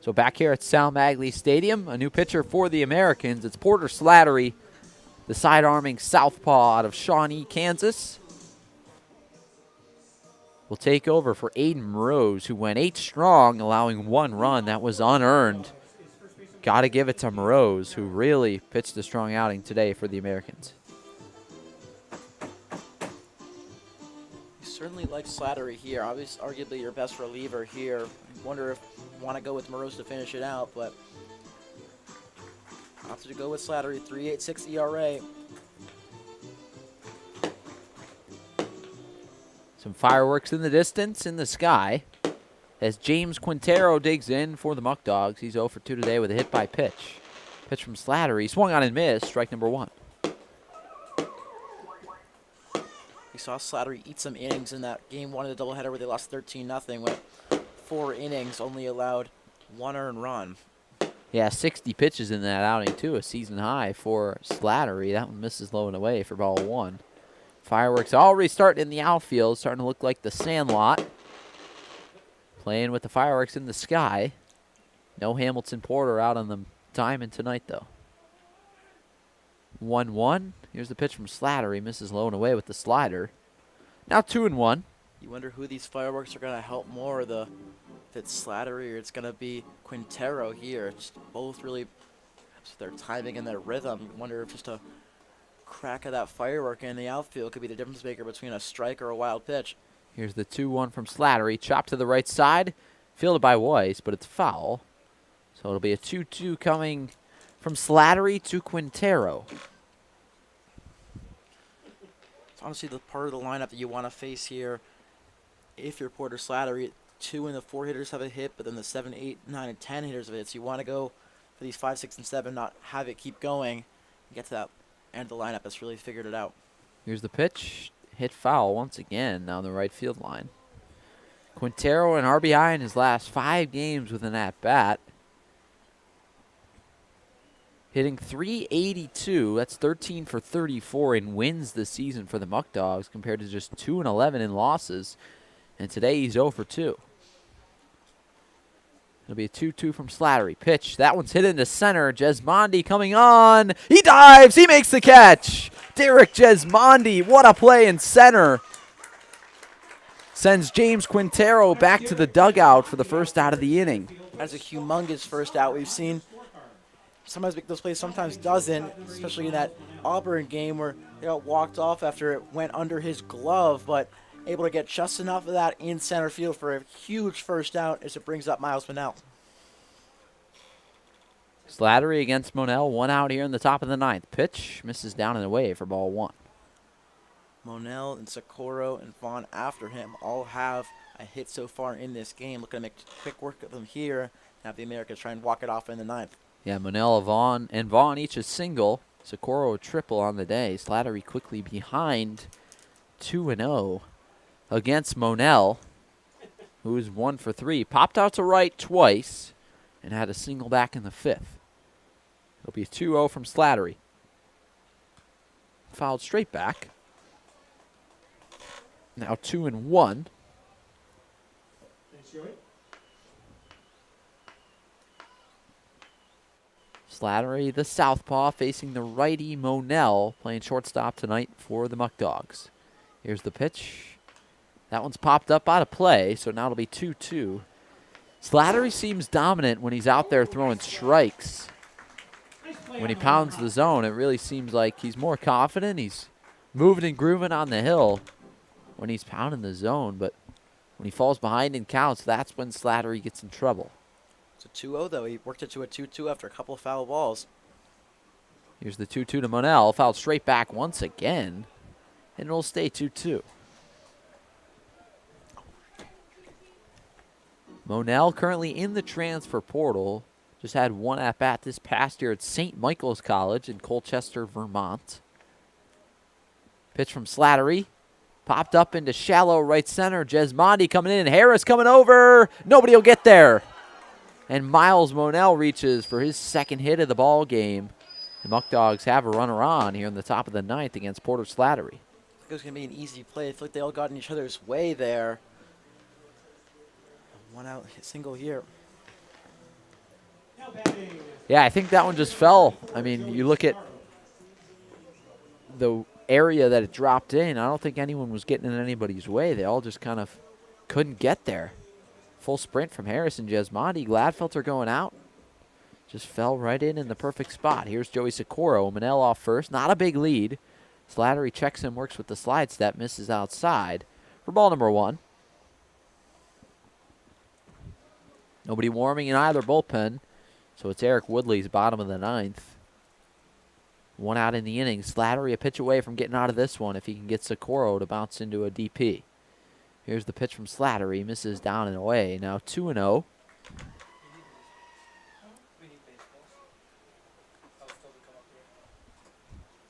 So back here at Sal Maglie Stadium, a new pitcher for the Americans. It's Porter Slattery, the side-arming southpaw out of Shawnee, Kansas, will take over for Aiden Rose, who went 8 strong, allowing 1 run. That was unearned. Got to give it to Moroz, who really pitched a strong outing today for the Americans. You certainly like Slattery here. Obviously, arguably your best reliever here. I wonder if you want to go with Moroz to finish it out, but opted to go with Slattery, 3.86 ERA. Some fireworks in the distance in the sky as James Quintero digs in for the Muckdogs. He's 0 for 2 today with a hit by pitch. Pitch from Slattery, swung on and missed, strike number 1. We saw Slattery eat some innings in that game 1 of the doubleheader where they lost 13-0. Went 4 innings, only allowed 1 earned run. Yeah, 60 pitches in that outing, too. A season high for Slattery. That one misses low and away for ball 1. Fireworks already starting in the outfield, starting to look like the Sandlot. Playing with the fireworks in the sky. No Hamilton Porter out on the diamond tonight, though. 1-1. Here's the pitch from Slattery. Misses low and away with the slider. Now 2-1. You wonder who these fireworks are going to help more. If it's Slattery or it's going to be Quintero here. Just both really, their timing and their rhythm. You wonder if just a crack of that firework in the outfield could be the difference maker between a strike or a wild pitch. Here's the 2-1 from Slattery. Chopped to the right side. Fielded by Weiss, but it's foul. So it'll be a 2-2 coming from Slattery to Quintero. It's honestly the part of the lineup that you want to face here. If you're Porter Slattery, 2 and the 4 hitters have a hit, but then the 7, 8, 9, and 10 hitters have a hit. So you want to go for these 5, 6, and 7, not have it keep going, and get to that end of the lineup that's really figured it out. Here's the pitch. Hit foul once again down the right field line. Quintero an RBI in his last 5 games with an at-bat. Hitting .382. That's 13 for 34 in wins this season for the Muckdogs compared to just 2 and 11 in losses. And today he's 0 for 2. It'll be a 2-2 from Slattery. Pitch. That one's hit into center. Jesmondi coming on. He dives. He makes the catch. Derek Jesmondi. What a play in center. Sends James Quintero back to the dugout for the first out of the inning. That's a humongous first out. We've seen sometimes make those plays, sometimes doesn't, especially in that Auburn game where he got walked off after it went under his glove. But able to get just enough of that in center field for a huge first out as it brings up Miles Monell. Slattery against Monell, 1 out here in the top of the 9th. Pitch misses down and away for ball 1. Monell and Socorro and Vaughn after him all have a hit so far in this game. Looking to make quick work of them here. Have the Americans try and walk it off in the 9th. Yeah, Monell and Vaughn each a single. Socorro a triple on the day. Slattery quickly behind 2-0 against Monell, who's 1 for 3. Popped out to right twice and had a single back in the 5th. It'll be a 2-0 from Slattery. Fouled straight back. Now 2-1. Slattery, the southpaw, facing the righty Monell, playing shortstop tonight for the Muckdogs. Here's the pitch. That one's popped up out of play, so now it'll be 2-2. Slattery seems dominant when he's out there throwing strikes. When he pounds the zone, it really seems like he's more confident. He's moving and grooving on the hill when he's pounding the zone, but when he falls behind in counts, that's when Slattery gets in trouble. It's a 2-0, though. He worked it to a 2-2 after a couple of foul balls. Here's the 2-2 to Monell. Fouled straight back once again, and it'll stay 2-2. Monell currently in the transfer portal. Just had 1 at-bat this past year at St. Michael's College in Colchester, Vermont. Pitch from Slattery. Popped up into shallow right center. Jesmondi coming in. Harris coming over. Nobody will get there. And Miles Monell reaches for his 2nd hit of the ball game. The Muckdogs have a runner on here in the top of the 9th against Porter Slattery. I think it was going to be an easy play. I feel like they all got in each other's way there. 1 out single here. Yeah, I think that one just fell. I mean, you look at the area that it dropped in. I don't think anyone was getting in anybody's way. They all just kind of couldn't get there. Full sprint from Harris and Jesmondi. Gladfelter going out. Just fell right in the perfect spot. Here's Joey Socorro. Monell off first. Not a big lead. Slattery checks him, works with the slide step, misses outside for ball number 1. Nobody warming in either bullpen. So it's Eric Woodley's bottom of the 9th. 1 out in the inning. Slattery a pitch away from getting out of this one if he can get Socorro to bounce into a DP. Here's the pitch from Slattery. Misses down and away. Now 2-0.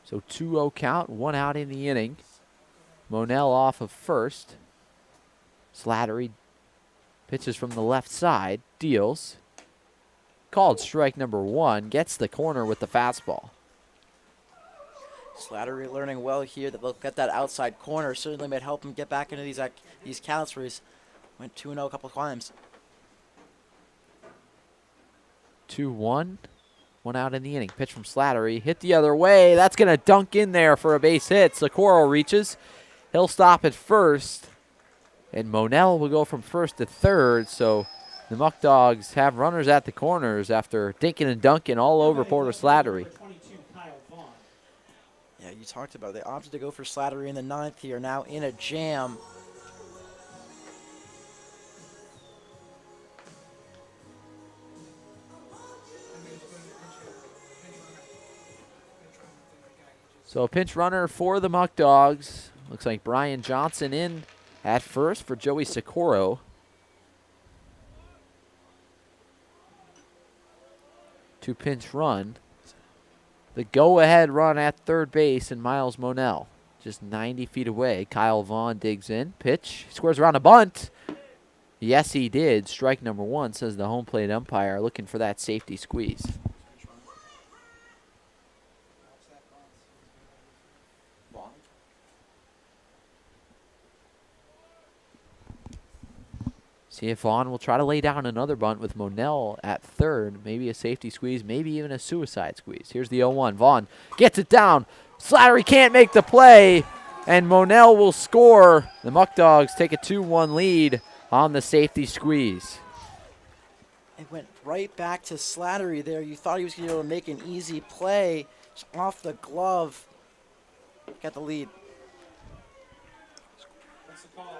So 2-0 count. 1 out in the inning. Monell off of first. Slattery pitches from the left side. Deals. Called strike number 1. Gets the corner with the fastball. Slattery learning well here that they'll get that outside corner. Certainly might help him get back into these counts where he's went 2-0 a couple of times. 2-1. 1 out in the inning. Pitch from Slattery. Hit the other way. That's going to dunk in there for a base hit. Socorro reaches. He'll stop at first. And Monell will go from first to third. So the Muckdogs have runners at the corners after dinking and dunking all over Porter Slattery. Yeah, you talked about it. They opted to go for Slattery in the 9th here. Now in a jam. So a pinch runner for the Muckdogs. Looks like Brian Johnson in at first for Joey Socorro. To pinch run. The go-ahead run at third base and Miles Monell. Just 90 feet away. Kyle Vaughn digs in. Pitch. Squares around a bunt. Yes, he did. Strike number 1, says the home plate umpire, looking for that safety squeeze. See if Vaughn will try to lay down another bunt with Monell at third. Maybe a safety squeeze, maybe even a suicide squeeze. Here's the 0-1. Vaughn gets it down. Slattery can't make the play, and Monell will score. The Muckdogs take a 2-1 lead on the safety squeeze. It went right back to Slattery there. You thought he was going to be able to make an easy play. Just off the glove. Got the lead. What's the call?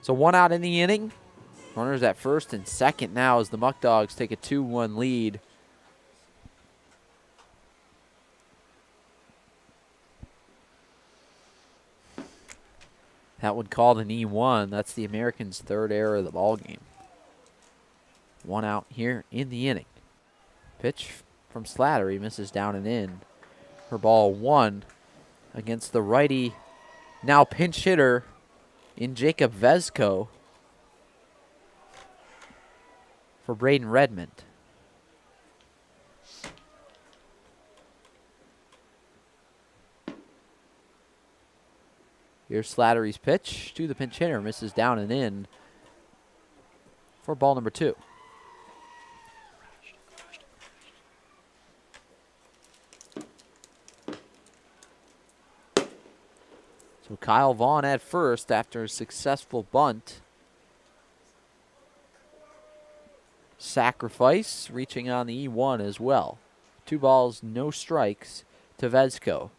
So 1 out in the inning. Runners at first and second now as the Muckdogs take a 2-1 lead. That one called an E1. That's the Americans' third error of the ballgame. 1 out here in the inning. Pitch from Slattery misses down and in. For ball 1 against the righty, now pinch hitter in Jacob Vezko for Braden Redmond. Here's Slattery's pitch to the pinch hitter, misses down and in for ball number 2. So Kyle Vaughn at first after a successful bunt. Sacrifice reaching on the E1 as well. 2 balls, no strikes to Vezko.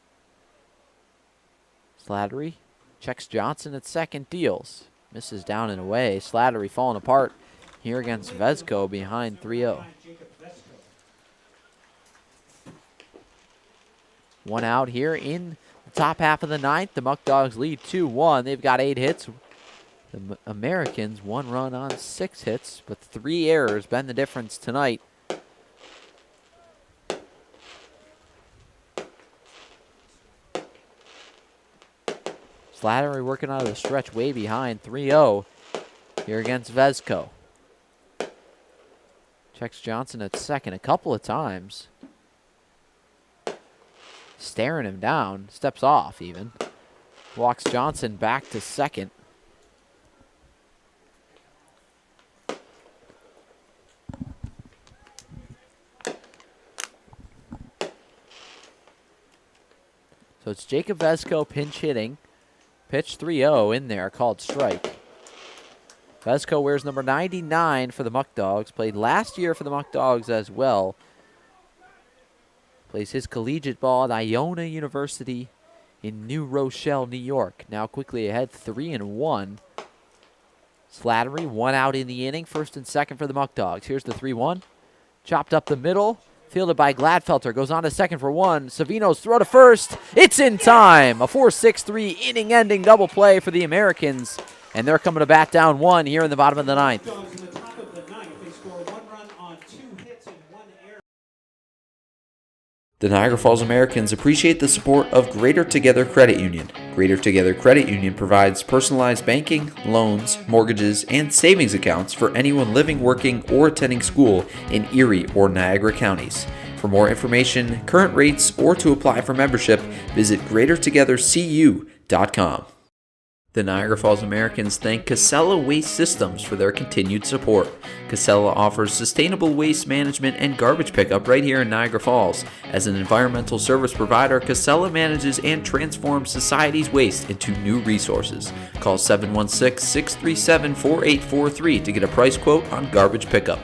Slattery checks Johnson at second, deals. Misses down and away. Slattery falling apart here against Vezko behind 3-0. 1 out here in the top half of the 9th. The Muckdogs lead 2-1. They've got 8 hits. The Americans 1 run on 6 hits, but 3 errors been the difference tonight. Slattery working out of the stretch way behind 3-0 here against Vezko. Checks Johnson at second a couple of times. Staring him down, steps off even. Walks Johnson back to second. So it's Jacob Vezko pinch hitting. Pitch 3-0 in there, called strike. Vezko wears number 99 for the Muckdogs. Played last year for the Muckdogs as well. Plays his collegiate ball at Iona University in New Rochelle, New York. Now quickly ahead, 3-1. Slattery, 1 out in the inning. First and second for the Muckdogs. Here's the 3-1. Chopped up the middle. Fielded by Gladfelter. Goes on to second for 1. Savino's throw to first. It's in time. A 4-6-3 inning-ending double play for the Americans. And they're coming to bat down 1 here in the bottom of the 9th. The Niagara Falls Americans appreciate the support of Greater Together Credit Union. Greater Together Credit Union provides personalized banking, loans, mortgages, and savings accounts for anyone living, working, or attending school in Erie or Niagara counties. For more information, current rates, or to apply for membership, visit greatertogethercu.com. The Niagara Falls Americans thank Casella Waste Systems for their continued support. Casella offers sustainable waste management and garbage pickup right here in Niagara Falls. As an environmental service provider, Casella manages and transforms society's waste into new resources. Call 716-637-4843 to get a price quote on garbage pickup.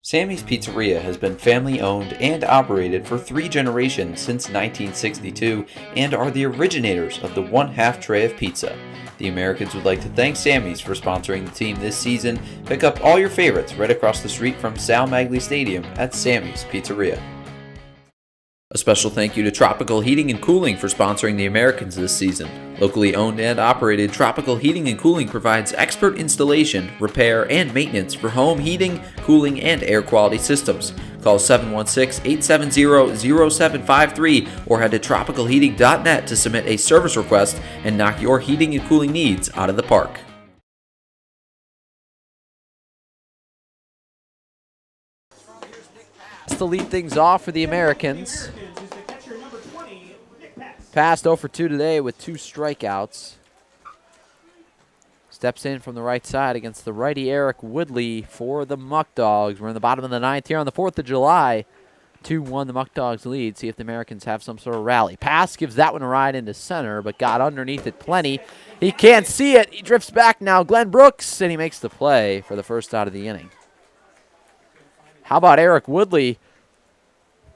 Sammy's Pizzeria has been family owned and operated for 3 generations since 1962 and are the originators of the 1/2 tray of pizza. The Americans would like to thank Sammy's for sponsoring the team this season. Pick up all your favorites right across the street from Sal Maglie Stadium at Sammy's Pizzeria. A special thank you to Tropical Heating and Cooling for sponsoring the Americans this season. Locally owned and operated, Tropical Heating and Cooling provides expert installation, repair, and maintenance for home heating, cooling, and air quality systems. Call 716-870-0753 or head to tropicalheating.net to submit a service request and knock your heating and cooling needs out of the park. To lead things off for the Americans. Passed 0 for 2 today with 2 strikeouts. Steps in from the right side against the righty Eric Woodley for the Muckdogs. We're in the bottom of the 9th here on the 4th of July. 2-1 the Muckdogs lead. See if the Americans have some sort of rally. Pass gives that one a ride into center, but got underneath it plenty. He can't see it. He drifts back now. Glenn Brooks, and he makes the play for the first out of the inning. How about Eric Woodley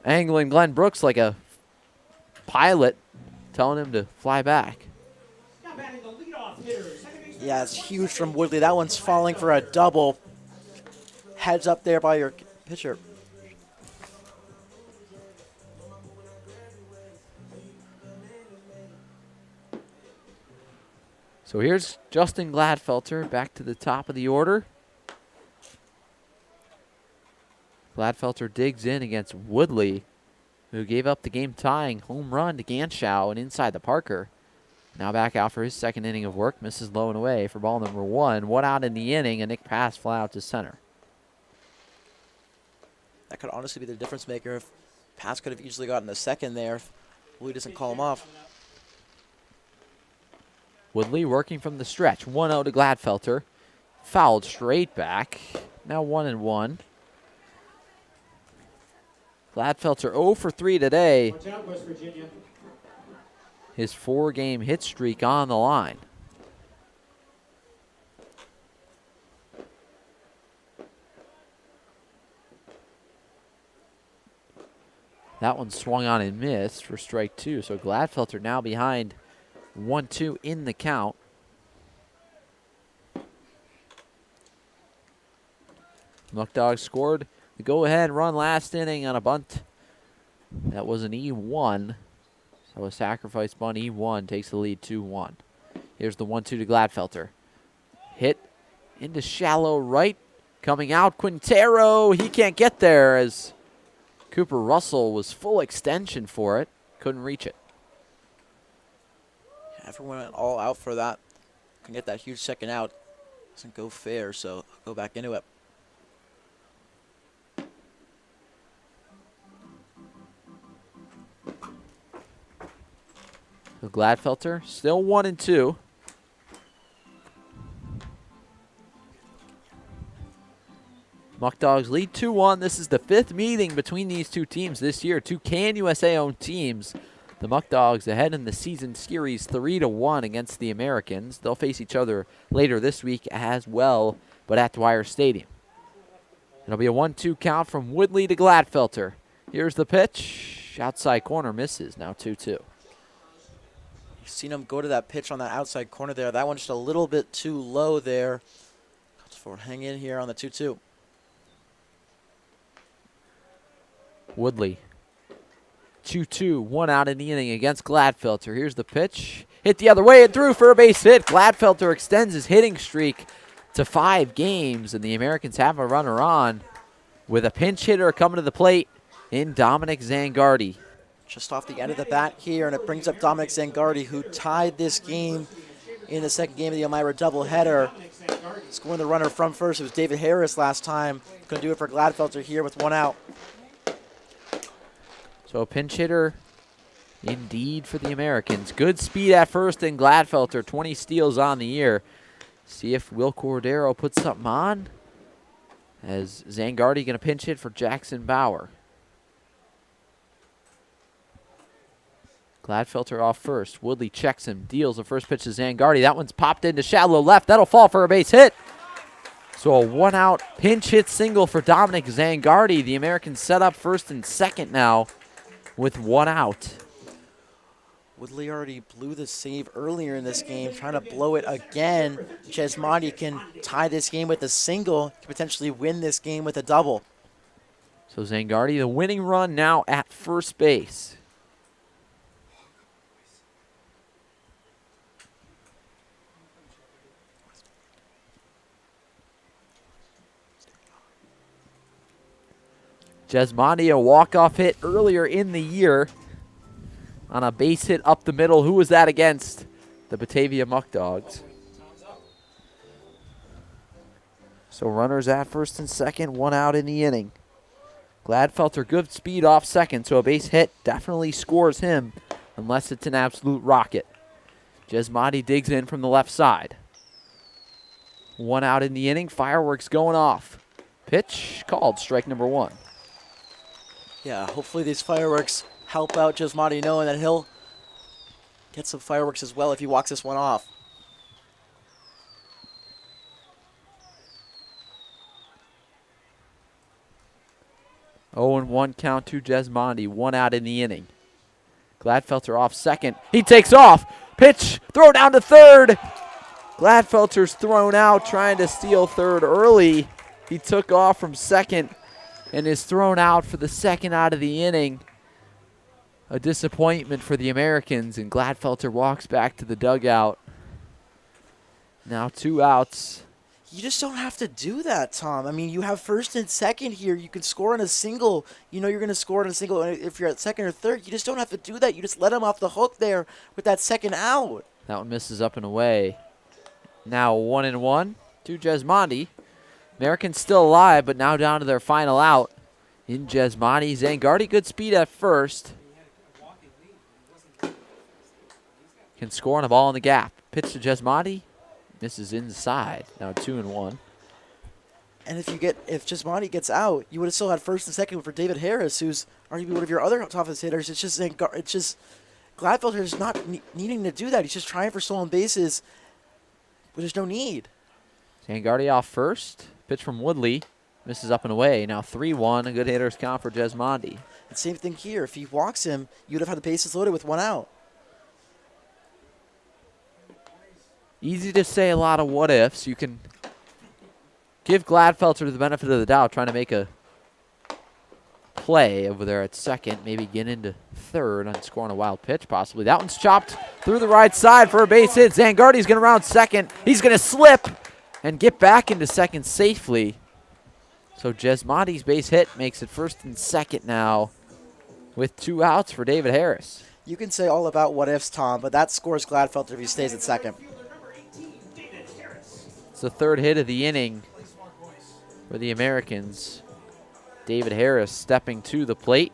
angling Glenn Brooks like a pilot, telling him to fly back. Yeah, it's huge from Woodley. That one's falling for a double. Heads up there by your pitcher. So here's Justin Gladfelter back to the top of the order. Gladfelter digs in against Woodley, who gave up the game-tying home run to Ganschow and inside the Parker. Now back out for his second inning of work. Misses low and away for ball number 1. 1 out in the inning. A Nick pass fly out to center. That could honestly be the difference maker. If Pass could have easily gotten the second there if Woodley doesn't call him off. Woodley working from the stretch. 1-0 to Gladfelter. Fouled straight back. Now 1-1. Gladfelter 0 for 3 today. Watch out, West Virginia. His 4-game hit streak on the line. That one swung on and missed for strike 2. So Gladfelter now behind 1-2 in the count. Muckdogs scored the go-ahead run last inning on a bunt. That was an E1. So a sacrifice bunt, E1 takes the lead 2-1. Here's the 1-2 to Gladfelter. Hit into shallow right. Coming out, Quintero. He can't get there as Cooper Russell was full extension for it. Couldn't reach it. Everyone went all out for that. Can get that huge second out. Doesn't go fair, so go back into it. So Gladfelter still 1-2. Muckdogs lead 2-1. This is the 5th meeting between these two teams this year. Two CanUSA-owned teams. The Muckdogs ahead in the season series 3-1 against the Americans. They'll face each other later this week as well, but at Dwyer Stadium. It'll be a 1-2 count from Woodley to Gladfelter. Here's the pitch. Outside corner misses. Now 2-2. You've seen him go to that pitch on that outside corner there. That one's just a little bit too low there. For hang in here on the 2-2. Woodley. 2-2, 1 out in the inning against Gladfelter. Here's the pitch. Hit the other way and through for a base hit. Gladfelter extends his hitting streak to 5 games, and the Americans have a runner on with a pinch hitter coming to the plate in Dominic Zangardi. Just off the end of the bat here, and it brings up Dominic Zangardi, who tied this game in the second game of the Elmira doubleheader. Scoring the runner from first. It was David Harris last time. Going to do it for Gladfelter here with 1 out. So a pinch hitter indeed for the Americans. Good speed at first in Gladfelter. 20 steals on the year. See if Will Cordero puts something on. As Zangardi going to pinch hit for Jackson Bauer. Gladfelter off first. Woodley checks him. Deals the first pitch to Zangardi. That one's popped into shallow left. That'll fall for a base hit. So a 1-out pinch hit single for Dominic Zangardi. The Americans set up first and second now with 1 out. Woodley already blew the save earlier in this game, trying to blow it again. Chesmani can tie this game with a single, can potentially win this game with a double. So Zangardi, the winning run now at first base. Chesmani, a walk-off hit earlier in the year on a base hit up the middle. Who was that against? The Batavia Muckdogs. So runners at first and second, 1 out in the inning. Gladfelter, good speed off second, so a base hit definitely scores him unless it's an absolute rocket. Chesmani digs in from the left side. 1 out in the inning, fireworks going off. Pitch called, strike number 1. Yeah, hopefully these fireworks help out Chesmani, knowing that he'll get some fireworks as well if he walks this one off. Oh, and 1 count to Chesmani, 1 out in the inning. Gladfelter off second. He takes off. Pitch, throw down to third. Gladfelter's thrown out trying to steal third early. He took off from second and is thrown out for the second out of the inning. A disappointment for the Americans, and Gladfelter walks back to the dugout. Now 2 outs. You just don't have to do that, Tom. I mean, you have first and second here. You can score on a single. You know you're going to score on a single. And if you're at second or third, you just don't have to do that. You just let him off the hook there with that second out. That one misses up and away. Now 1-1 to Jesmonte. Americans still alive, but now down to their final out. In Jesmonte, Zangardi, good speed at first. Can score on a ball in the gap. Pitch to Jesmonte. Misses inside. Now 2-1. And if Jesmonte gets out, you would have still had first and second for David Harris, who's arguably one of your other toughest hitters. It's just Gladfelter is not needing to do that. He's just trying for stolen bases, but there's no need. Zangardi off first. Pitch from Woodley. Misses up and away. Now 3-1. A good hitter's count for Jesmonte. And same thing here. If he walks him, you'd have had the bases loaded with 1 out. Easy to say a lot of what ifs. You can give Gladfelter the benefit of the doubt, trying to make a play over there at second, maybe get into third and score on a wild pitch possibly. That one's chopped through the right side for a base hit. Zangardi's going to round second. He's going to slip and get back into second safely. So Jesmonte's base hit makes it first and second now with 2 outs for David Harris. You can say all about what ifs, Tom, but that scores Gladfelter if he stays at second. It's the third hit of the inning for the Americans. David Harris stepping to the plate.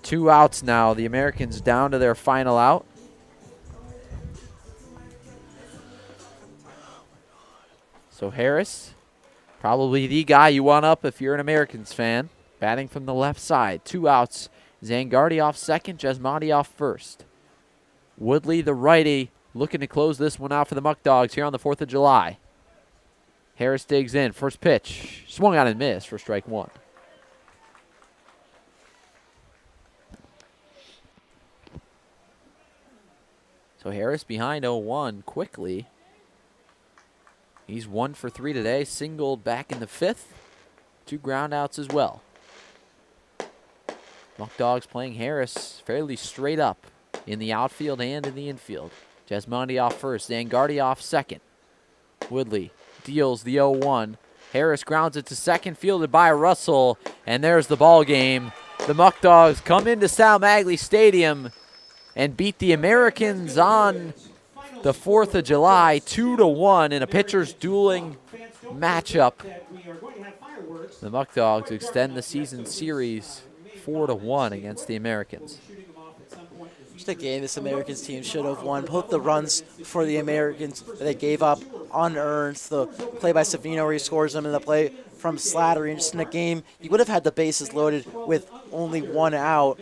2 outs now. The Americans down to their final out. So Harris, probably the guy you want up if you're an Americans fan. Batting from the left side. 2 outs. Zangardi off second, Jesmonte off first. Woodley, the righty, looking to close this one out for the Muckdogs here on the 4th of July. Harris digs in. First pitch. Swung out and missed for strike 1. So Harris behind 0-1 quickly. He's 1 for 3 today. Singled back in the 5th. 2 ground outs as well. Muckdogs playing Harris fairly straight up in the outfield and in the infield. Jesmonte off first. Zangardi off second. Woodley deals the 0-1. Harris grounds it to second, fielded by Russell, and there's the ball game. The Muckdogs come into Sal Maglie Stadium and beat the Americans on the 4th of July 2-1 in a pitchers dueling matchup. The Muckdogs extend the season series 4-1 against the Americans. Just a game this Americans team should have won. Both the runs for the Americans that they gave up unearned. The play by Savino where he scores them, and the play from Slattery. And just in a game, you would have had the bases loaded with only 1 out.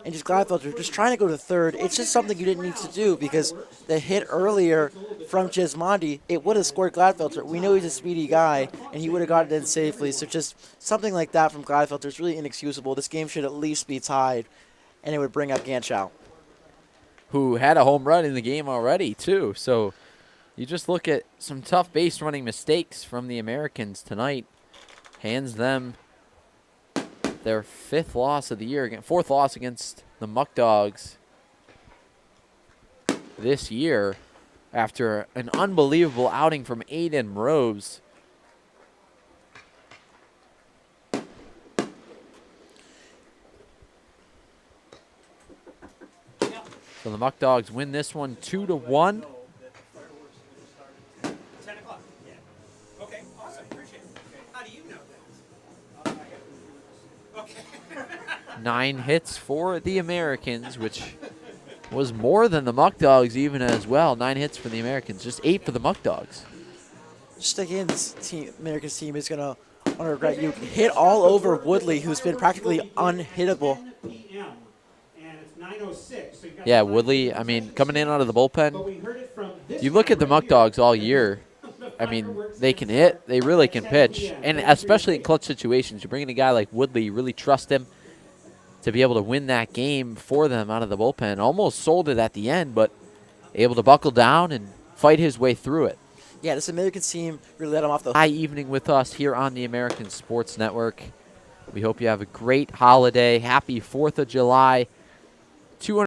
And just Gladfelter just trying to go to third. It's just something you didn't need to do because the hit earlier from Jesmonte, it would have scored Gladfelter. We know he's a speedy guy, and he would have got it in safely. So just something like that from Gladfelter is really inexcusable. This game should at least be tied, and it would bring up Ganchow, who had a home run in the game already, too. So you just look at some tough base running mistakes from the Americans tonight. Hands them their 5th loss of the year, 4th loss against the Muckdogs this year after an unbelievable outing from Aiden Rose. So the Muckdogs win this one 2-1. 10 o'clock. Yeah. Okay, awesome. Appreciate it. How do you know that? Okay. 9 hits for the Americans, which was more than the Muckdogs even as well. 9 hits for the Americans, just 8 for the Muckdogs. Just again, this team, America's team is going to regret you. Hit all over Woodley, who's been practically unhittable. Yeah, Woodley, I mean, coming in out of the bullpen, you look at the Muckdogs all year, I mean, they can hit, they really can pitch, and especially in clutch situations. You bring in a guy like Woodley, you really trust him to be able to win that game for them out of the bullpen. Almost sold it at the end, but able to buckle down and fight his way through it. Yeah, this American team really let him off the High evening with us here on the American Sports Network. We hope you have a great holiday. Happy 4th of July.